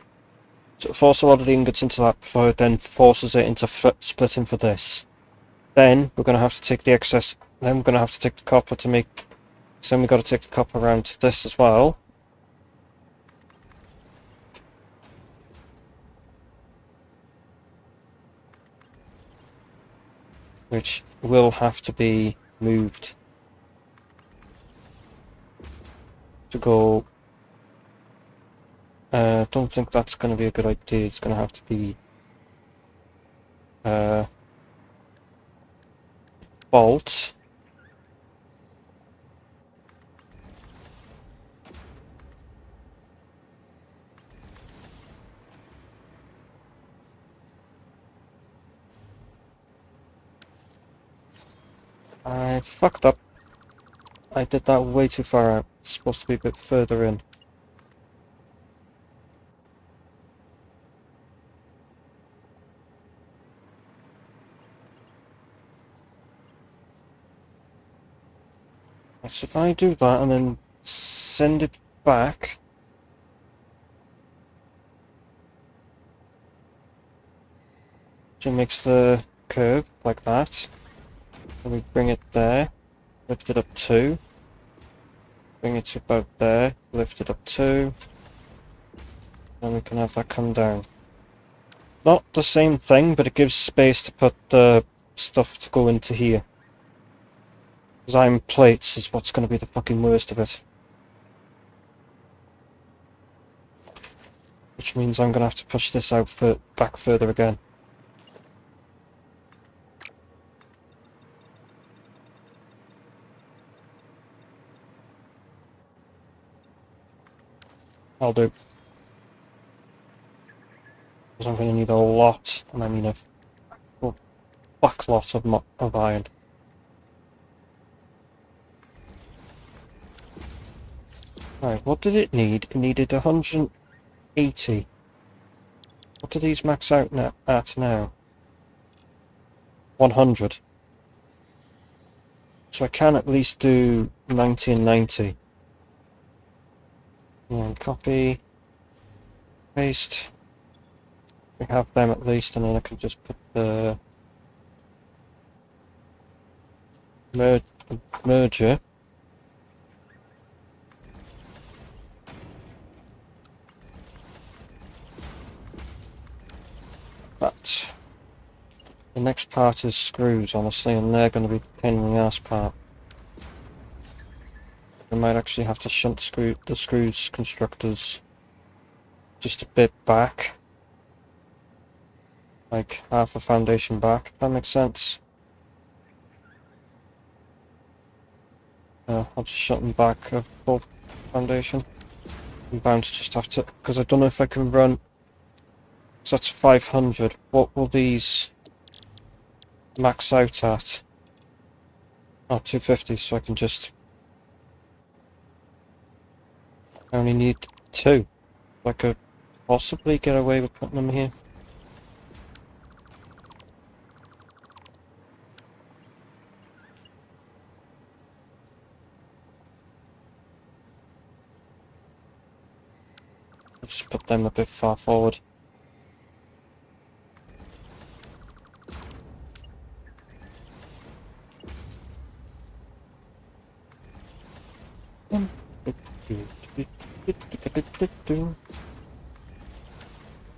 Speaker 1: So it'll force a lot of the ingots into that before it then forces it into splitting for this. Then we're going to have to take the excess, then we're going to have to take the copper to make, so then we've got to take the copper around to this as well. Which will have to be moved to go. Don't think that's going to be a good idea. It's going to have to be bolt. I fucked up. I did that way too far out. It's supposed to be a bit further in. So if I do that and then send it back, so it makes the curve like that. And we bring it there, lift it up 2, bring it to about there, lift it up 2, and we can have that come down. Not the same thing, but it gives space to put the stuff to go into here. Design plates is what's going to be the fucking worst of it. Which means I'm going to have to push this out back further again. I'll do. Because I'm going to need a lot, and I mean a fuck lot of iron. Right, what did it need? It needed 180. What do these max out at now? 100. So I can at least do 90 and 90. And copy, paste. We have them at least, and then I can just put the merger. But the next part is screws, honestly, and they're going to be the pain in the ass part. I might actually have to shunt the screws constructors just a bit back. Like half a foundation back, if that makes sense. I'll just shunt them back a full foundation. I'm bound to just have to, because I don't know if I can run. So that's 500. What will these max out at? Oh, 250, so I can just... I only need 2. I could possibly get away with putting them here. I'll just put them a bit far forward.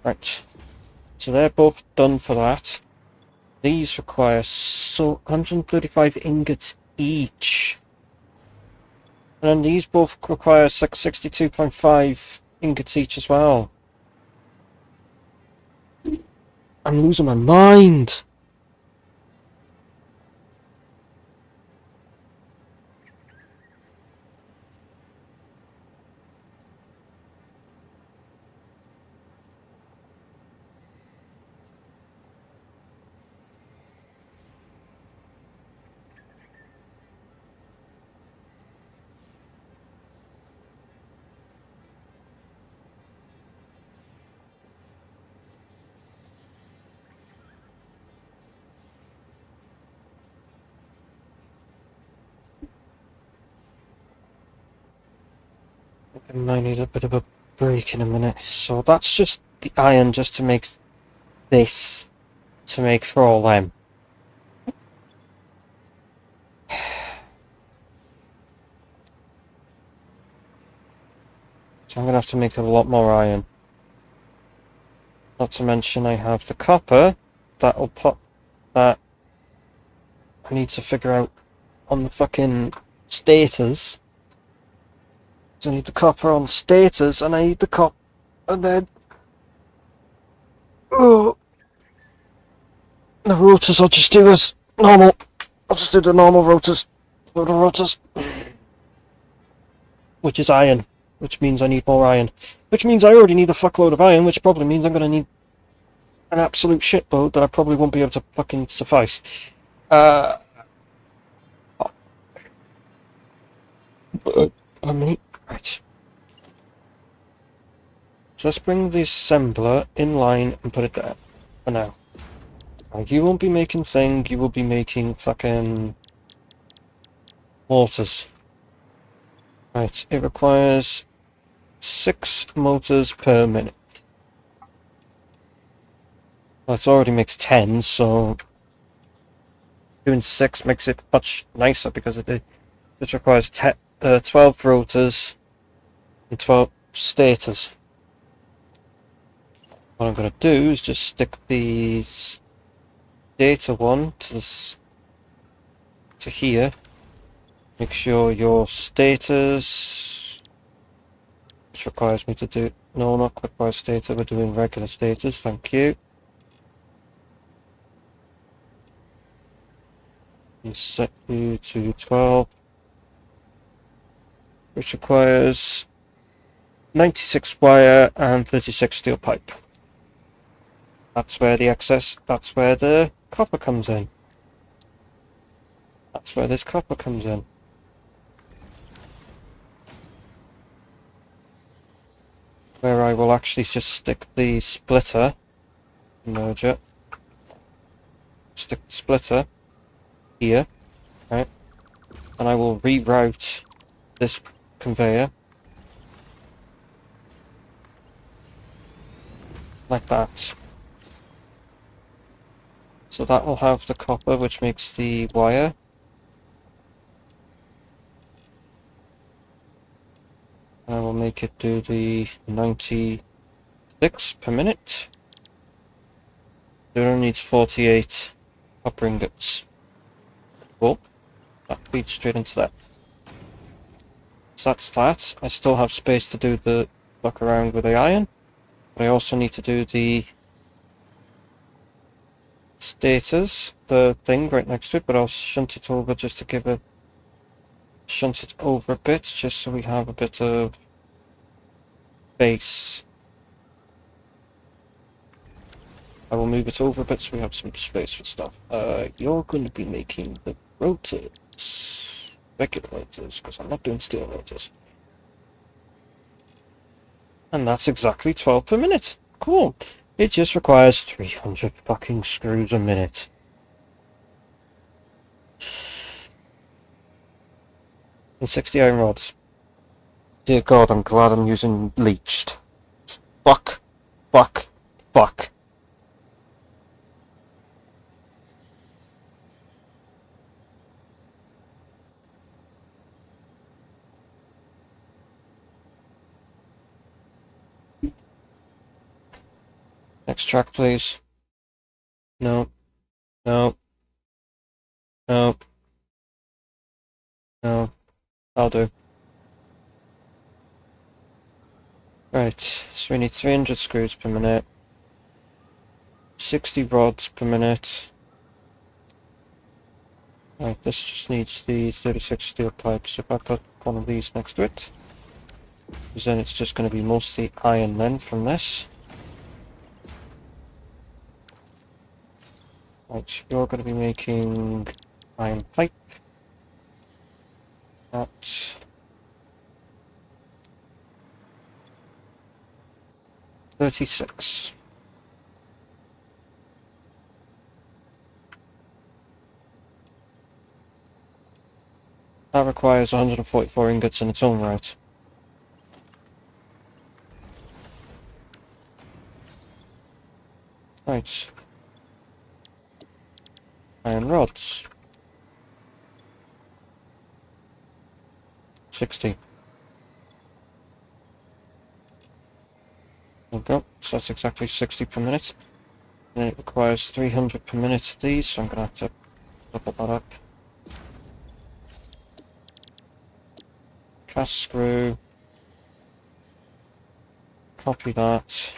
Speaker 1: Right, so they're both done for that. These require 135 ingots each. And then these both require 62.5 ingots each as well. I'm losing my mind! I might need a bit of a break in a minute. So that's just the iron just to make this, to make for all them. So I'm going to have to make a lot more iron. Not to mention I have the copper that'll pop that I need to figure out on the fucking stators. So I need the copper on stators and I need the copper and then the rotors I'll just do as normal. I'll just do the normal rotors. For the rotors. Which is iron. Which means I need more iron. Which means I already need a fuckload of iron, which probably means I'm going to need an absolute shitload that I probably won't be able to fucking suffice. I mean, right. So let's bring the assembler in line and put it there for now. Now you won't be making thing, you will be making fucking motors. Right, it requires 6 motors per minute. Well, it already makes 10, so doing 6 makes it much nicer because it requires 12 rotors and 12 stators. What I'm going to do is just stick the data one to here. Make sure your stators, which requires me to do, no, not quick by stator, we're doing regular stators, thank you. And set you to 12, which requires 96 wire and 36 steel pipe. That's where the excess, that's where the copper comes in. That's where this copper comes in. Where I will actually just stick the splitter merger, stick the splitter here, right? And I will reroute this conveyor like that. So that will have the copper, which makes the wire. I will make it do the 96 per minute. It only needs 48 copper ingots. Cool. That feeds straight into that. So that's that. I still have space to do the fuck around with the iron. But I also need to do the stators, the thing right next to it, but I'll shunt it over just to give it, shunt it over a bit, just so we have a bit of base. I will move it over a bit so we have some space for stuff. You're going to be making the rotors, regular rotors, because I'm not doing steel rotors. And that's exactly 12 per minute. Cool. It just requires 300 fucking screws a minute. And 60 iron rods. Dear God, I'm glad I'm using leached. Fuck. Fuck. Fuck. Next track, please. No. No. No. No. I'll do. Right, so we need 300 screws per minute. 60 rods per minute. Right, this just needs the 36 steel pipes. If I put one of these next to it, because then it's just going to be mostly iron then from this. Right, you're going to be making iron pipe. That. $36. That requires 144 ingots in its own right. Right. Iron rods. 60. There we go. So that's exactly 60 per minute. And it requires 300 per minute of these, so I'm going to have to double that up. Cast screw. Copy that.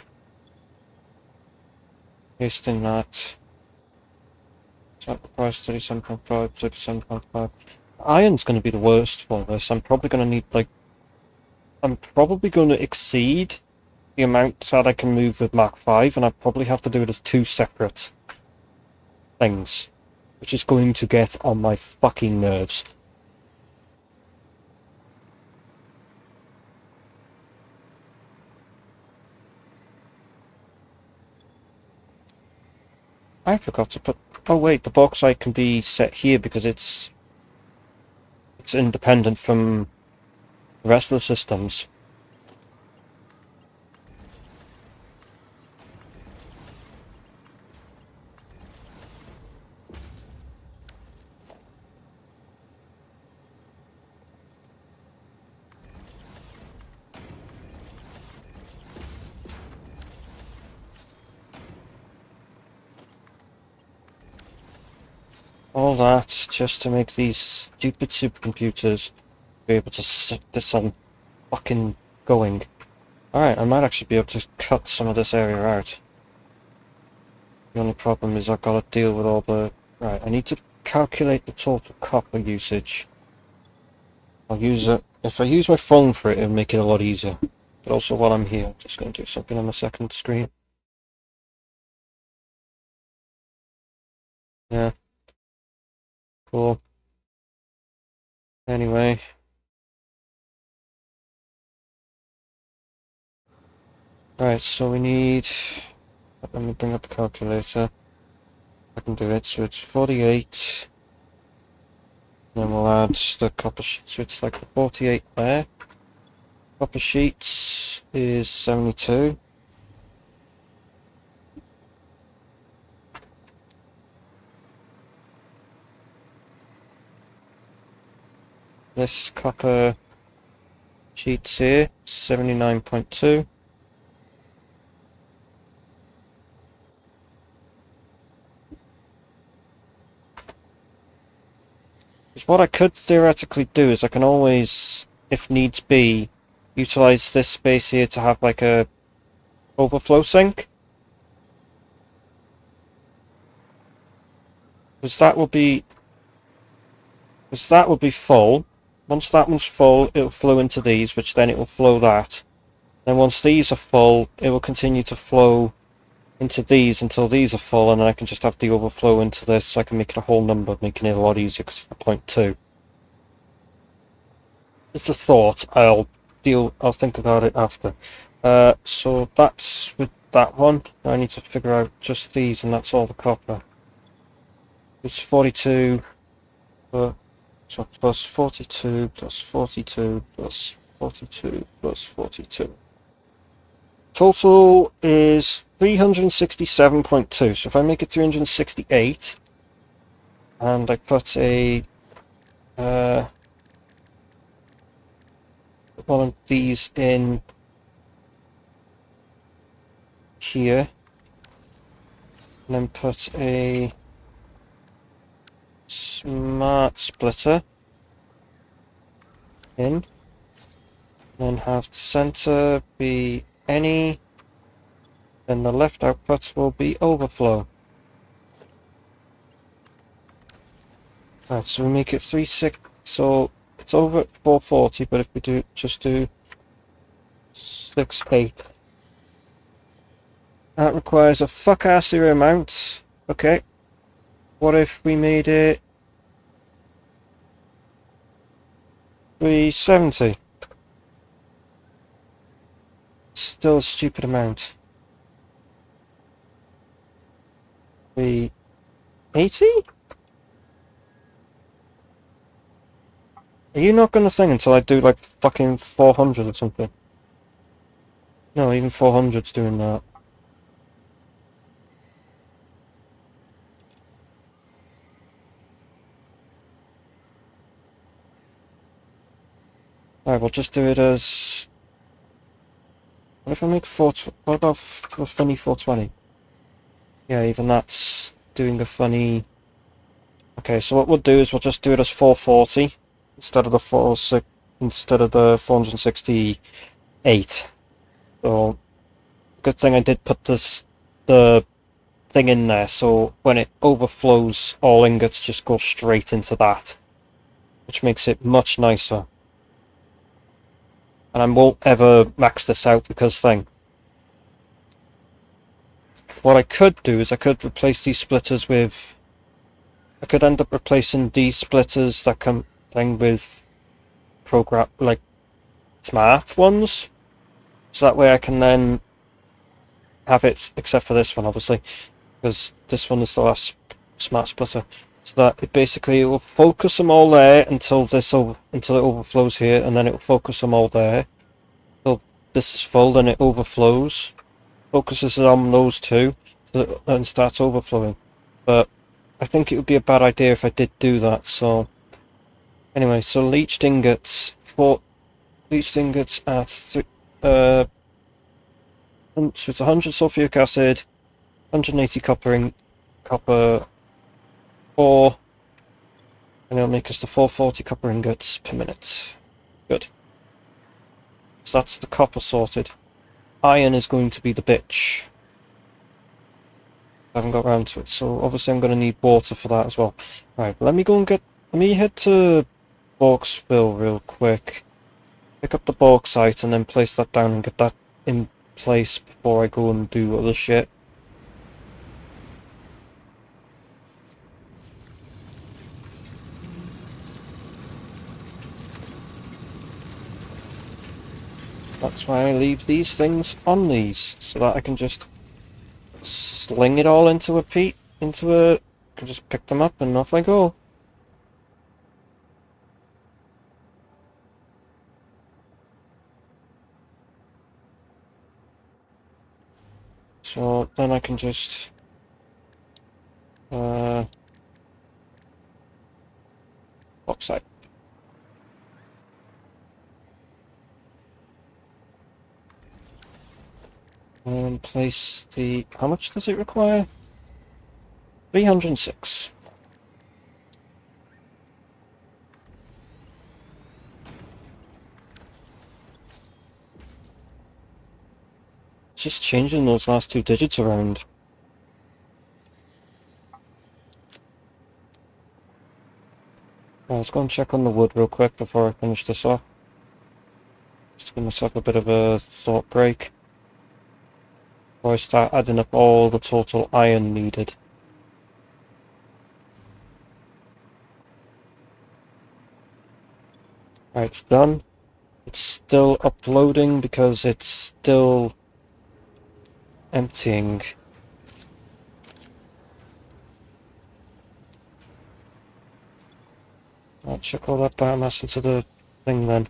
Speaker 1: Paste in that. So that requires 37.5, 37.5. Iron's going to be the worst for this. I'm probably going to need, like... I'm probably going to exceed the amount that I can move with Mark 5, and I probably have to do it as two separate things, which is going to get on my fucking nerves. I forgot to put... Oh wait, the bauxite can be set here because it's independent from the rest of the systems. All that just to make these stupid supercomputers be able to set this on fucking going. Alright, I might actually be able to cut some of this area out. The only problem is I've got to deal with all the... Right, I need to calculate the total copper usage. I'll use it... If I use my phone for it, it'll make it a lot easier. But also while I'm here, I'm just going to do something on the second screen. Yeah. Cool. Anyway. Right, so we need Let me bring up the calculator. I can do it. So it's 48. Then we'll add the copper sheet. So it's like the 48 there. Copper sheets is 72. This copper sheets here, 79.2. Because what I could theoretically do is I can always, if needs be, utilize this space here to have like a overflow sink. Because that will be full. Once that one's full, it'll flow into these, which then it will flow that. Then once these are full, it will continue to flow into these until these are full, and then I can just have the overflow into this, so I can make it a whole number, making it a lot easier because it's the 0.2. It's a thought. I'll think about it after. So that's with that one. Now I need to figure out just these, and that's all the copper. It's 42. So plus 42 plus 42 plus 42 plus 42. Total is 367.2. So if I make it 368, and I put a one of these in here, and then put a smart splitter in, and then have the center be any, then the left output will be overflow. Right, so we make it 3.6, so it's over at 440, but if we do just do 6.8, that requires a fuck-assier amount. Okay. What if we made it 370? Still a stupid amount. 380? Are you not gonna think until I do like fucking 400 or something? No, even 400's doing that. Alright, we'll just do it as... What if I make 4... What about a funny 420? Yeah, even that's doing a funny... Okay, so what we'll do is we'll just do it as 440 instead of the 468. So, good thing I did put the thing in there, so when it overflows, all ingots just go straight into that, which makes it much nicer. And I won't ever max this out because thing. What I could do is I could replace these splitters with... I could end up replacing these splitters that come thing with program, like smart ones. So that way I can then have it, except for this one obviously, because this one is the last smart splitter. So that it basically will focus them all there until it overflows here, and then it will focus them all there. So this is full, then it overflows, focuses on those two, and starts overflowing. But I think it would be a bad idea if I did do that. So anyway, so leached ingots at so it's 100 sulfuric acid, 180 copper 4, and it'll make us the 440 copper ingots per minute. Good. So that's the copper sorted. Iron is going to be the bitch. I haven't got around to it, so obviously I'm going to need water for that as well. Right, let me head to Bauxville real quick. Pick up the bauxite and then place that down and get that in place before I go and do other shit. That's why I leave these things on these, so that I can just sling it all into I can just pick them up and off I go. So then I can just bauxite. And place the... How much does it require? 306. Just changing those last two digits around. Let's go and check on the wood real quick before I finish this off. Just give myself a bit of a thought break before I start adding up all the total iron needed. Alright, it's done. It's still uploading because it's still emptying. I'll check all that biomass into the thing then.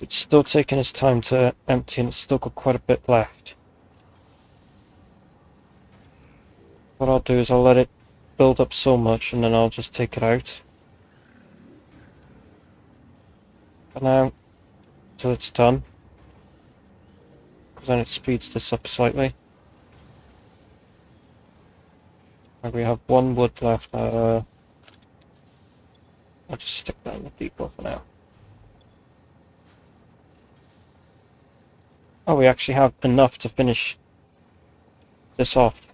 Speaker 1: It's still taking its time to empty and it's still got quite a bit left. What I'll do is I'll let it build up so much and then I'll just take it out. For now, till it's done. Because then it speeds this up slightly. And we have one wood left. I'll just stick that in the depot for now. Oh, we actually have enough to finish this off.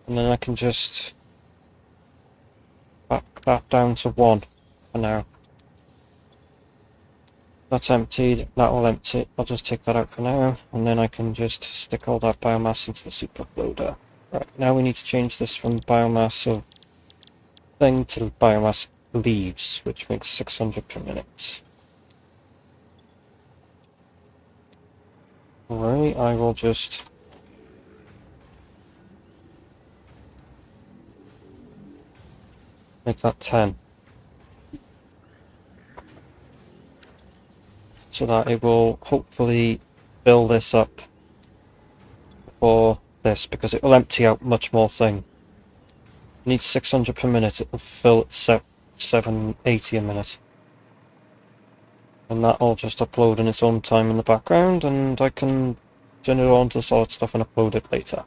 Speaker 1: And then I can just back that down to 1 for now. That's emptied, that will empty. I'll just take that out for now, and then I can just stick all that biomass into the super loader. Right, now we need to change this from biomass of thing to biomass leaves, which makes 600 per minute. Alright, I will just make that 10. So that it will hopefully fill this up for this, because it will empty out much more thing. It needs 600 per minute, it will fill at 780 a minute. And that'll just upload in its own time in the background, and I can turn it on to solid stuff and upload it later.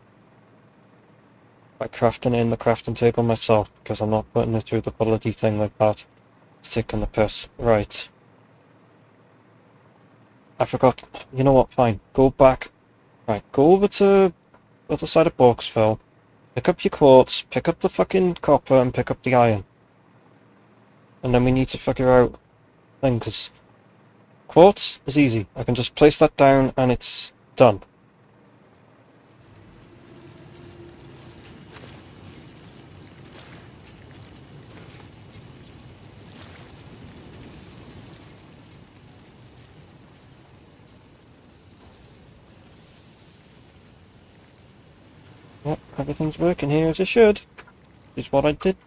Speaker 1: By crafting it in the crafting table myself, because I'm not putting it through the bloody thing like that. It's taking the piss. Right. I forgot. You know what, fine. Go back. Right, go over to the other side of Boxfell. Pick up your quartz, pick up the fucking copper, and pick up the iron. And then we need to figure out thing, because quartz is easy. I can just place that down and it's done. Yep, everything's working here as it should. Is what I did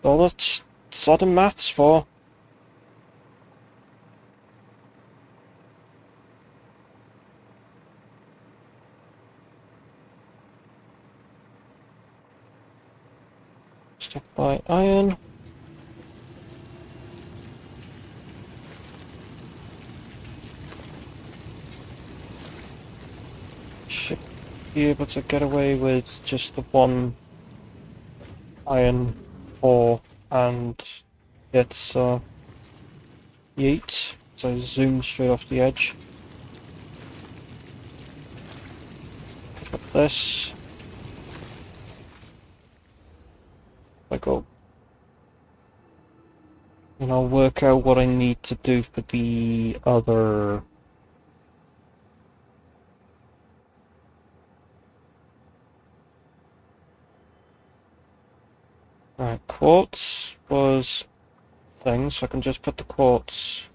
Speaker 1: all that sodden maths for. Stop by iron. Should be able to get away with just the one iron ore and it's yeet. So I zoom straight off the edge. Pick up this. I go. And I'll work out what I need to do for the other. Right, quartz was thing, so I can just put the quartz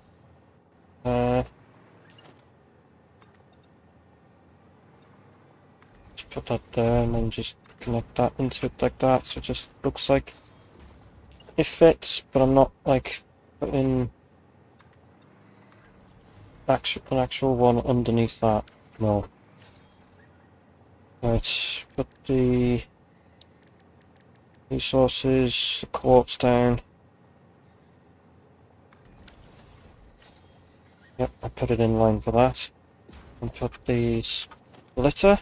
Speaker 1: put that there and then just connect that into it like that, so it just looks like it fits, but I'm not like putting an actual one underneath that. No. Right, put the resources, the quartz down. Yep, I put it in line for that. And put the splitter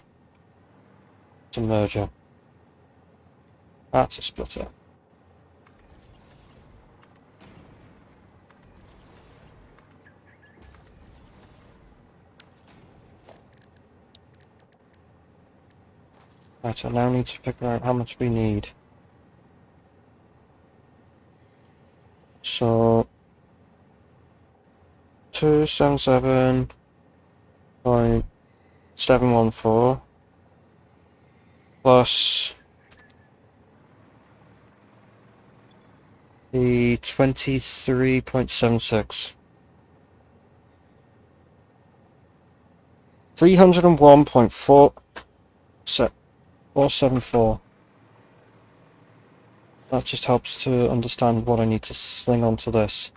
Speaker 1: to merger. That's a splitter. Right, I now need to figure out how much we need. So 277.714 plus the 23.76. 301.474. That just helps to understand what I need to sling onto this.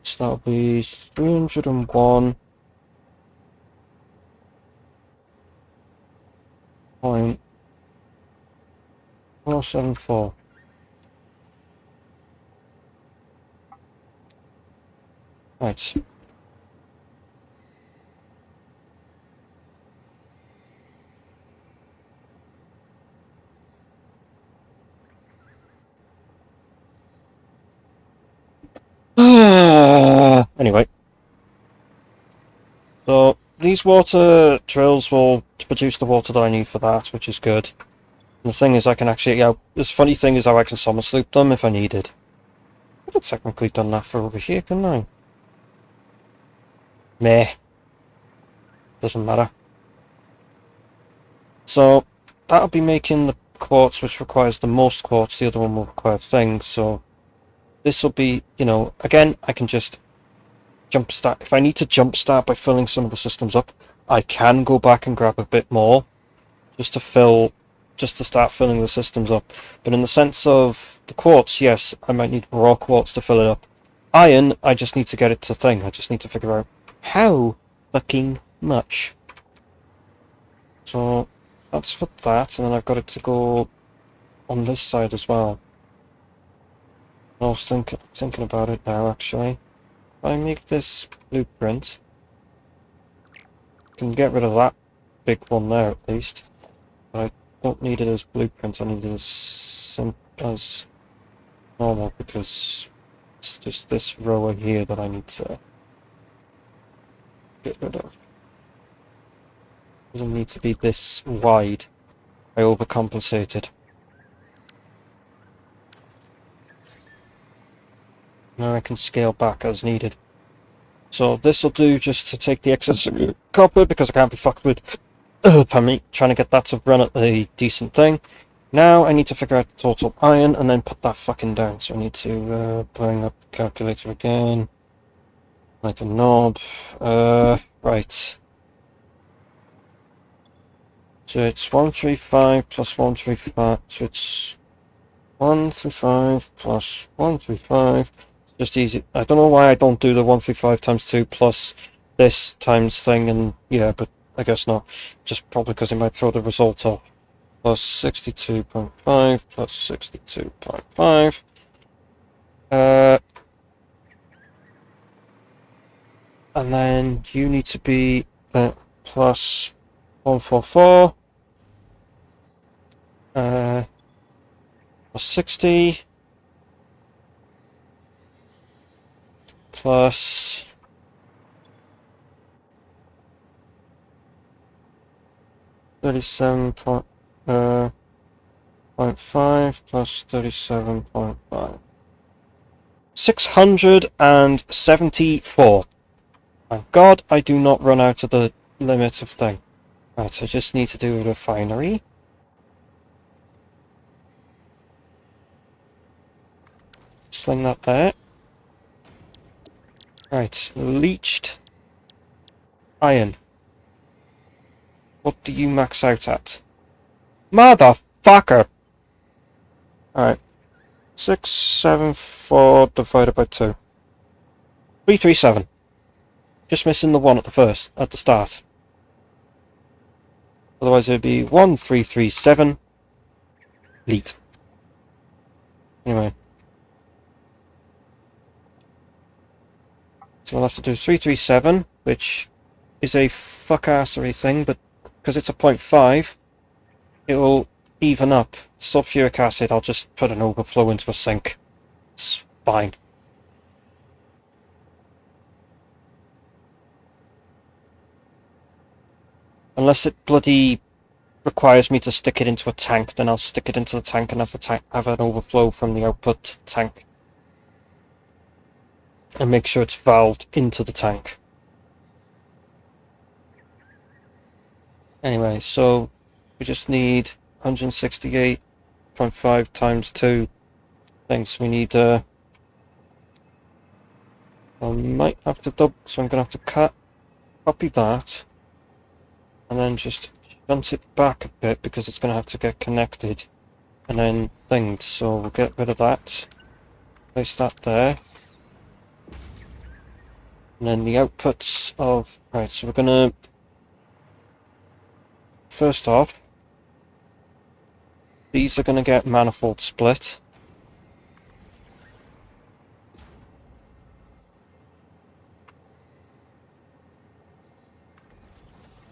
Speaker 1: So that'll be 301.474. Right. Anyway. So, these water drills will produce the water that I need for that, which is good. And the thing is, I can actually, this funny thing is how I can summer sloop them if I needed. I could have technically done that for over here, couldn't I? Meh. Doesn't matter. So, that'll be making the quartz, which requires the most quartz. The other one will require things, so this will be, you know, again, I can just jumpstart. If I need to jumpstart by filling some of the systems up, I can go back and grab a bit more just to start filling the systems up. But in the sense of the quartz, yes, I might need raw quartz to fill it up. Iron, I just need to get it to thing. I just need to figure out how fucking much. So that's for that, and then I've got it to go on this side as well. I was thinking about it now, actually. If I make this blueprint, I can get rid of that big one there at least. But I don't need it as blueprint, I need it as normal, because it's just this row here that I need to get rid of. It doesn't need to be this wide. I overcompensated. Now I can scale back as needed. So this will do just to take the excess copper, because I can't be fucked with pardon me, trying to get that to run at a decent thing. Now I need to figure out the total iron and then put that fucking down. So I need to bring up the calculator again, like a knob. Right. So it's 135 plus 135. So it's 135 plus 135. It's just easy. I don't know why I don't do the 135 times 2 plus this times thing, and yeah, but I guess not. Just probably because it might throw the result off. Plus 62.5 plus 62.5. And then you need to be plus 144. Plus 60. Plus 37.5 plus 37.5. 674. Thank God I do not run out of the limit of thing. Right, so I just need to do a refinery. Sling that there. Right, leached iron. What do you max out at? Motherfucker! Alright. 674 divided by 2. 337. Just missing the 1 at the start. Otherwise it would be 1337 leet. Anyway. So we'll have to do 337, which is a fuckassery thing, but because it's a 0.5, it will even up. Sulfuric acid, I'll just put an overflow into a sink. It's fine. Unless it bloody requires me to stick it into a tank, then I'll stick it into the tank and have the tank have an overflow from the output to the tank. And make sure it's valved into the tank. Anyway, so we just need 168.5 times 2 things. We need I might have to double, so I'm gonna have to copy that and then just shunt it back a bit because it's gonna have to get connected and then thinged. So we'll get rid of that. Place that there. And then the outputs of... Right, so we're gonna... First off, these are gonna get manifold split.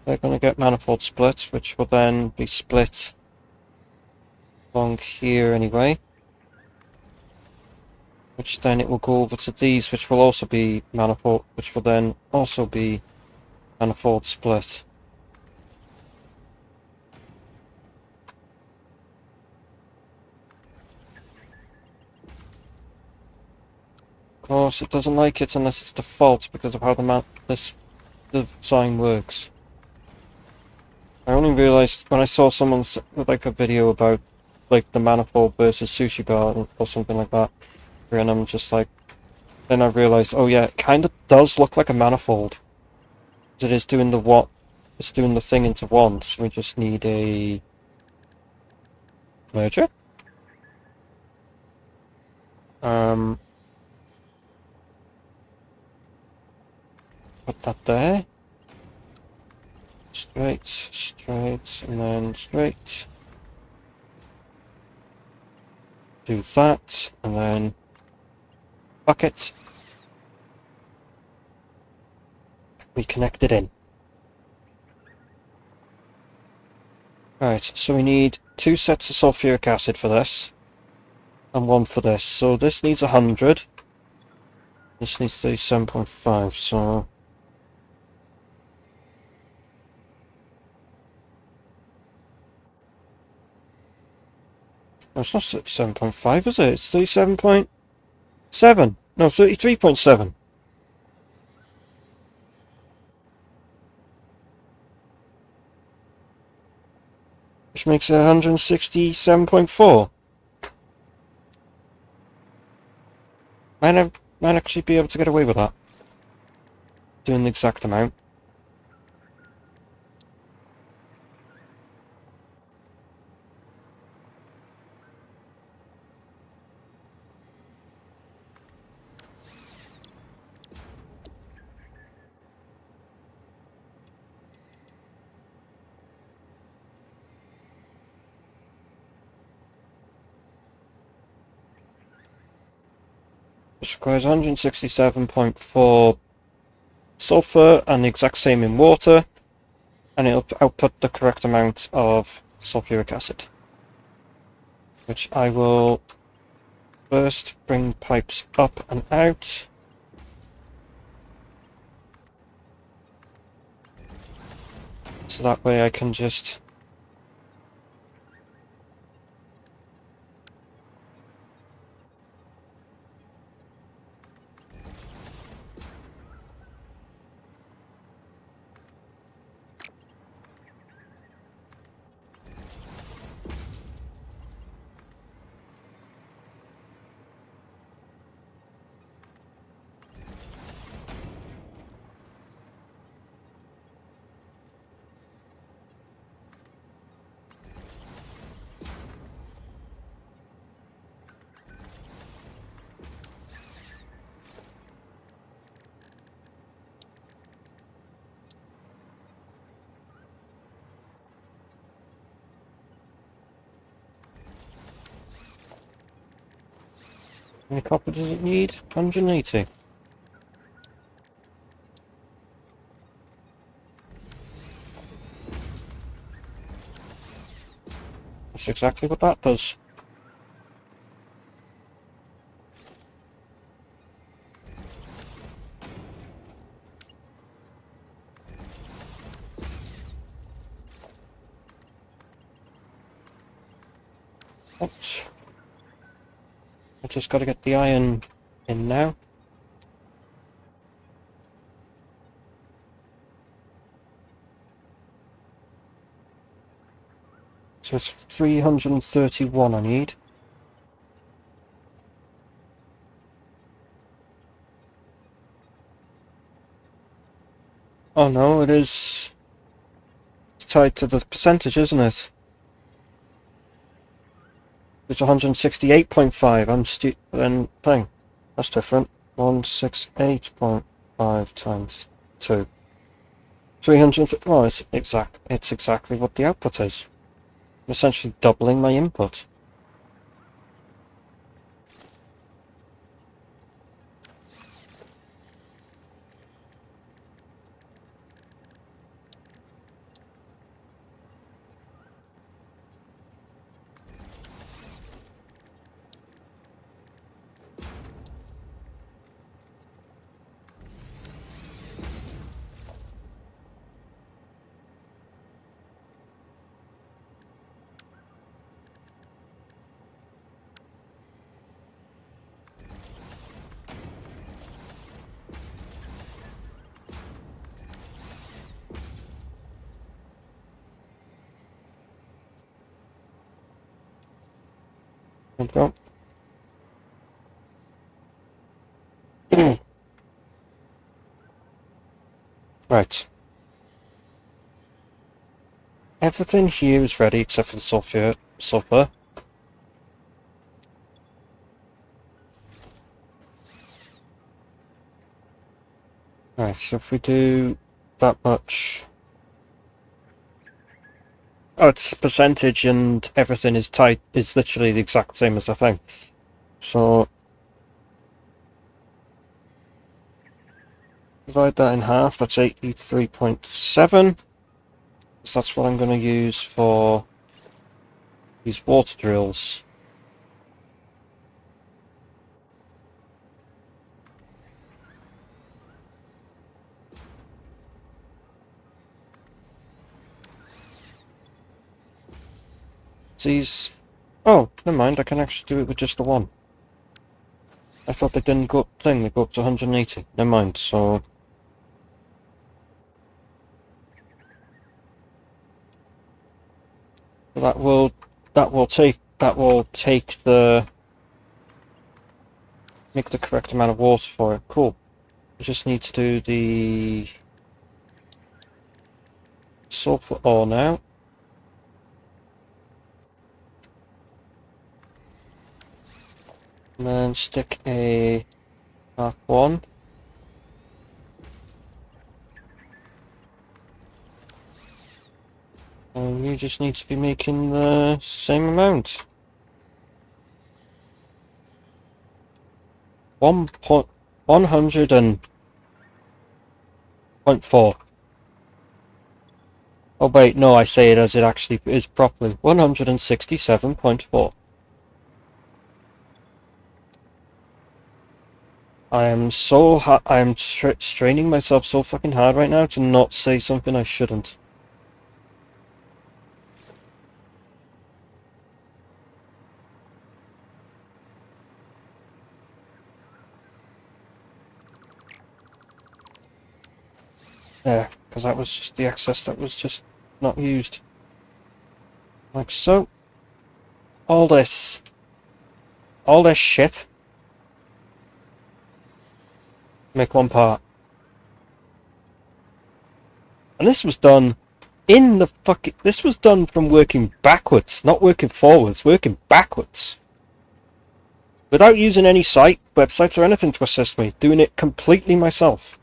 Speaker 1: They're gonna get manifold split, which will then be split along here anyway. Which then it will go over to these, which will also be manifold, which will then also be manifold split. Of course, it doesn't like it unless it's default because of how the design works. I only realized when I saw someone's like a video about like the manifold versus sushi bar or something like that, and I'm just like, then I realized, oh yeah, it kind of does look like a manifold. It is doing it's doing the thing into one, so we just need a merger. Put that there. Straight, straight, and then straight. Do that, and then bucket. We connect it in. Right, so we need 2 sets of sulfuric acid for this, and 1 for this. So this needs 100. This needs 37.5, so... No, it's not 37.5, is it? It's 37.7. No, 33.7. Which makes it 167.4. Might actually be able to get away with that. Doing the exact amount. Which requires 167.4 sulfur and the exact same in water, and it'll output the correct amount of sulfuric acid. Which I will first bring pipes up and out. So that way I can just How many copper does it need? 180. That's exactly what that does. Right. I just got to get the iron in now. So it's 331 I need. Oh no, it is tied to the percentage, isn't it? It's 168.5. Then thing. That's different. 168.5 times 2. 300. Oh, it's exactly what the output is. I'm essentially doubling my input. There we go. Right. Everything here is ready except for the sulfur. Right, so if we do that much... Oh, it's percentage and everything is tight, is literally the exact same as the thing. So... divide that in half, that's 83.7. So that's what I'm going to use for these water drills. These... Oh, never mind, I can actually do it with just the one. I thought they didn't go up thing, they go up to 180. Never mind, so... that will take the... make the correct amount of water for it. Cool. I just need to do the... sulfur ore now. And then stick a Mark 1. And you just need to be making the same amount. 100.4. Oh wait, no, I say it as it actually is properly. 167.4. I am so I'm straining myself so fucking hard right now to not say something I shouldn't. There, because that was just the excess that was just not used. Like so. All this shit. Make one part. And this was done in the fucking... This was done from working backwards, not working forwards, working backwards. Without using any websites or anything to assist me, doing it completely myself.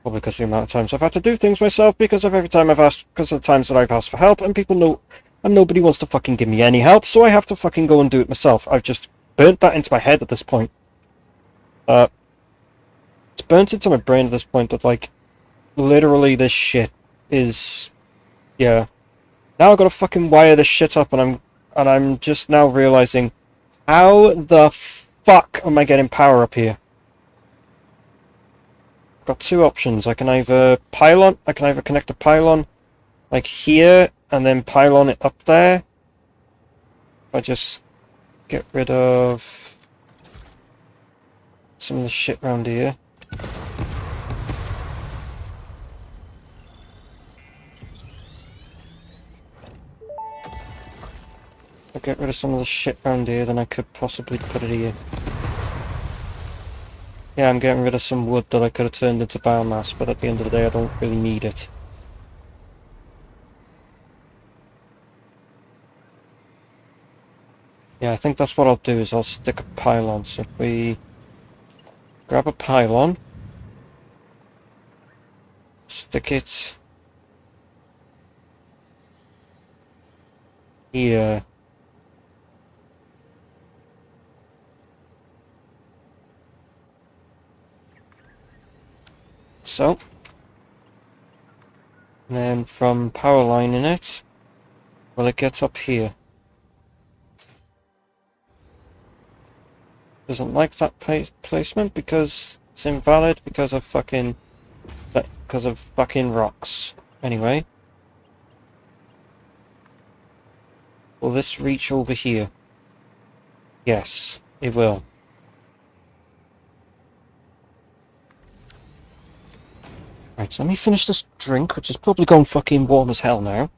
Speaker 1: Well, because of the amount of times I've had to do things myself, because of every time I've asked, because of the times that I've asked for help, and people know, and nobody wants to fucking give me any help, so I have to fucking go and do it myself. I've just burnt that into my head at this point. It's burnt into my brain at this point that, like, literally this shit is... Yeah. Now I've got to fucking wire this shit up, and I'm just now realizing, how the fuck am I getting power up here? I've got two options. I can either connect a pylon, like here, and then pylon it up there. If I just get rid of some of the shit around here. If I get rid of some of the shit around here, then I could possibly put it here. Yeah, I'm getting rid of some wood that I could have turned into biomass, but at the end of the day I don't really need it. Yeah, I think that's what I'll do, is I'll stick a pylon. So if we grab a pylon, stick it here. So. And then from power line in it, well, it gets up here. Doesn't like that placement because it's invalid because of fucking rocks. Anyway, will this reach over here? Yes, it will. Right, so let me finish this drink, which is probably gone fucking warm as hell now.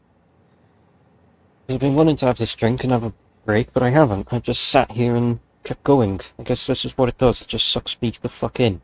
Speaker 1: I've been wanting to have this drink and have a break, but I haven't. I've just sat here and kept going. I guess this is what it does. It just sucks me the fuck in.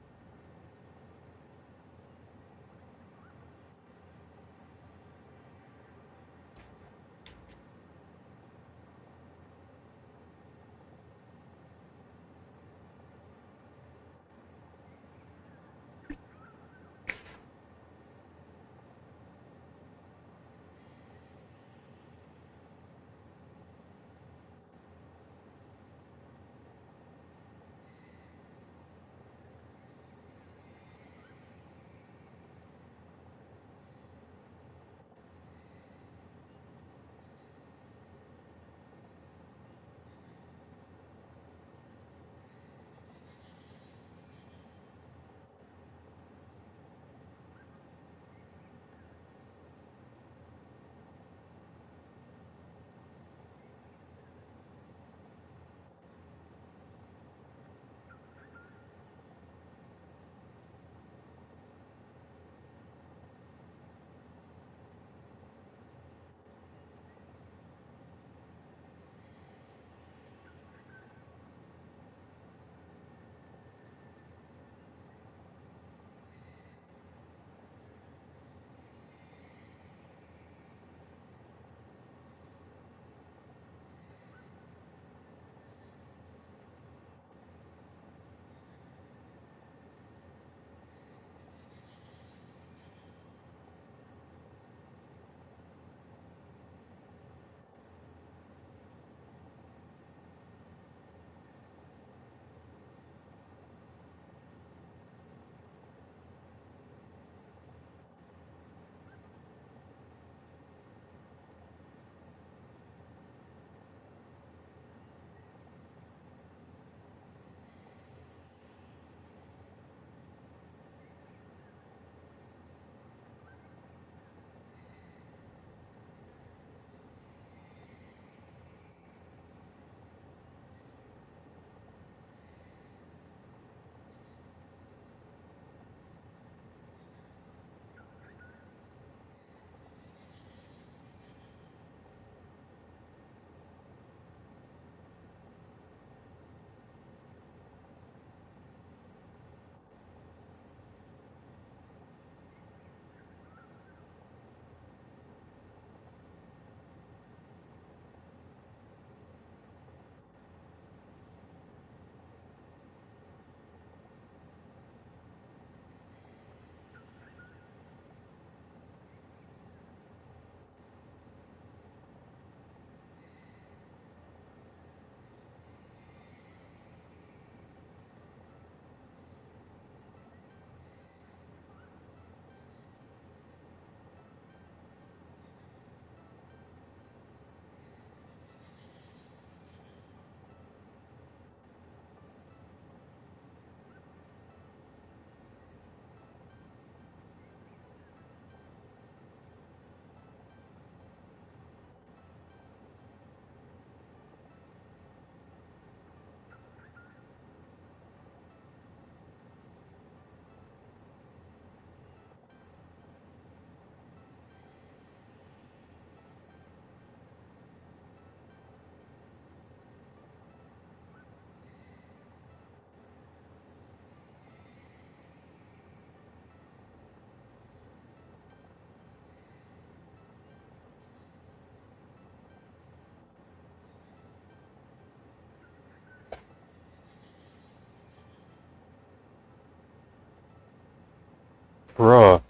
Speaker 1: Bruh.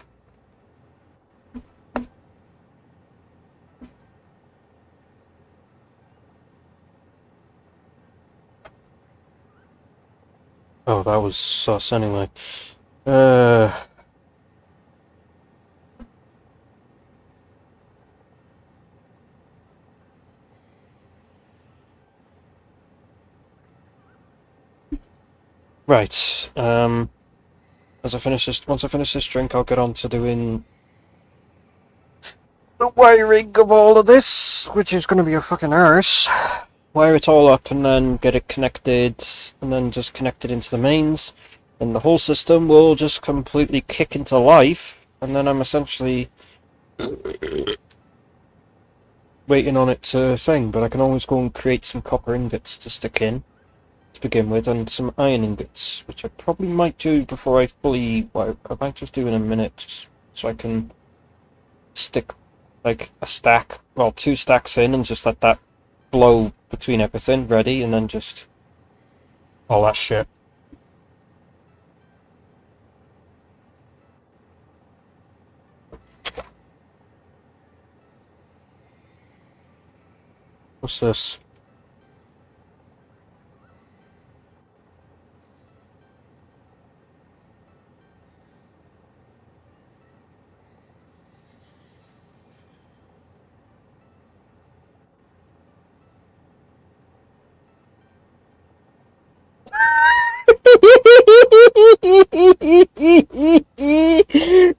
Speaker 1: Oh, that was sus anyway. Uh... Right. Once I finish this drink, I'll get on to doing the wiring of all of this, which is going to be a fucking arse. Wire it all up and then get it connected, and then just connect it into the mains, and the whole system will just completely kick into life, and then I'm essentially waiting on it to thing, but I can always go and create some copper ingots to stick in to begin with, and some iron ingots, which I probably might do before I fully, well, I might just do in a minute, just so I can stick like a stack, well, 2 stacks in, and just let that blow between everything ready, and then just all that shit. What's this?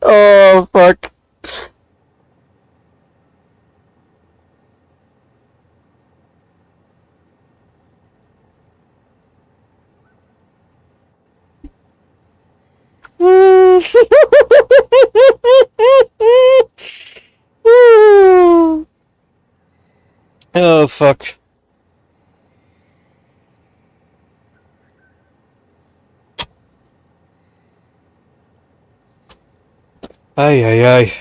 Speaker 1: Oh fuck. Oh fuck. Ay ay ay.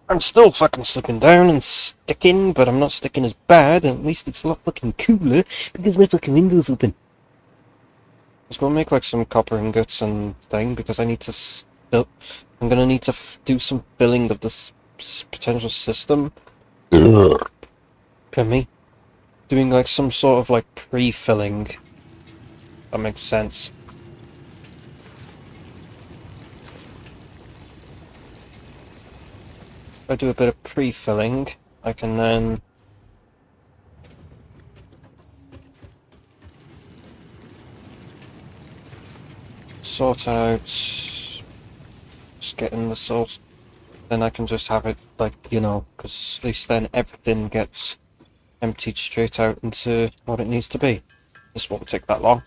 Speaker 1: I'm still fucking slipping down and sticking, but I'm not sticking as bad, and at least it's a lot fucking cooler because my fucking window's open. Let's go make like some copper ingots and thing, because I need to I'm gonna need to do some filling of this potential system. Pardon me. Doing like some sort of like pre-filling. That makes sense. If I do a bit of pre-filling, I can then sort out just getting the salt. Then I can just have it like, you know, because at least then everything gets emptied straight out into what it needs to be. This won't take that long.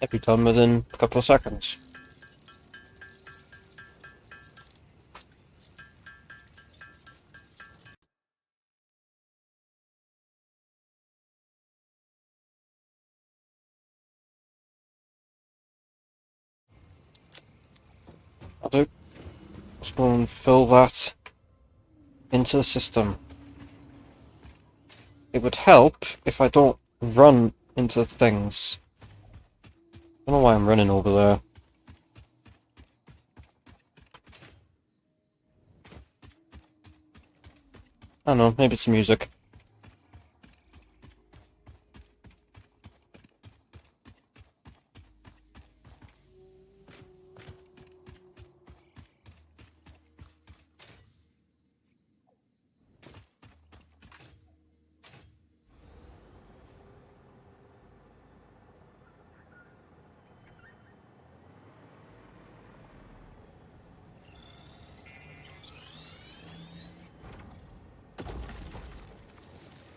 Speaker 1: It'll be done within a couple of seconds. I'll do. Let's go and fill that into the system. It would help if I don't run into things. I don't know why I'm running over there. I don't know, maybe it's music.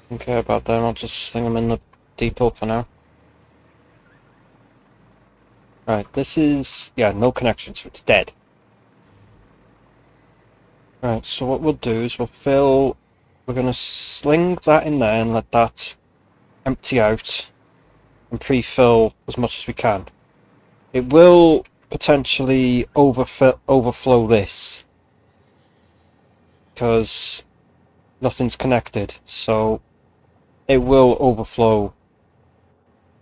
Speaker 1: Don't care about them, I'll just sling them in the depot for now. Right, this is, yeah, no connection, so it's dead. Right, so what we'll do is we're gonna sling that in there and let that empty out and pre-fill as much as we can. It will potentially overflow this because nothing's connected, so it will overflow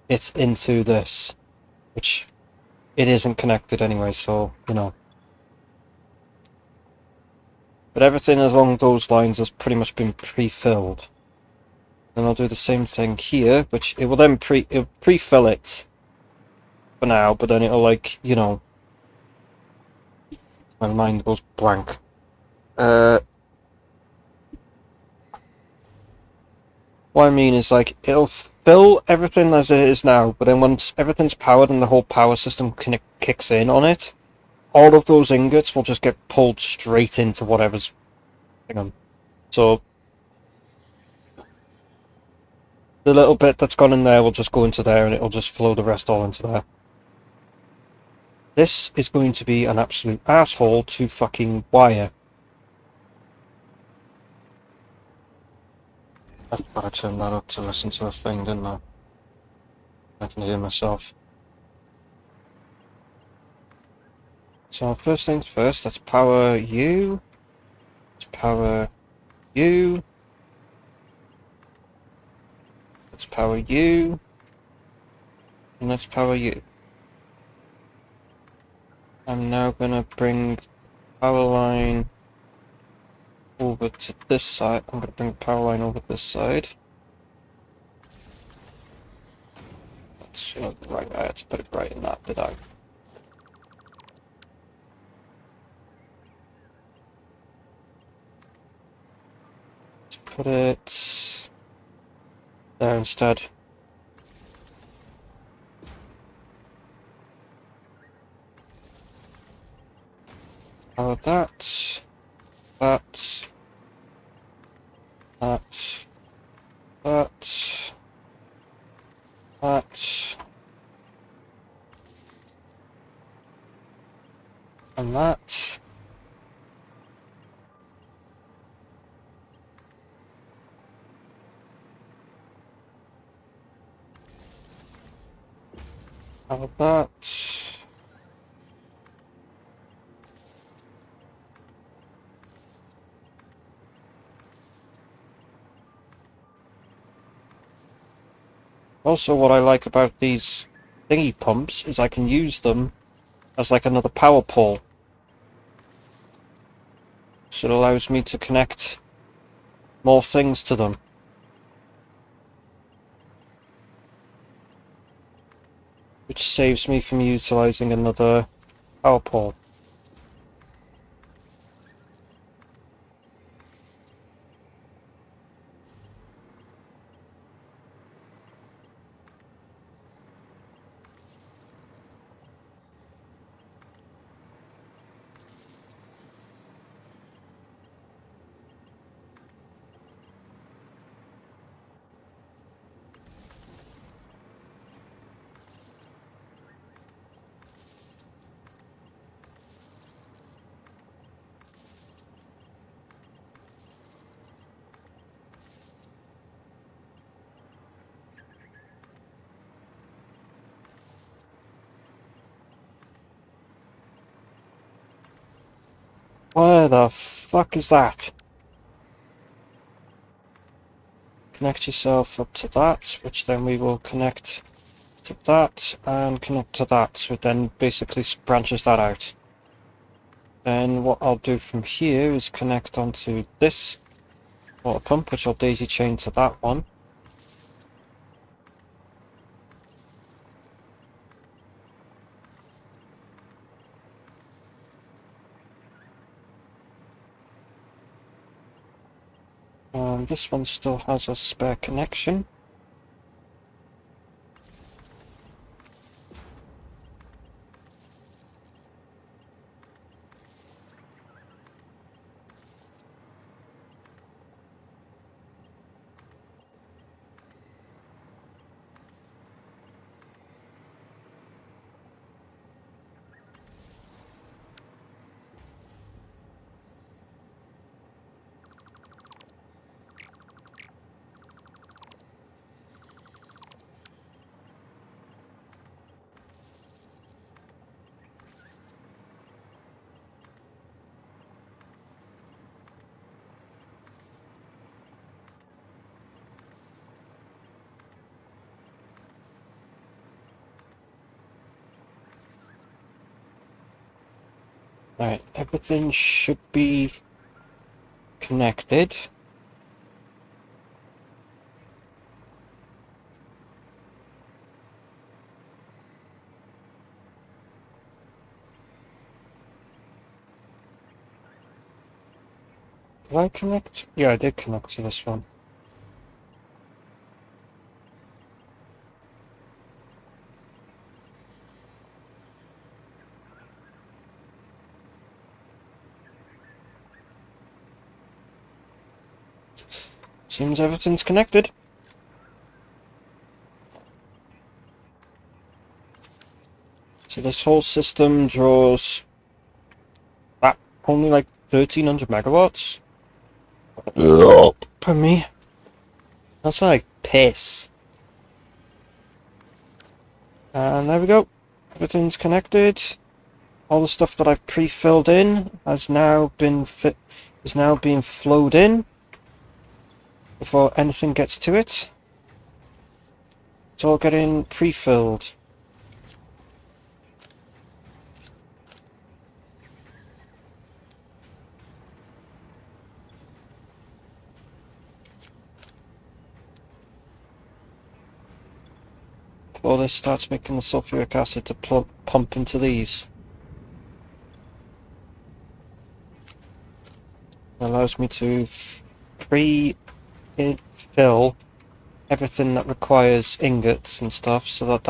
Speaker 1: it into this, which it isn't connected anyway, so, you know. But everything along those lines has pretty much been pre-filled. Then I'll do the same thing here, which it will then pre-fill it for now, but then it'll, like, you know, my mind goes blank. What I mean is, like, it'll fill everything as it is now, but then once everything's powered and the whole power system kicks in on it, all of those ingots will just get pulled straight into whatever's on. So the little bit that's gone in there will just go into there, and it'll just flow the rest all into there. This is going to be an absolute asshole to fucking wire. I better turn that up to listen to the thing, didn't I? I can hear myself. So first things first, let's power you. Let's power you. Let's power you. And let's power you. I'm now gonna bring power line over to this side. I'm gonna bring power line over this side. That's right. I had to put it right in that, did I? To put it there instead. Power that. That. That. That. That. And that. Power that. Also, what I like about these thingy pumps is I can use them as like another power pole. So it allows me to connect more things to them. Which saves me from utilizing another power pole. Where the fuck is that? Connect yourself up to that, which then we will connect to that and connect to that, so it then basically branches that out. Then what I'll do from here is connect onto this water pump, which I'll daisy chain to that one. This one still has a spare connection. Right, everything should be connected. Did I connect? Yeah, I did connect to this one. Seems everything's connected. So this whole system draws only like 1300 megawatts. Pardon me. That's like piss. And there we go. Everything's connected. All the stuff that I've pre-filled in has now been is now being flowed in before anything gets to it. It's all getting pre-filled. Before this starts making the sulfuric acid to pump into these. It allows me to pre-fill everything that requires ingots and stuff, so that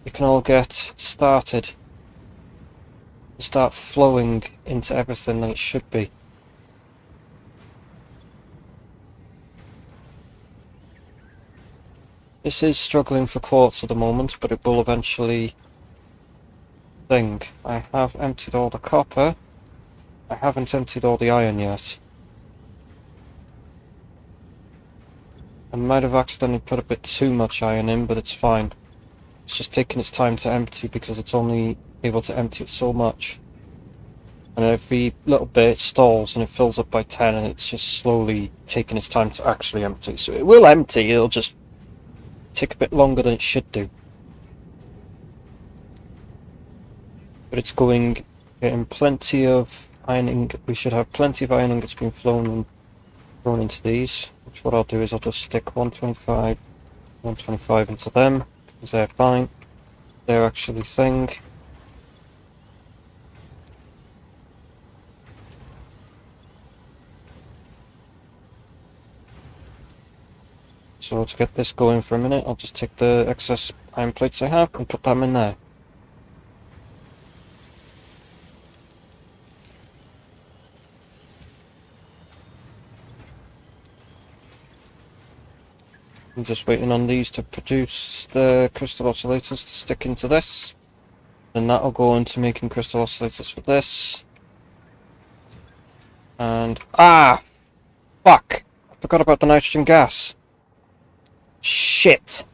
Speaker 1: it can all get started. Start flowing into everything that it should be. This is struggling for quartz at the moment, but it will eventually thing. I have emptied all the copper. I haven't emptied all the iron yet. I might have accidentally put a bit too much iron in, but it's fine. It's just taking its time to empty because it's only able to empty it so much. And every little bit it stalls and it fills up by 10 and it's just slowly taking its time to actually empty. So it will empty, it'll just take a bit longer than it should do. But it's getting plenty of iron ingot. We should have plenty of iron ingots being thrown into these. Which what I'll do is I'll just stick 125 into them, because they're fine. They're actually thing. So to get this going for a minute, I'll just take the excess iron plates I have and put them in there. I'm just waiting on these to produce the crystal oscillators to stick into this. Then that'll go into making crystal oscillators for this. And fuck! I forgot about the nitrogen gas. Shit!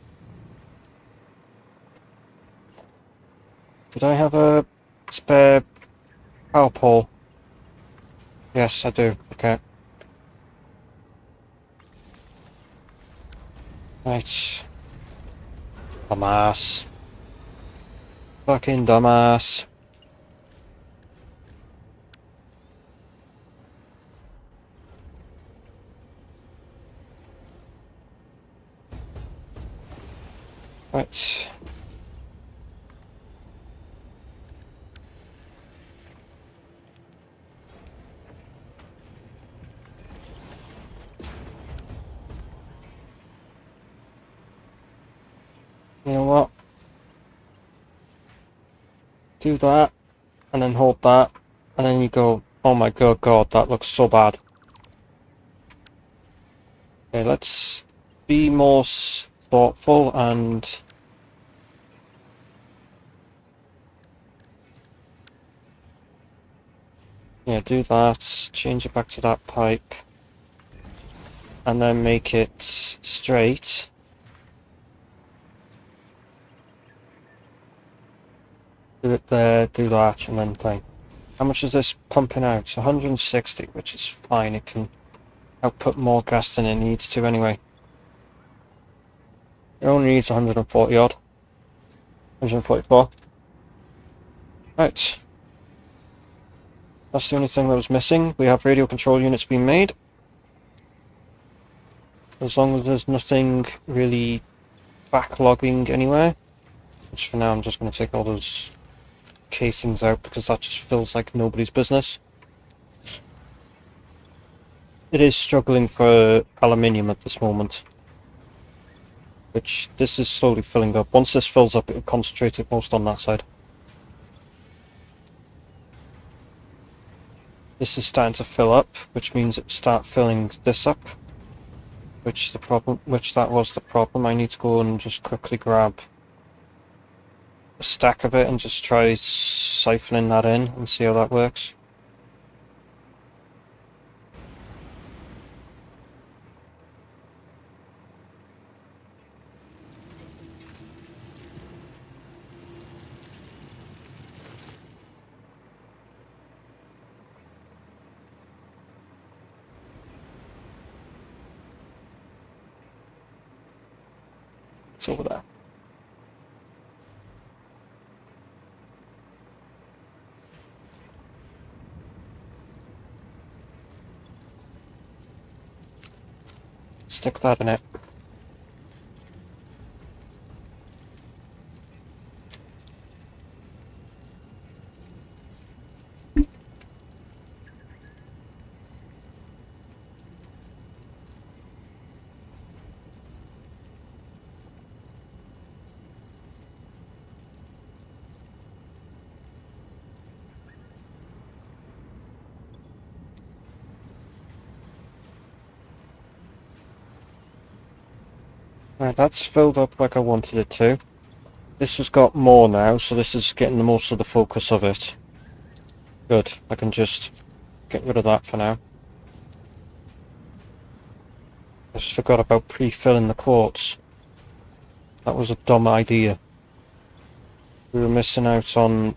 Speaker 1: Did I have a spare power pole? Yes, I do. Okay. Right. Dumbass. Fucking dumbass. Right. You know what? Do that, and then hold that, and then you go, oh my god, that looks so bad. Okay, let's be more thoughtful and yeah, do that, change it back to that pipe, and then make it straight. Do it there, do that, and then thing. How much is this pumping out? 160, which is fine. It can output more gas than it needs to anyway. It only needs 140 odd. 144. Right. That's the only thing that was missing. We have radio control units being made. As long as there's nothing really backlogging anywhere. Which for now I'm just going to take all those casings out because that just feels like nobody's business. It is struggling for aluminium at this moment. Which this is slowly filling up. Once this fills up, it will concentrate it most on that side. This is starting to fill up, which means it will start filling this up. Which that was the problem. I need to go and just quickly grab a stack of it and just try siphoning that in and see how that works. It's over there. Stick that in it. Right, that's filled up like I wanted it to. This has got more now, so this is getting the most of the focus of it. Good, I can just get rid of that for now. I just forgot about pre-filling the quartz. That was a dumb idea. We were missing out on...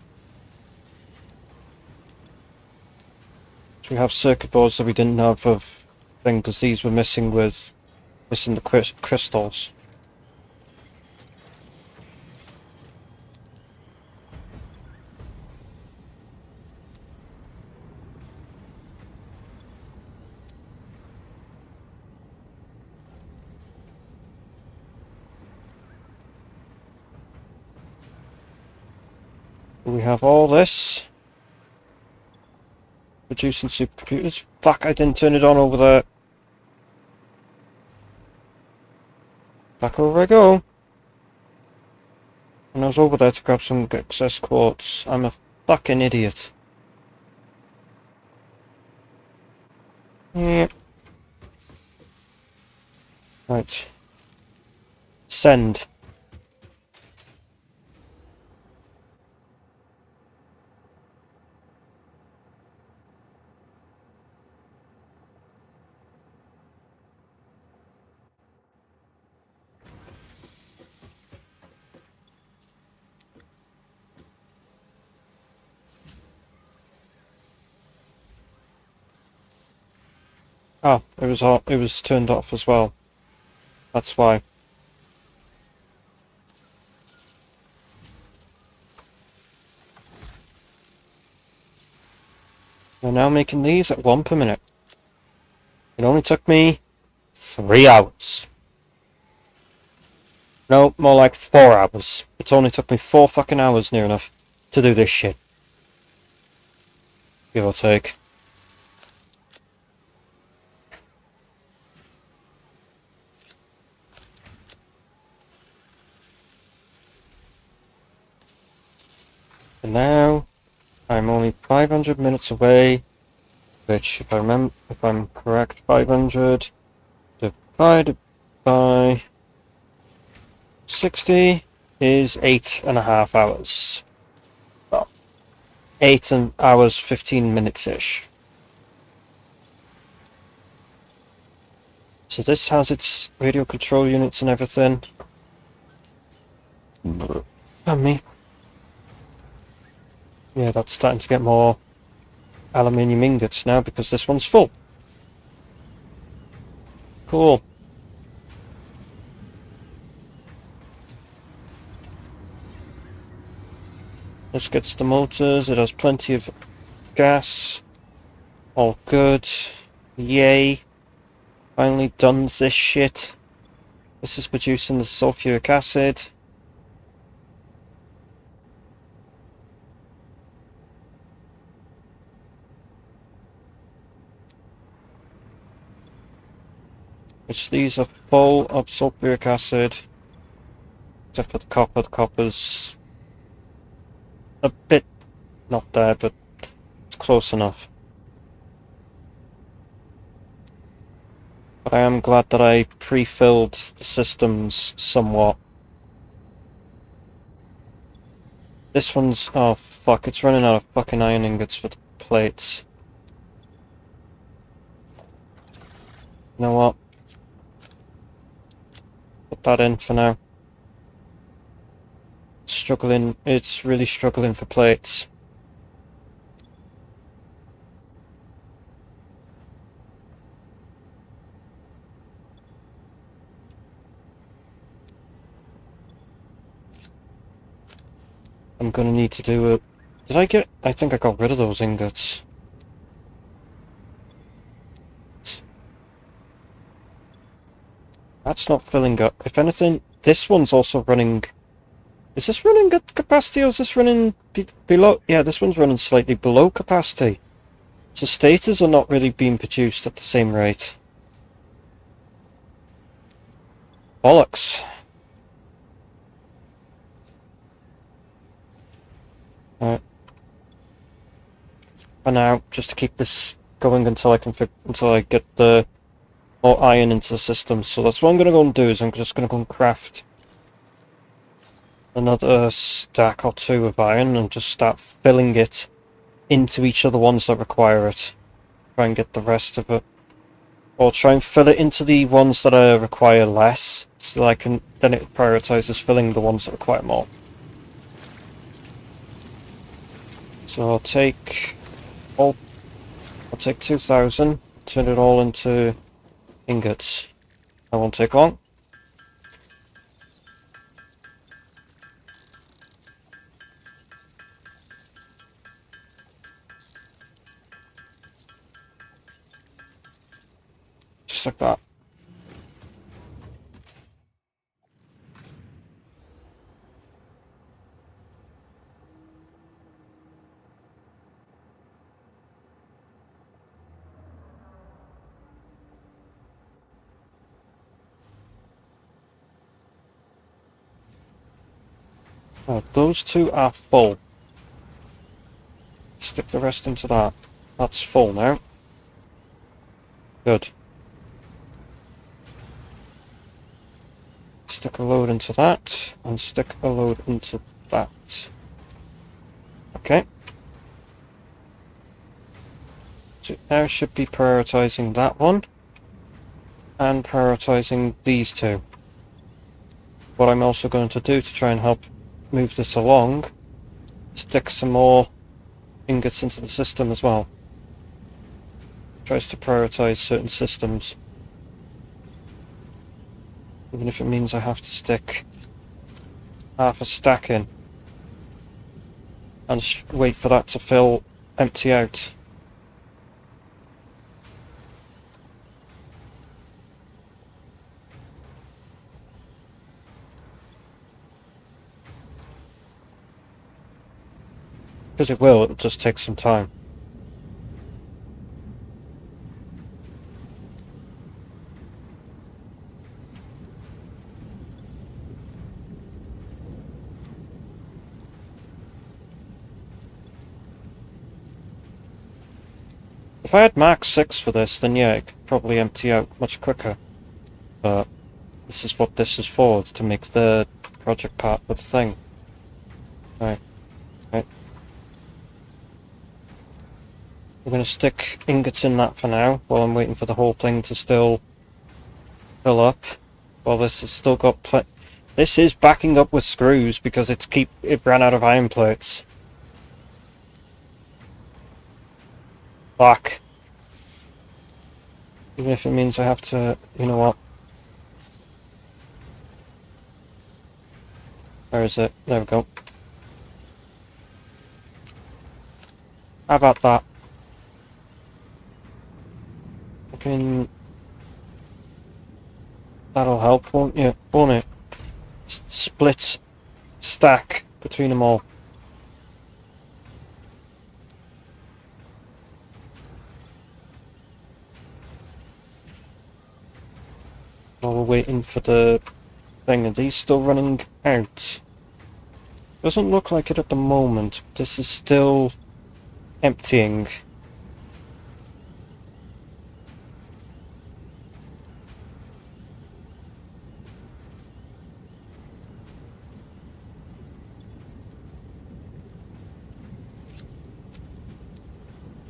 Speaker 1: We have circuit boards that we didn't have of thing, because these were missing the crystals. We have all this. Producing supercomputers. Fuck, I didn't turn it on over there. Back over I go. And I was over there to grab some excess quartz. I'm a fucking idiot. Yeah. Right. Send. Oh, it was turned off as well. That's why. We're now making these at 1 per minute. It only took me 3 hours. No, more like 4 hours. It only took me 4 fucking hours near enough to do this shit. Give or take. And now, I'm only 500 minutes away, which, if I'm correct, 500 divided by 60 is 8.5 hours. Well, 8 hours, 15 minutes-ish. So this has its radio control units and everything. Pardon me. Yeah, that's starting to get more aluminium ingots now because this one's full. Cool. This gets the motors, it has plenty of gas. All good. Yay. Finally done this shit. This is producing the sulfuric acid. Which these are full of sulfuric acid. Except for the copper. The copper's a bit not there, but it's close enough. But I am glad that I pre-filled the systems somewhat. This one's... oh fuck, it's running out of fucking iron ingots for the plates. You know what? Put that in for now. It's really struggling for plates. I'm gonna need to do a... did I get... I think I got rid of those ingots. That's not filling up. If anything, this one's also running... is this running at capacity or is this running below? Yeah, this one's running slightly below capacity. So stators are not really being produced at the same rate. Bollocks. Alright. For now, just to keep this going until I get the more iron into the system. So that's what I'm gonna go and do, is I'm just gonna go and craft another stack or two of iron and just start filling it into each of the ones that require it. Try and get the rest of it. Or try and fill it into the ones that require less, so I can... then it prioritizes filling the ones that require more. So I'll take 2,000, turn it all into ingots. That won't take long. Just like that. Oh, those two are full. Stick the rest into that. That's full now. Good. Stick a load into that, and stick a load into that. Okay. So now should be prioritizing that one, and prioritizing these two. What I'm also going to do to try and help move this along, stick some more ingots into the system as well. Tries to prioritize certain systems. Even if it means I have to stick half a stack in and wait for that to empty out. Because it'll just take some time. If I had max 6 for this, then yeah, it could probably empty out much quicker. But this is what this is for, it's to make the project part of the thing. Right. Right. We're going to stick ingots in that for now, while I'm waiting for the whole thing to still fill up. Well, this has still got this is backing up with screws because it ran out of iron plates. Fuck. Even if it means I have to, you know what? Where is it? There we go. How about that? Fucking... That'll help, won't it? Split stack between them all. While we're waiting for the thing, are these still running out? Doesn't look like it at the moment. This is still emptying.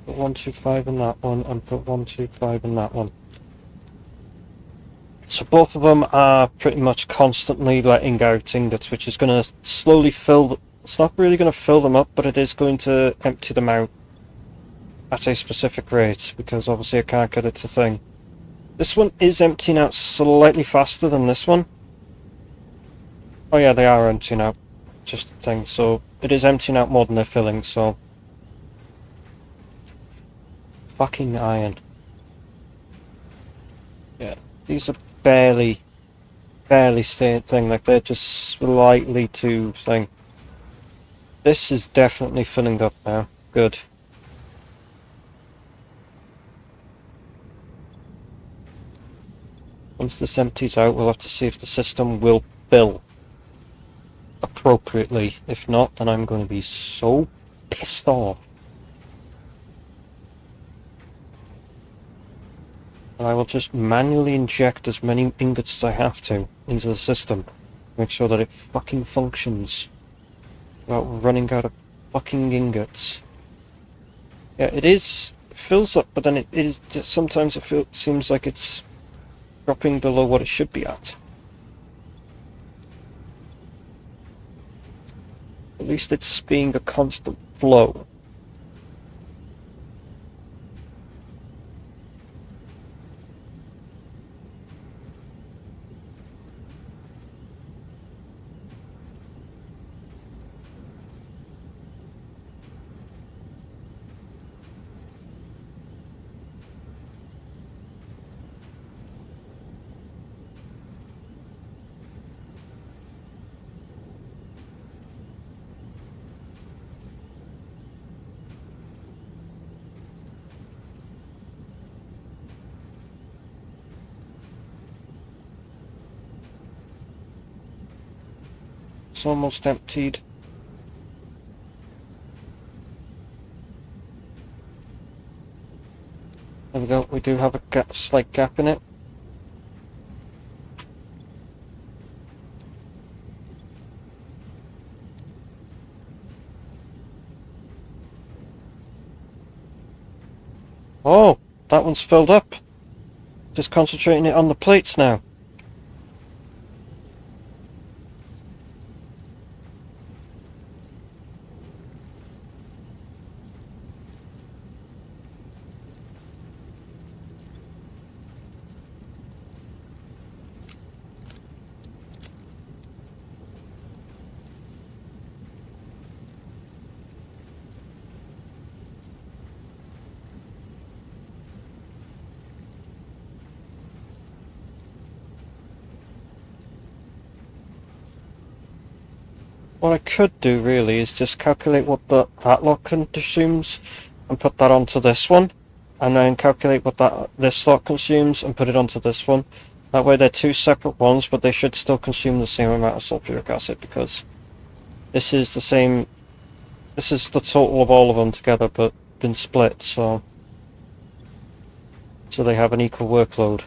Speaker 1: Put 125 in that one and put 125 in that one. So both of them are pretty much constantly letting out ingots, which is going to slowly fill... It's not really going to fill them up, but it is going to empty them out at a specific rate, because obviously I can't get it to thing. This one is emptying out slightly faster than this one. Oh yeah, they are emptying out. Just the thing. So it is emptying out more than they're filling, so... Fucking iron. Yeah, these are barely staying thing, like they're just slightly too thing. This is definitely filling up now. Good. Once this empties out, we'll have to see if the system will fill appropriately. If not, then I'm going to be so pissed off. And I will just manually inject as many ingots as I have to into the system. Make sure that it fucking functions without running out of fucking ingots. Yeah, it is. It fills up, but then it is. Sometimes it seems like it's dropping below what it should be at. At least it's being a constant flow. It's almost emptied. There we go, we do have a slight gap in it. Oh, that one's filled up. Just concentrating it on the plates now. What I could do really is just calculate what that lot consumes and put that onto this one, and then calculate what this lot consumes and put it onto this one. That way they're two separate ones, but they should still consume the same amount of sulfuric acid, because this is the same. This is the total of all of them together, but been split, so they have an equal workload.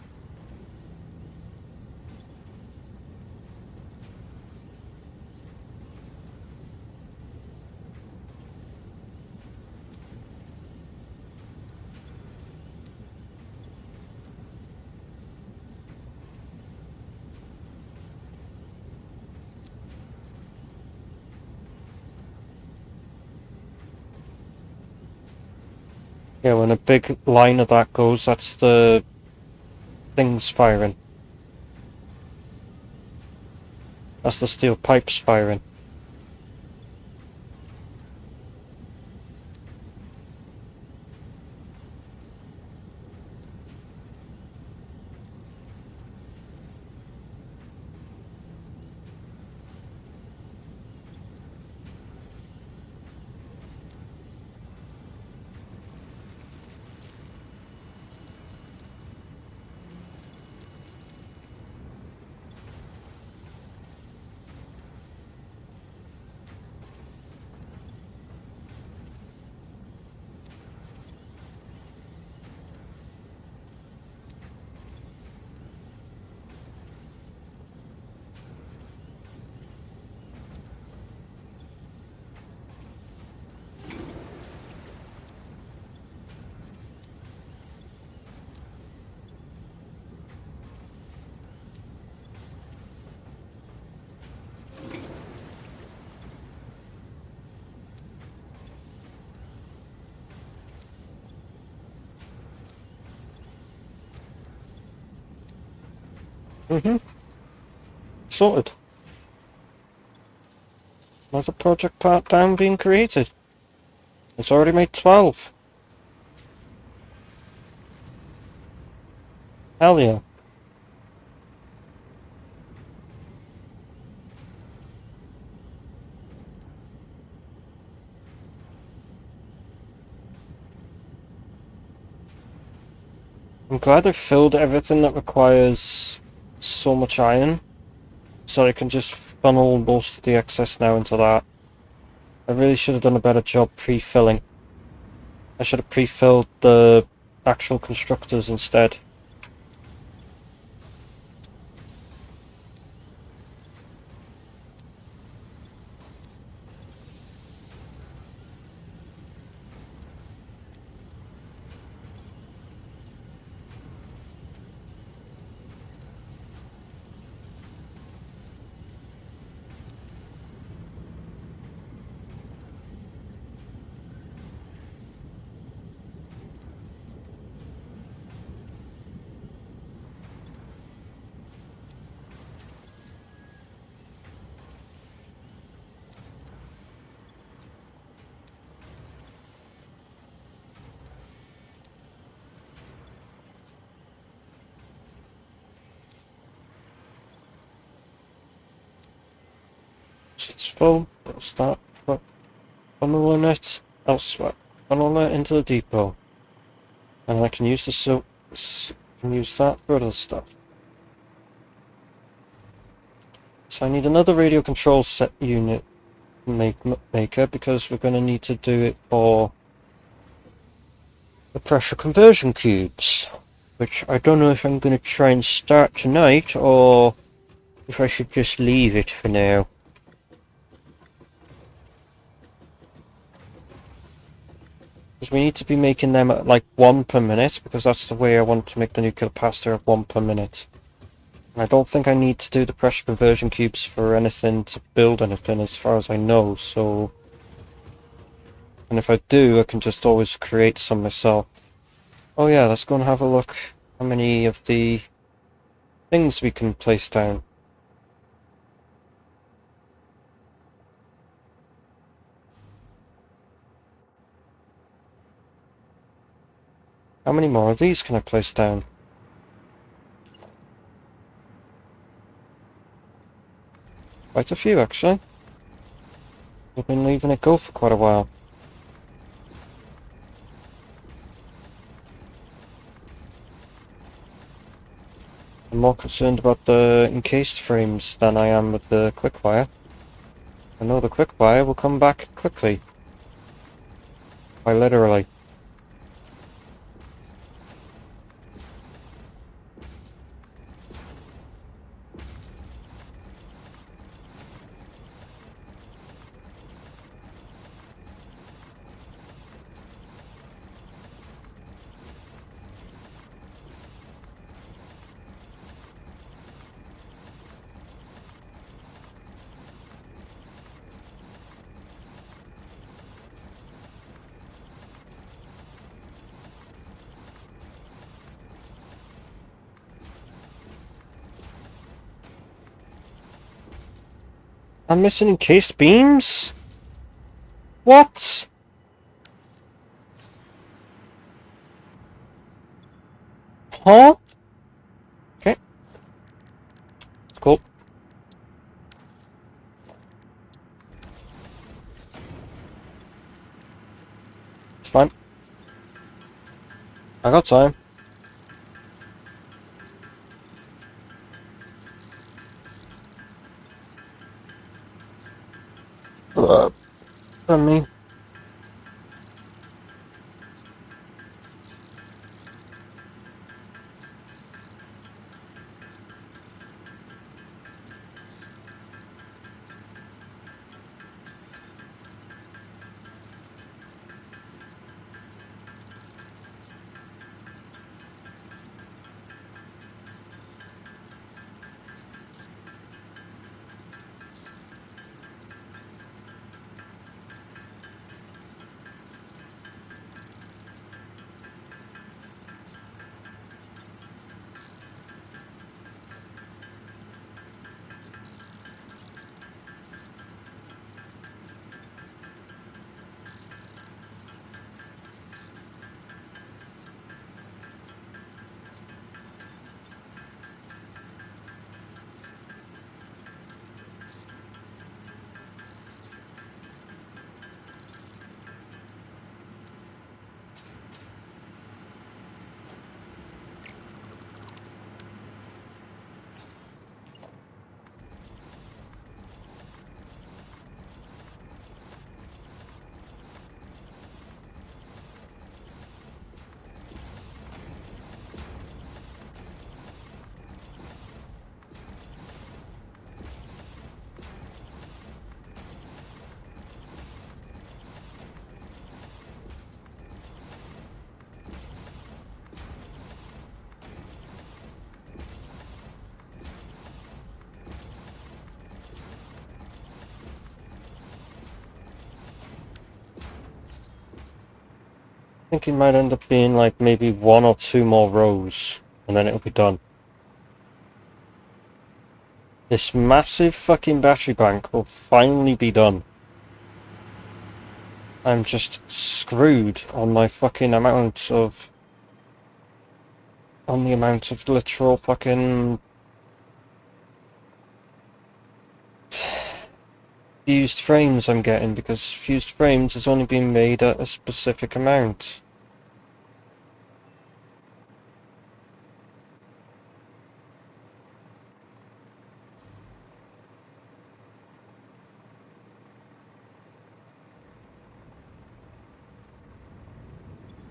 Speaker 1: Yeah, when a big line of that goes, that's the things firing. That's the steel pipes firing. Mm-hmm. Sorted. There's a project part down being created. It's already made 12. Hell yeah. I'm glad I've filled everything that requires so much iron, so I can just funnel most of the excess now into that. I really should have done a better job pre-filling. I should have pre-filled the actual constructors instead. It's full. It'll start funneling it elsewhere. Funnel it into the depot. And I can use the soap. Can use that for other stuff. So I need another radio control set unit maker because we're going to need to do it for the pressure conversion cubes, which I don't know if I'm going to try and start tonight or if I should just leave it for now. Because we need to be making them at like 1 per minute, because that's the way I want to make the nuclear capacitor at 1 per minute. And I don't think I need to do the pressure conversion cubes for anything to build anything as far as I know, so... And if I do, I can just always create some myself. Oh yeah, let's go and have a look how many of the things we can place down. How many more of these can I place down? Quite a few, actually. I've been leaving it go for quite a while. I'm more concerned about the encased frames than I am with the quick-wire. I know the quick-wire will come back quickly. Quite literally. I'm missing encased beams? What? Huh? Okay. It's cool. It's fine. I got time. Pardon me. think it might end up being like maybe 1 or 2 more rows, and then it'll be done. This massive fucking battery bank will finally be done. I'm just screwed on my fucking amount of... on the amount of literal fucking... fused frames I'm getting, because fused frames is only being made at a specific amount.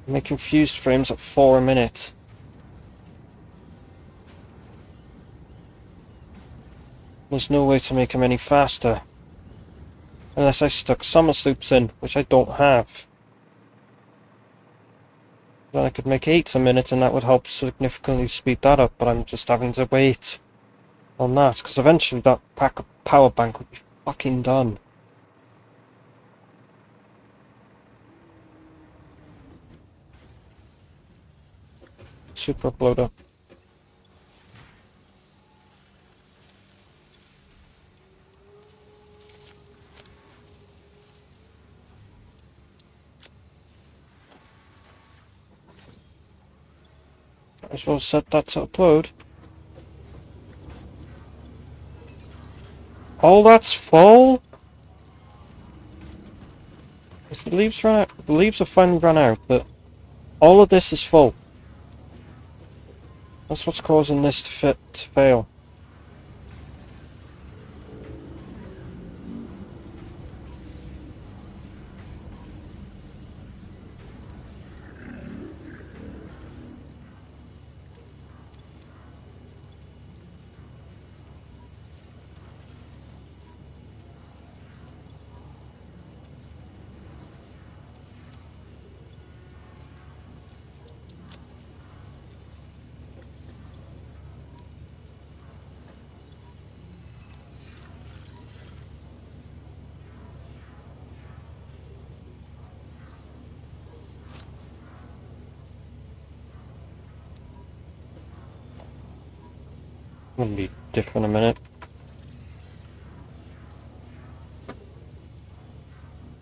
Speaker 1: I'm making fused frames at 4 a minute. There's no way to make them any faster. Unless I stuck summer sloops in, which I don't have. Then I could make 8 a minute and that would help significantly speed that up, but I'm just having to wait on that, because eventually that power bank would be fucking done. Super uploader. Might as well set that to upload. Oh, that's full? Because the leaves run out. The leaves have finally run out, but all of this is full. That's what's causing this to fail. Gonna be different in a minute.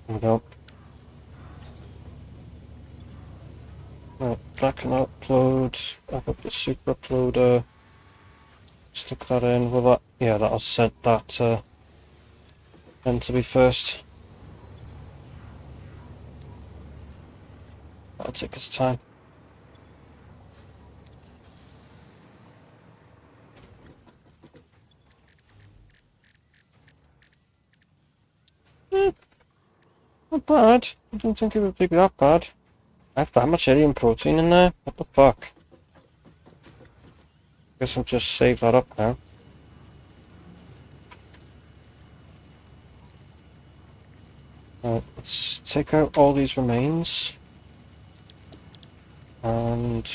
Speaker 1: There we go. Right, that can upload. I've got the super uploader. Stick that in. Will that? Yeah, that'll set that end to be first. That'll take its time. Not bad. I don't think it would be that bad. I have that much alien protein in there? What the fuck? Guess I'll just save that up now. Right, let's take out all these remains. And...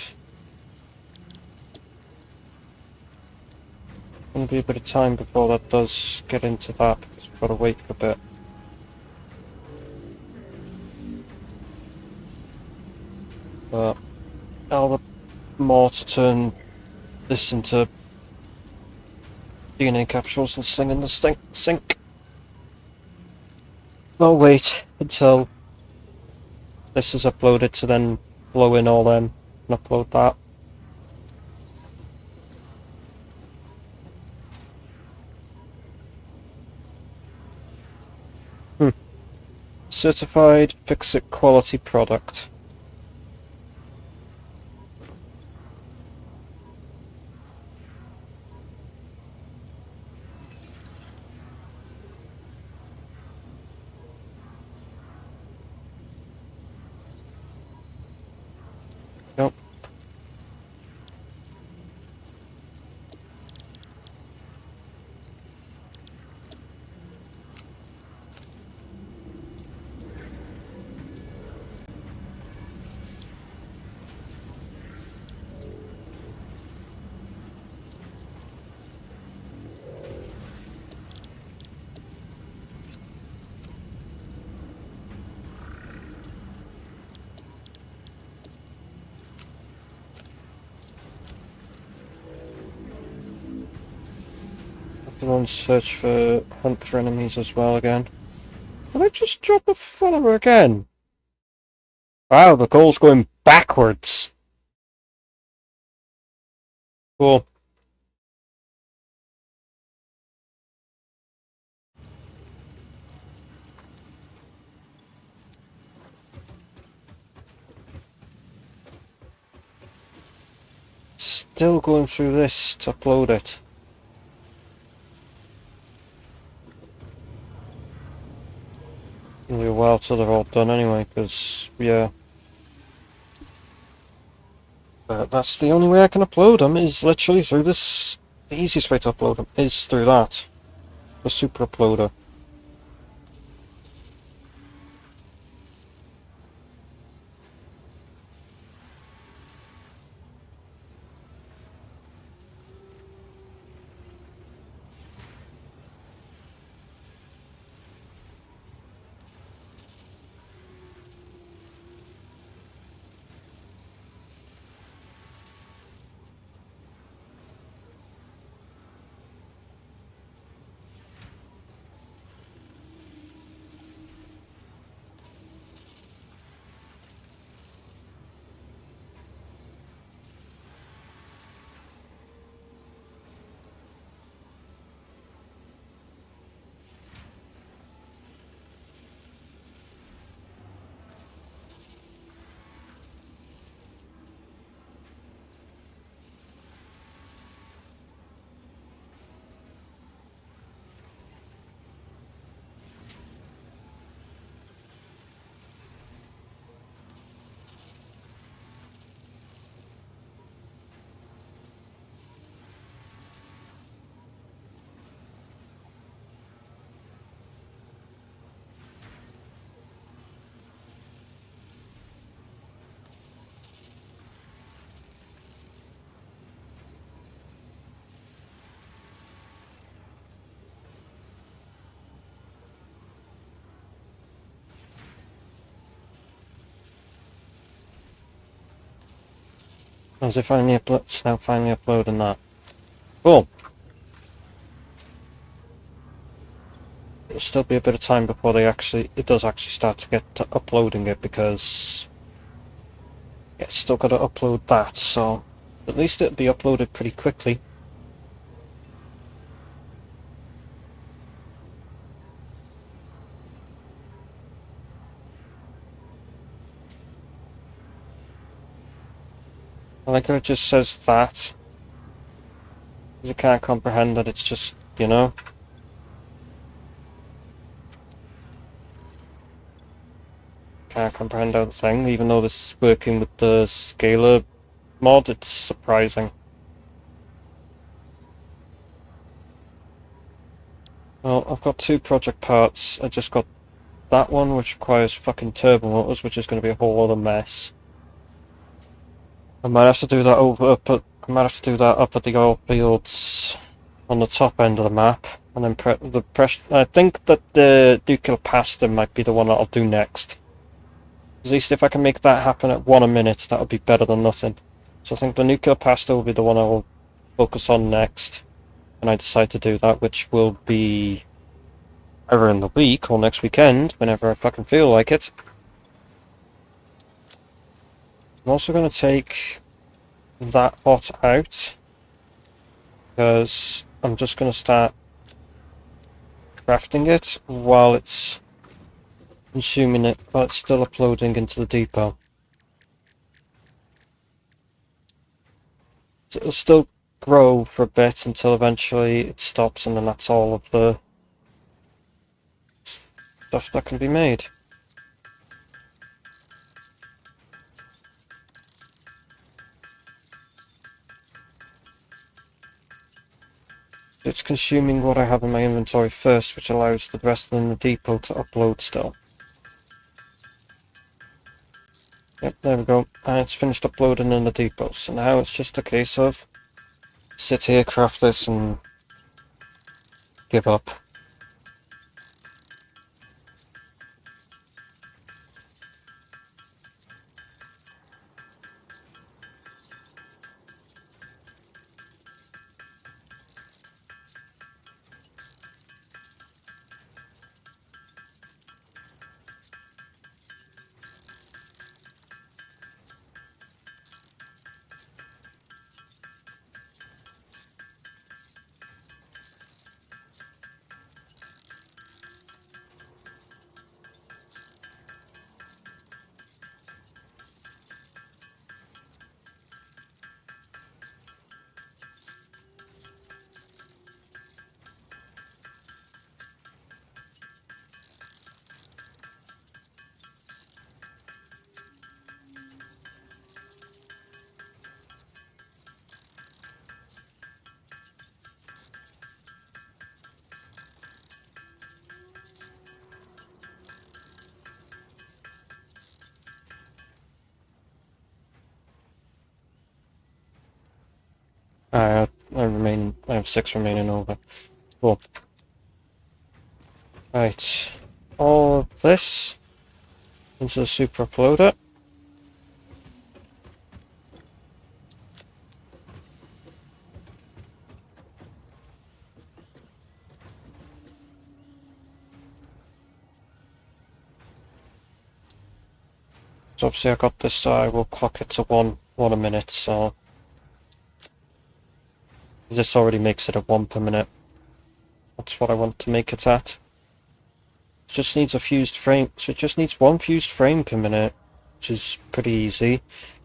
Speaker 1: gonna be a bit of time before that does get into that, because we've got to wait for a bit. But I'll more to turn this into DNA capsules and sling in the sink. I'll wait until this is uploaded to then blow in all them and upload that. Certified Fix-It quality product. Yep. on search for hunt for enemies as well again. Did I just drop a follower again? Wow, the goal's going backwards. Cool. Still going through this to upload it. It'll be a while till they're all done anyway, because, yeah. But that's the only way I can upload them, is literally through this. The easiest way to upload them is through that. The super uploader. As if it's now finally uploading that. Cool. It'll still be a bit of time before it does actually start to get to uploading it, because it's still got to upload that, so at least it'll be uploaded pretty quickly. I like how it just says that, because it can't comprehend that it's just, you know. Can't comprehend how the thing, even though this is working with the scalar mod, it's surprising. Well, I've got two project parts. I just got that one, which requires fucking turbo motors, which is going to be a whole other mess. I might have to do that up at the oil fields on the top end of the map, and then I think that the nuclear pasta might be the one that I'll do next. At least if I can make that happen at 1 a minute, that would be better than nothing. So I think the nuclear pasta will be the one I will focus on next, and I decide to do that, which will be either in the week or next weekend, whenever I fucking feel like it. I'm also going to take that pot out, because I'm just going to start crafting it while it's consuming it, but it's still uploading into the depot. So it'll still grow for a bit until eventually it stops, and then that's all of the stuff that can be made. It's consuming what I have in my inventory first, which allows the rest in the depot to upload still. Yep, there we go. And it's finished uploading in the depot. So now it's just a case of sit here, craft this, and give up. I have 6 remaining over. Cool. Right. All of this into the super uploader. So obviously I got this, I will clock it to one a minute, so this already makes it at 1 per minute. That's what I want to make it at. It just needs a fused frame, so it just needs 1 fused frame per minute, which is pretty easy,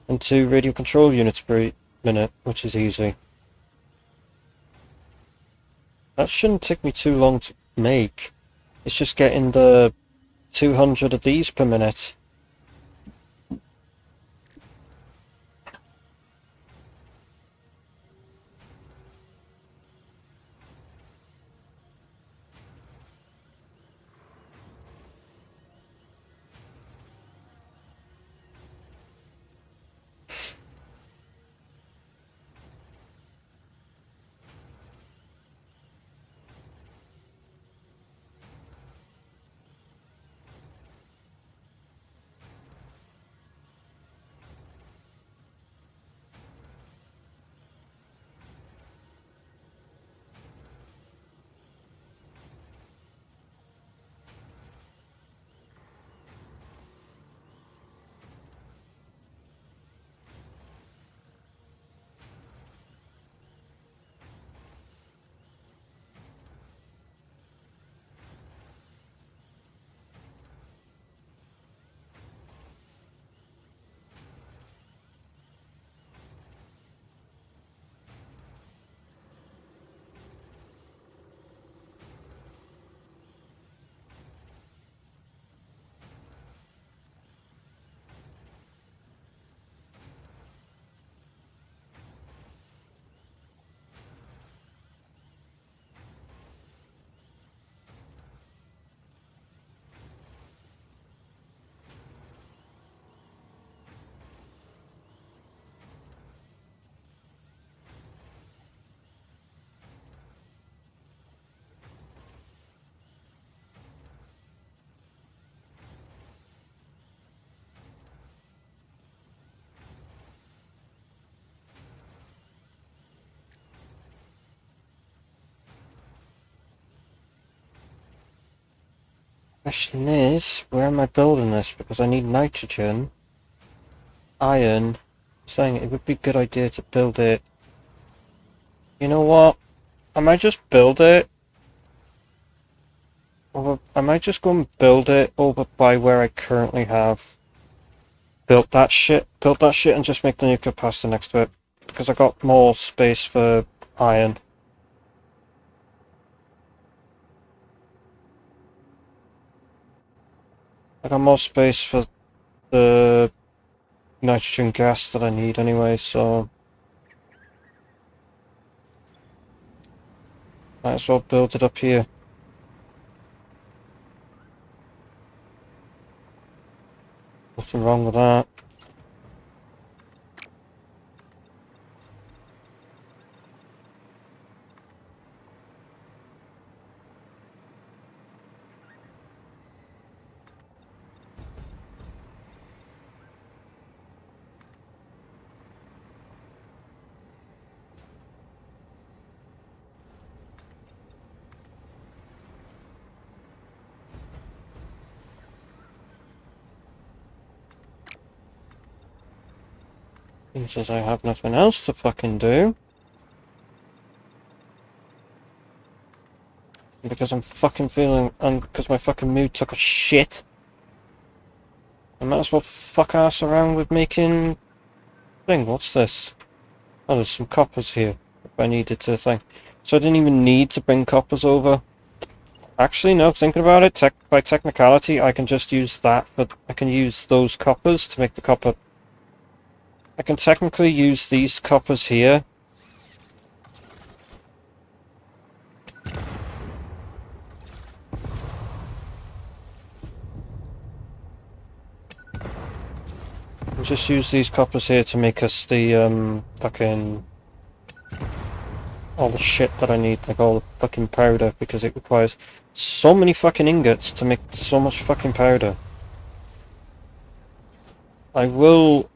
Speaker 1: and 2 radio control units per minute, which is easy. That shouldn't take me too long to make. It's just getting the 200 of these per minute. Question is, where am I building this? Because I need nitrogen, iron. Saying it would be a good idea to build it. You know what? I might just build it. Or I might just go and build it over by where I currently have built that shit and just make the nuclear pasta next to it. Because I got more space for iron. I got more space for the nitrogen gas that I need anyway, so might as well build it up here. Nothing wrong with that. Since I have nothing else to fucking do. And because I'm fucking feeling, and because my fucking mood took a shit, I might as well fuck ass around with making thing. What's this? Oh, there's some coppers here if I needed to think. So I didn't even need to bring coppers over. Actually, no, thinking about it, by technicality, I can just use that for, I can use those coppers to make the copper. I can technically use these coppers here. Just use these coppers here to make us the fucking all the shit that I need, like all the fucking powder, because it requires so many fucking ingots to make so much fucking powder. I will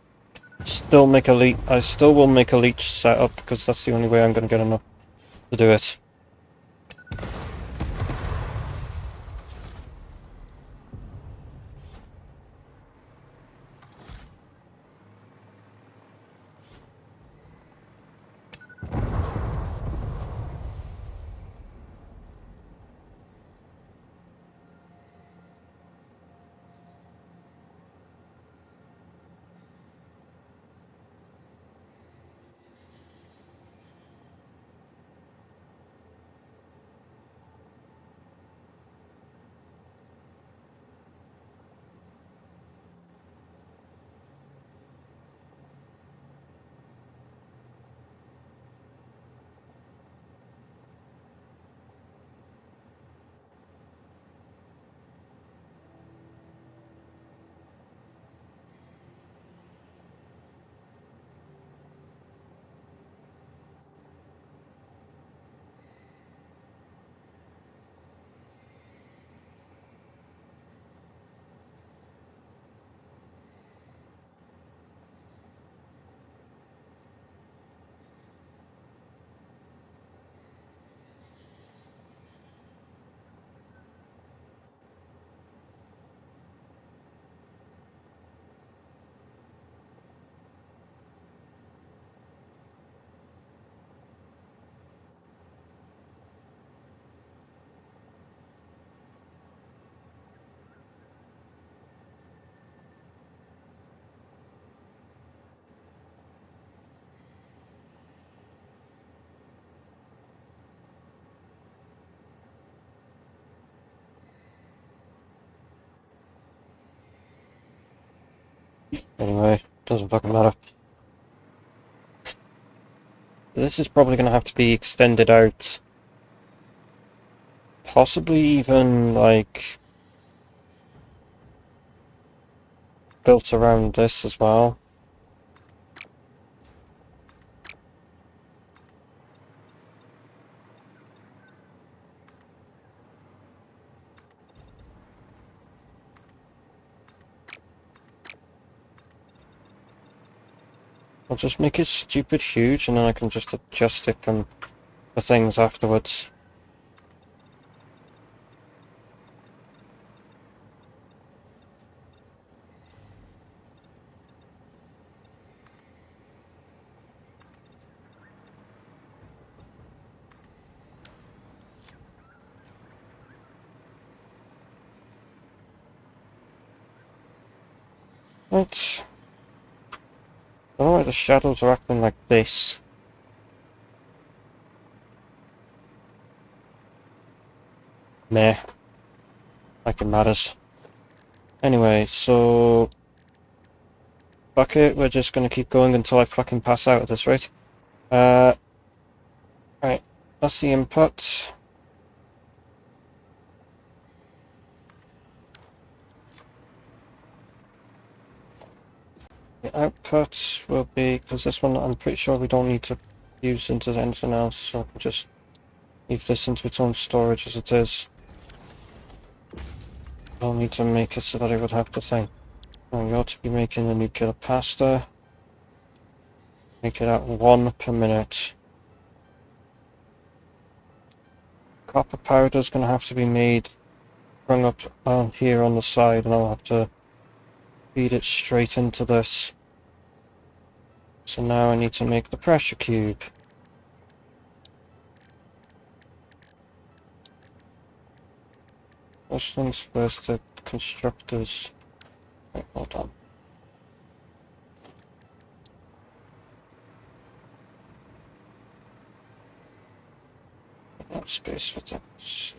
Speaker 1: still make a leech. I still will make a leech setup because that's the only way I'm going to get enough to do it. Anyway, doesn't fucking matter. This is probably going to have to be extended out. Possibly even, like, built around this as well. I'll just make it stupid huge and then I can just adjust it from the things afterwards. Right. I don't know why the shadows are acting like this. Meh. Like it matters. Anyway, so... fuck it, we're just gonna keep going until I fucking pass out at this rate. Right, that's the input. The output will be, because this one I'm pretty sure we don't need to use into anything else, so I can just leave this into its own storage as it is. I'll need to make it so that I would have to think. Now you ought to be making a nuclear pasta. Make it at 1 per minute. Copper powder is going to have to be made, sprung up on here on the side, and I'll have to feed it straight into this. So now I need to make the pressure cube. First things first, the constructors. Right, hold on. That space for things.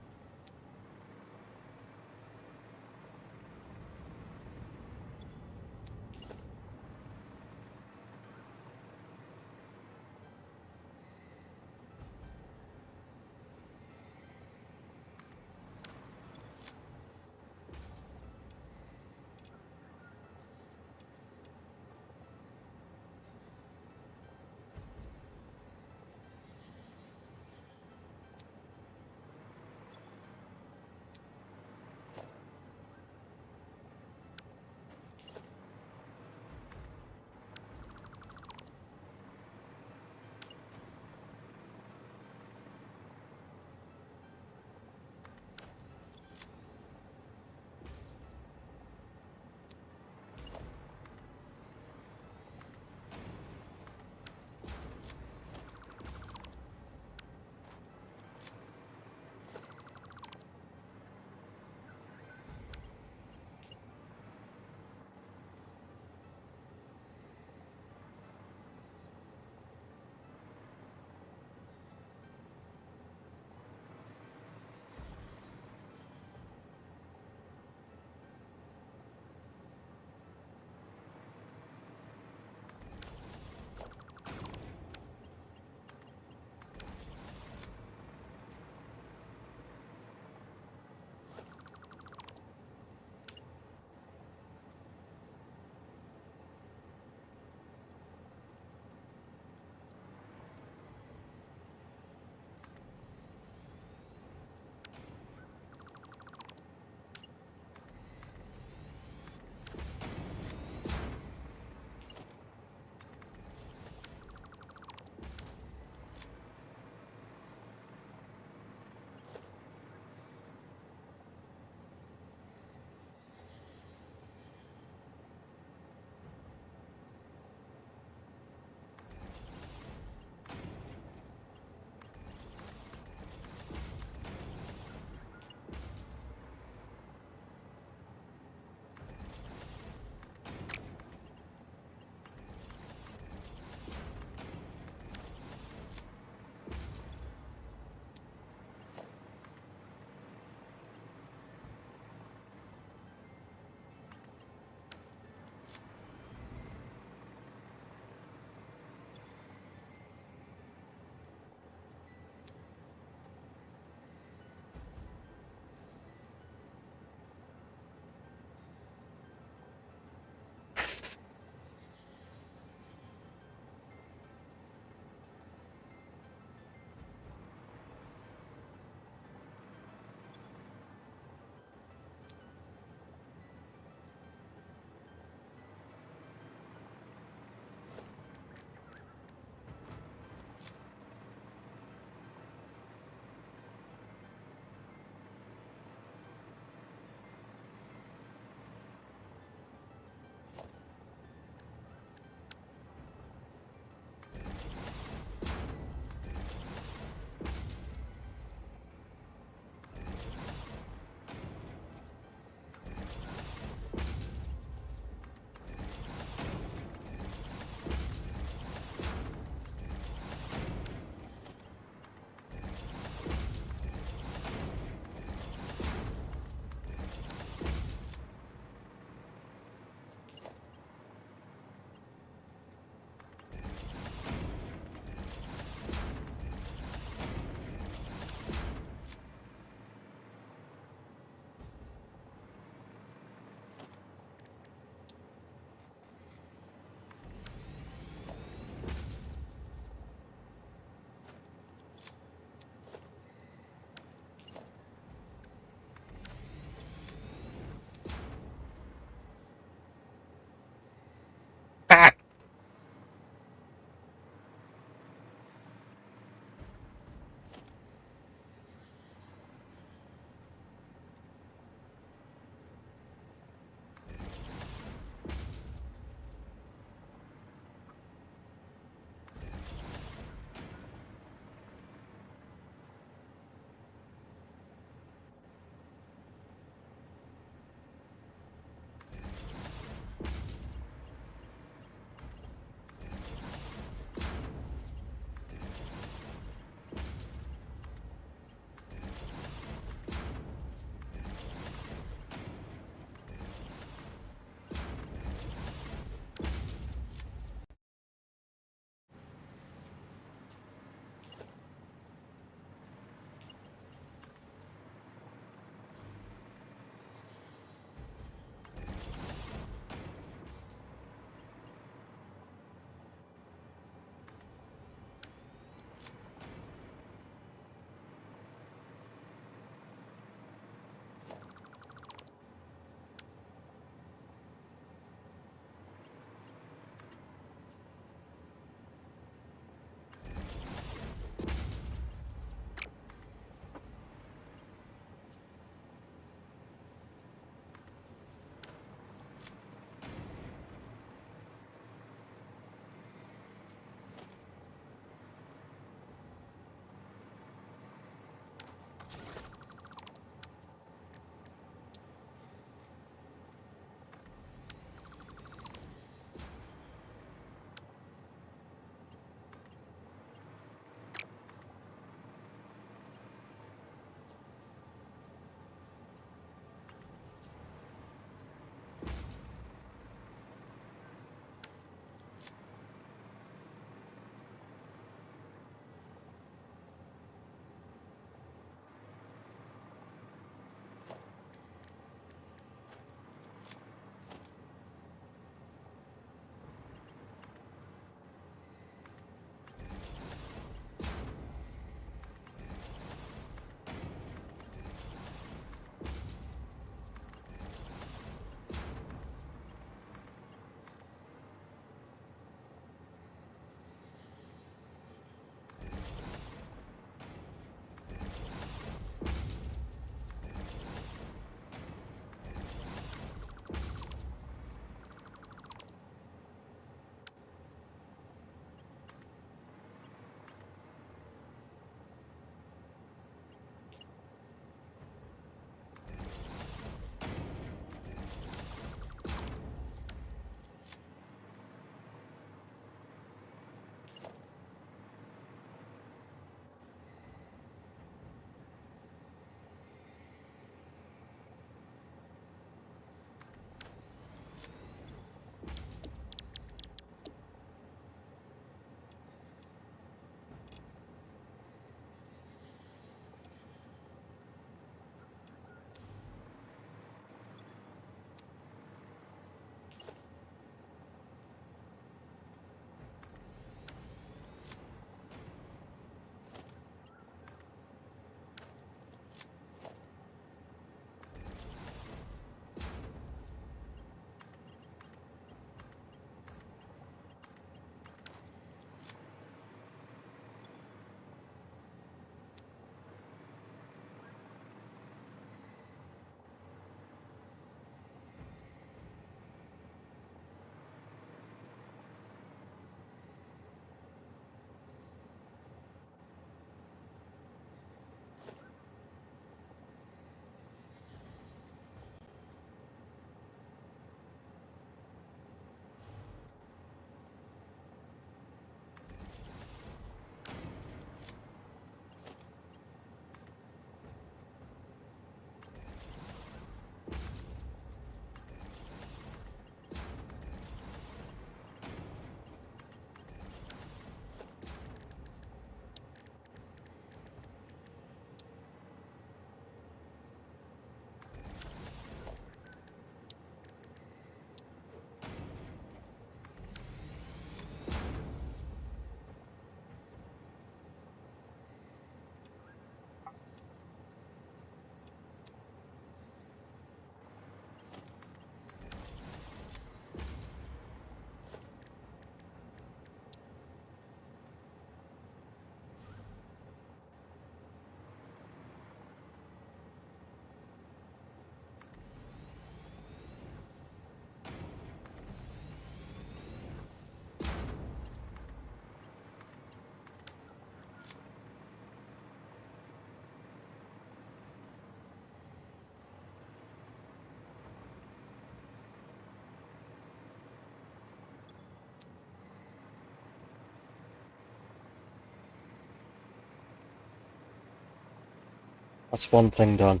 Speaker 1: That's one thing done.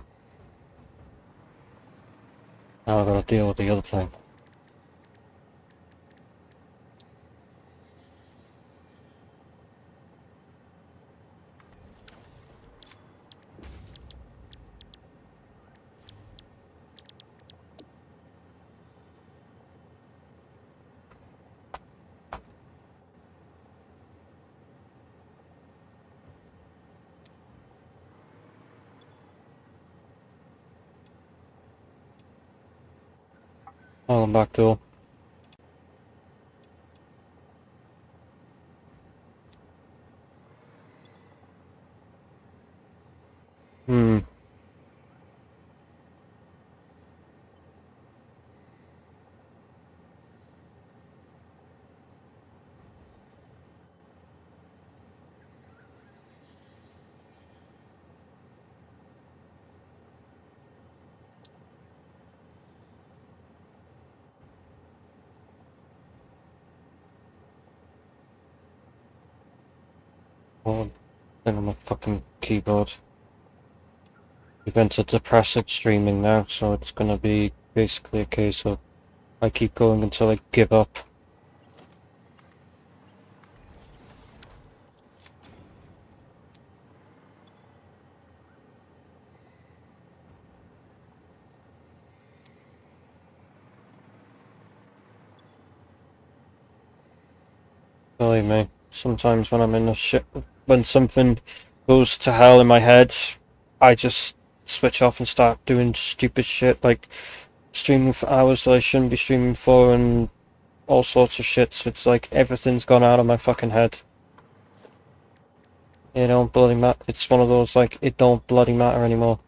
Speaker 1: Now I've got to deal with the other thing. Oh, I'm back door. Hmm. Oh, thing on my fucking keyboard. We've entered depressive streaming now, so it's gonna be basically a case of I keep going until I give up. Believe me, sometimes when I'm in a shit, when something goes to hell in my head, I just switch off and start doing stupid shit like streaming for hours that I shouldn't be streaming for and all sorts of shit. So it's like everything's gone out of my fucking head. It don't bloody matter. It's one of those like it don't bloody matter anymore.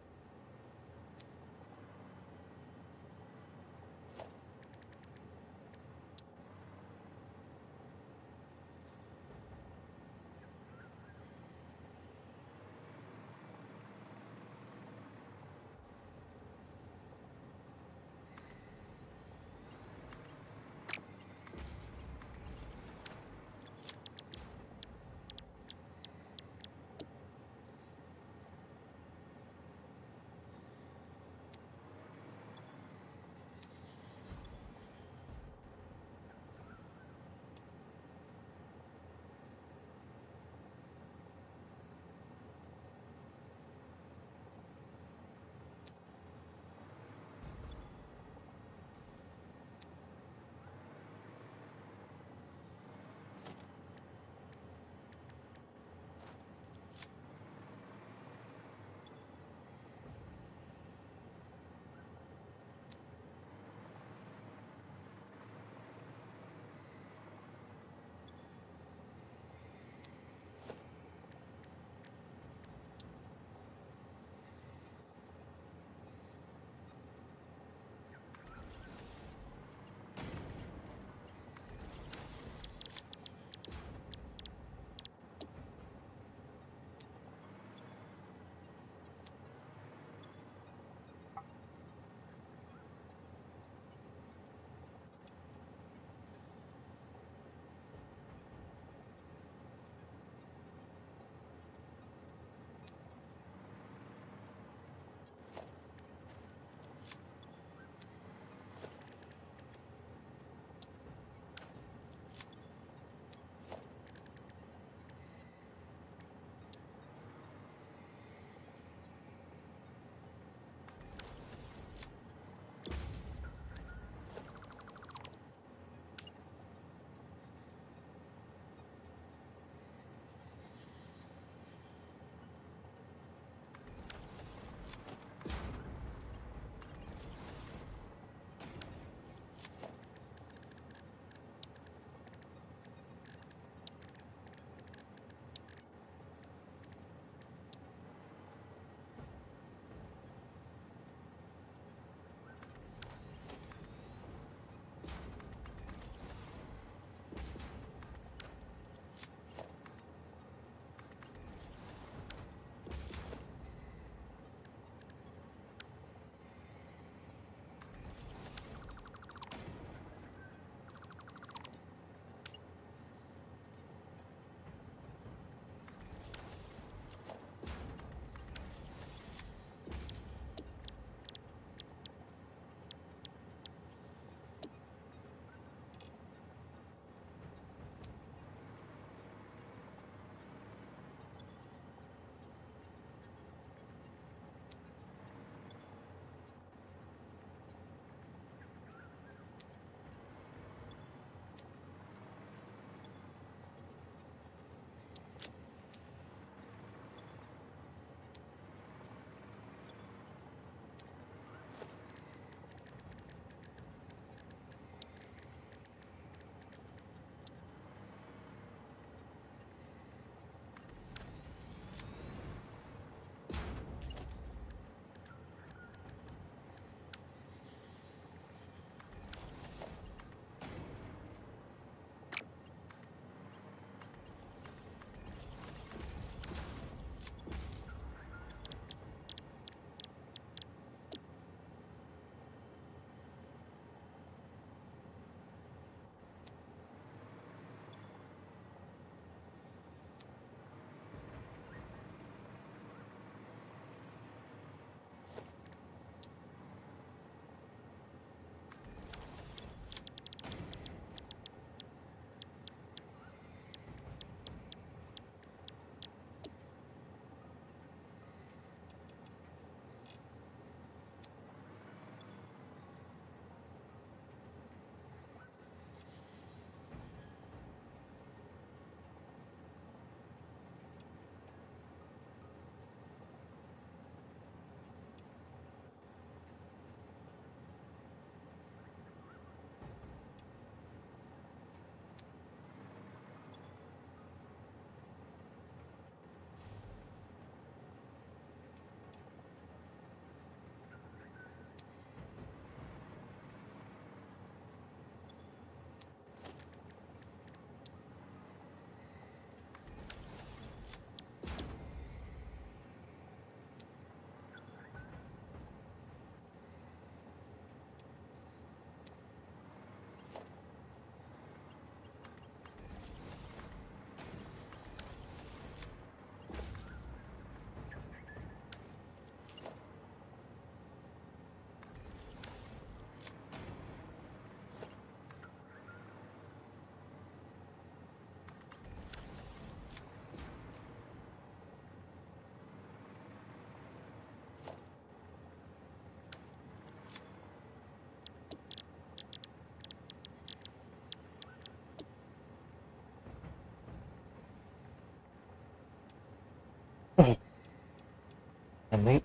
Speaker 1: And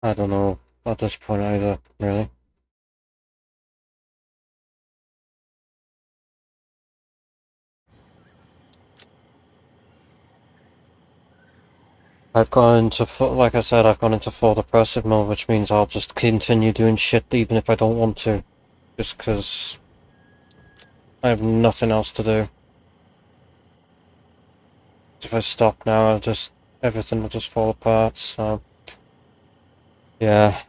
Speaker 1: I don't know at this point either, really. I've gone into, like I said, I've gone into full depressive mode, which means I'll just continue doing shit even if I don't want to. Just because I have nothing else to do. If I stop now, everything will just fall apart, so... Yeah.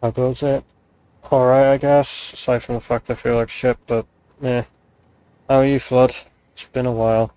Speaker 1: How goes it? Alright, I guess, aside from the fact I feel like shit, but eh. How are you, Flood? It's been a while.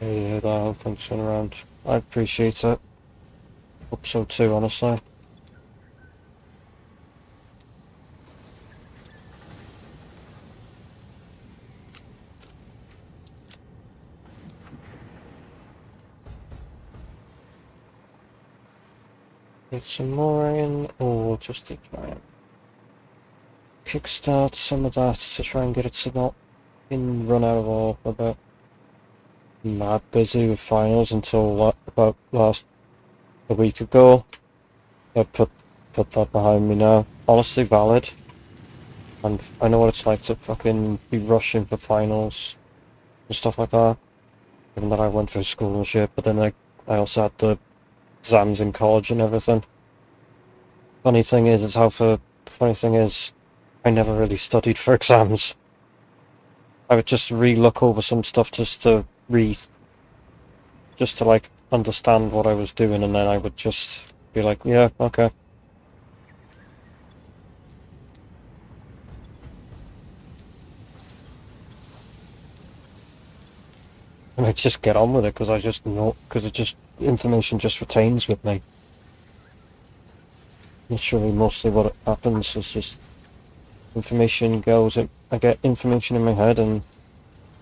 Speaker 1: Yeah, that whole thing's been around. I appreciate it. Hope so too, honestly. Get some more in, or just to try and kickstart some of that to try and get it to not run out of all a bit. Mad busy with finals until about a week ago. I put that behind me now. Honestly valid. And I know what it's like to fucking be rushing for finals and stuff like that. Even that I went through school and shit, but then I also had the exams in college and everything. Funny thing is, the funny thing is, I never really studied for exams. I would just re-look over some stuff just to like understand what I was doing, and then I would just be like, yeah, okay. And I just get on with it because I just know, because information just retains with me. Literally, mostly what happens is just information goes, I get information in my head, and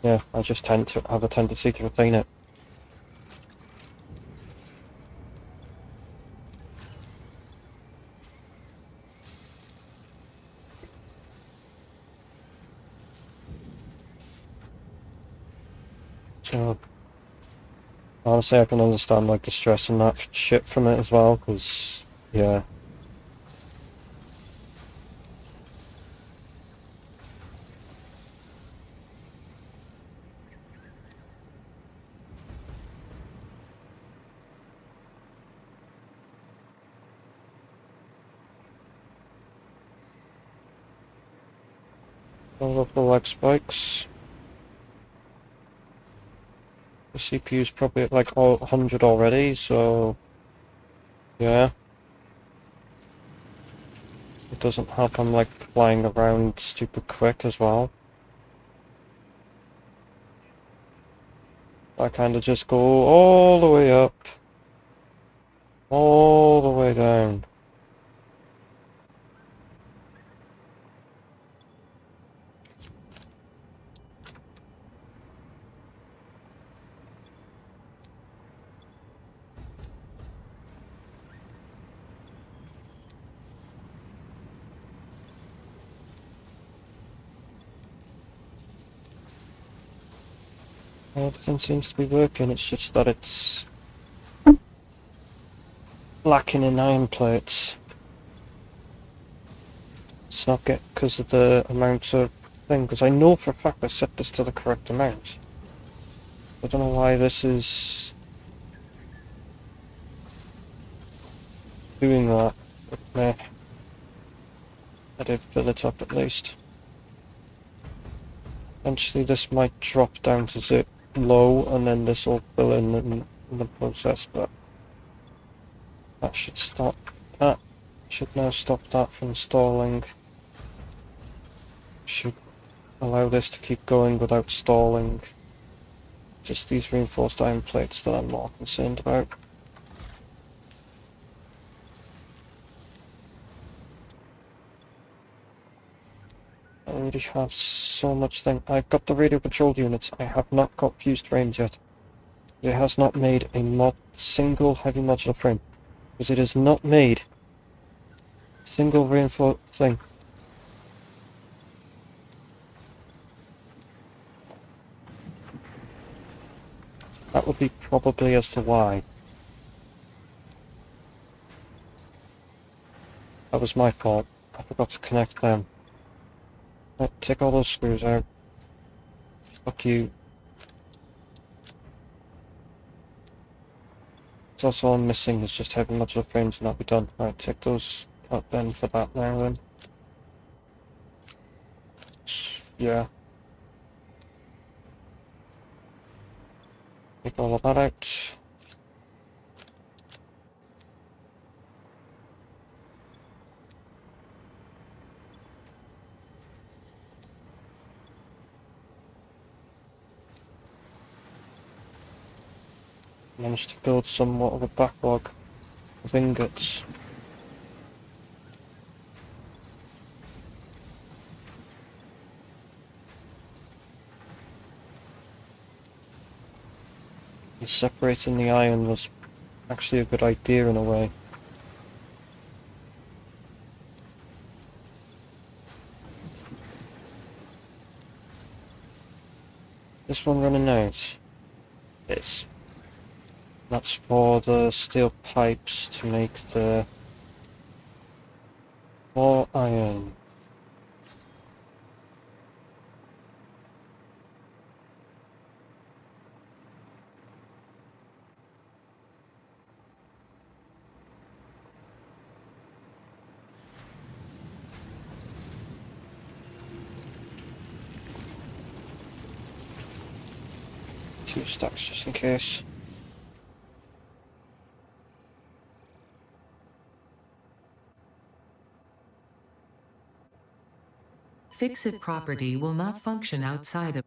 Speaker 1: yeah, I just tend to have a tendency to retain it. So, honestly, I can understand like the stress and that shit from it as well, because, yeah. All of the leg spikes. The CPU's probably at like 100 already, so yeah. It doesn't help I'm like flying around stupid quick as well. I kind of just go all the way up, all the way down. Everything seems to be working, it's just that it's lacking in iron plates. It's not because of the amount of thing, because I know for a fact I set this to the correct amount. I don't know why this is doing that, but meh. I did fill it up at least. Eventually this might drop down to low, and then this will fill in the process, but that should stop that. Should now stop that from stalling. Should allow this to keep going without stalling. Just these reinforced iron plates that I'm more concerned about. I already have so much thing. I've got the radio controlled units. I have not got fused frames yet. It has not made a single heavy modular frame. Because it has not made a single reinforced thing. That would be probably as to why. That was my fault. I forgot to connect them. Take all those screws out. Fuck you. It's also all I'm missing is just having modular frames and that'll be done. Right, take those out then for that now then. Yeah. Take all of that out. Managed to build somewhat of a backlog of ingots. And separating the iron was actually a good idea in a way. This one running out? Yes. That's for the steel pipes to make the more iron. Two stacks just in case.
Speaker 2: Fix-it property will not function outside of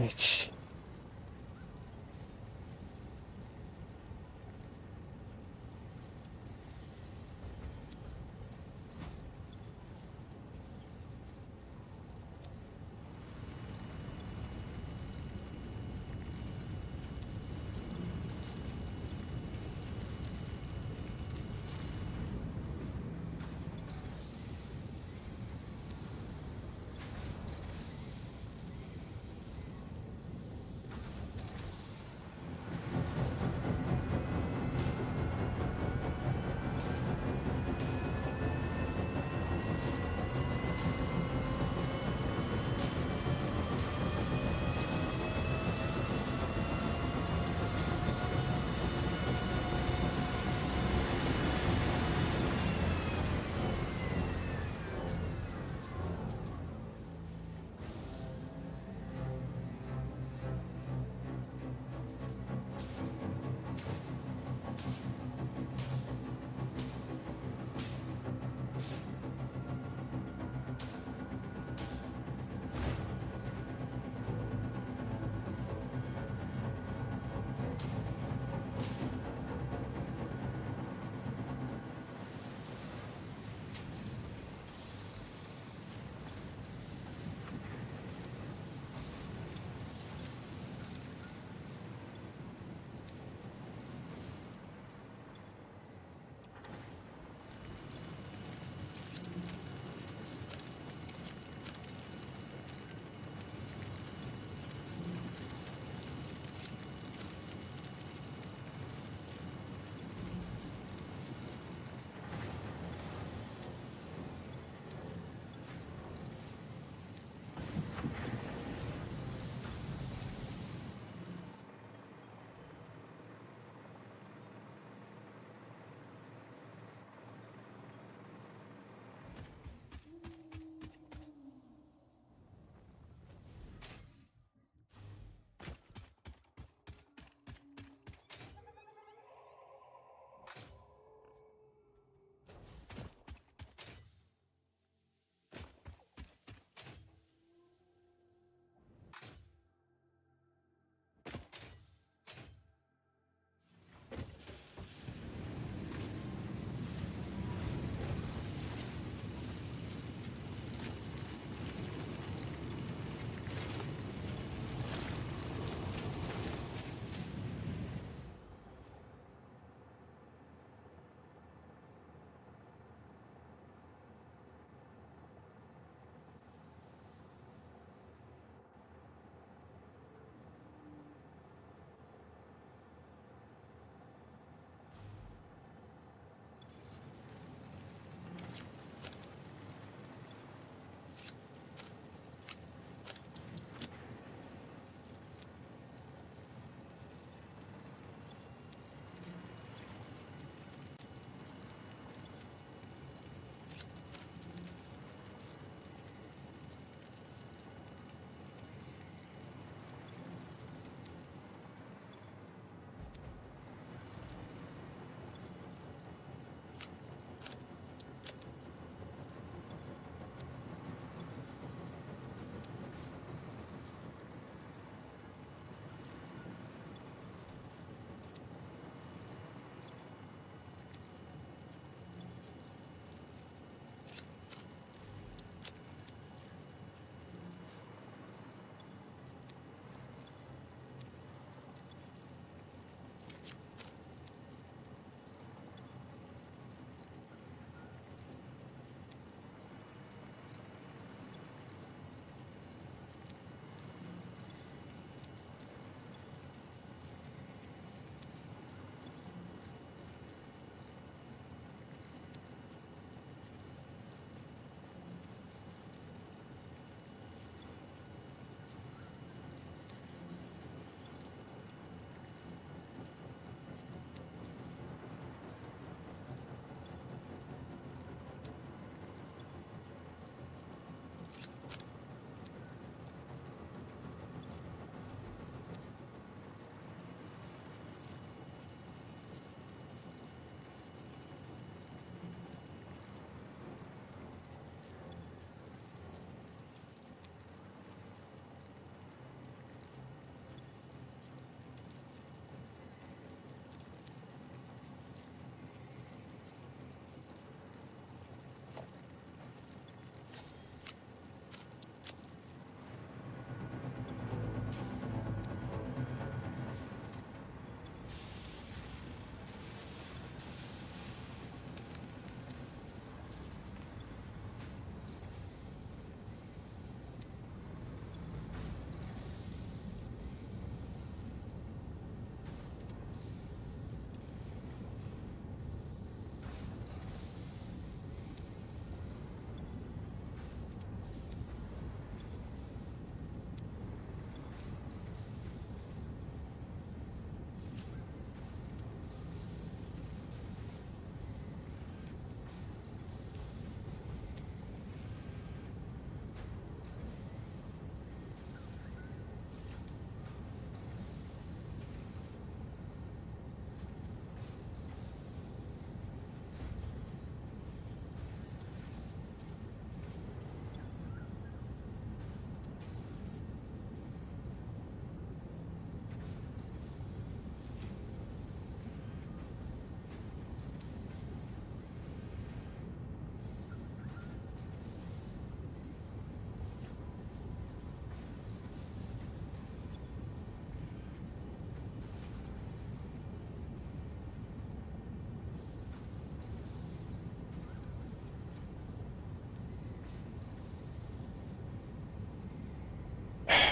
Speaker 1: It's...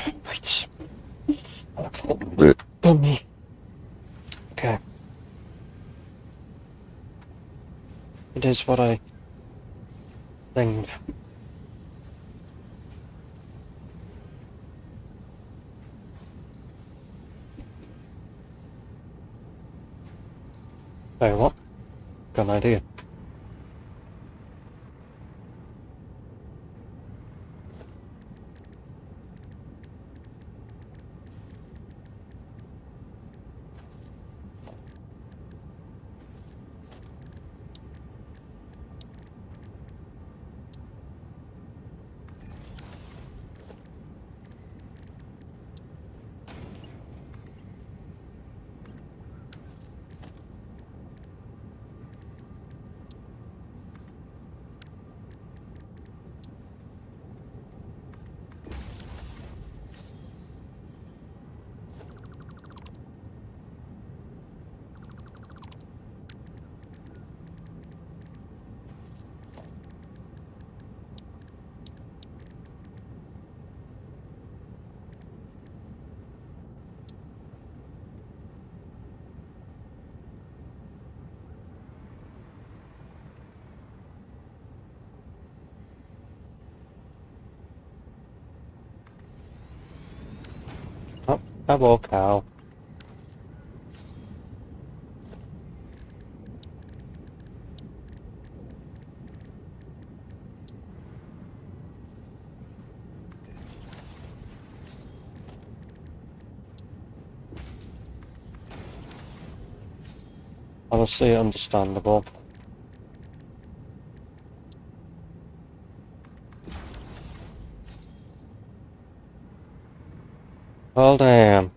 Speaker 1: Right. Okay. Me. Okay. It is what I think. Hey, what? Got an idea. Oh, hello, cow. Honestly, understandable. Well, damn.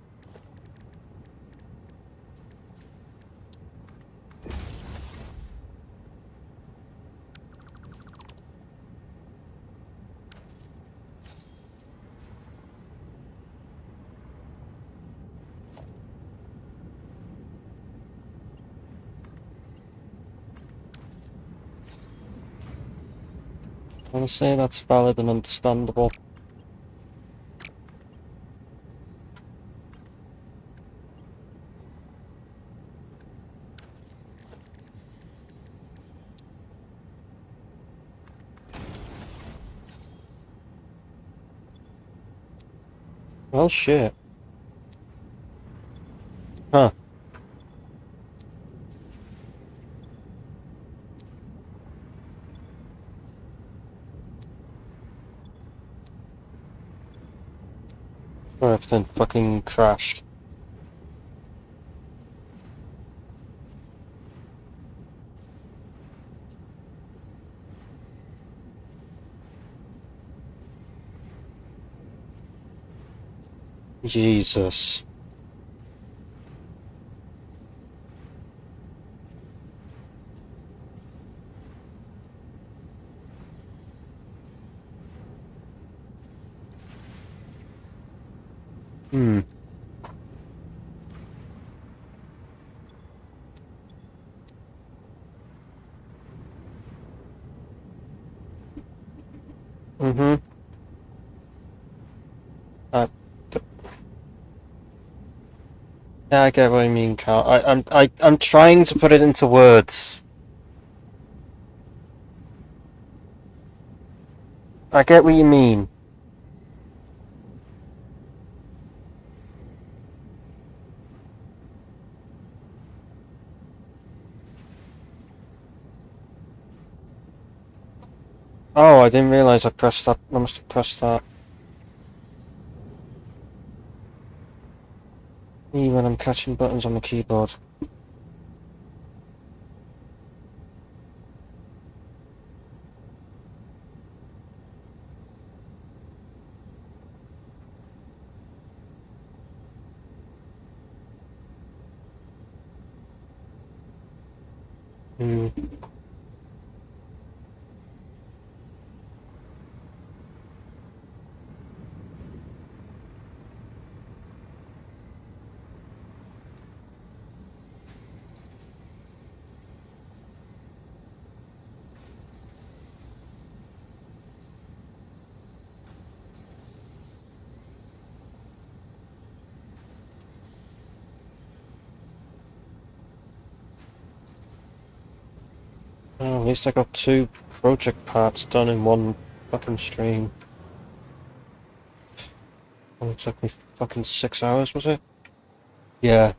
Speaker 1: Honestly, that's valid and understandable. Well, shit. Huh. Everything fucking crashed. Jesus. Hmm. Mm-hmm. Uh, yeah, I get what you mean, Carl. I'm trying to put it into words. I get what you mean. Oh, I didn't realize I pressed that. I must have pressed that. Me when I'm catching buttons on the keyboard. Hmm. Oh, at least I got 2 project parts done in one fucking stream. Only took me fucking 6 hours, was it? Yeah,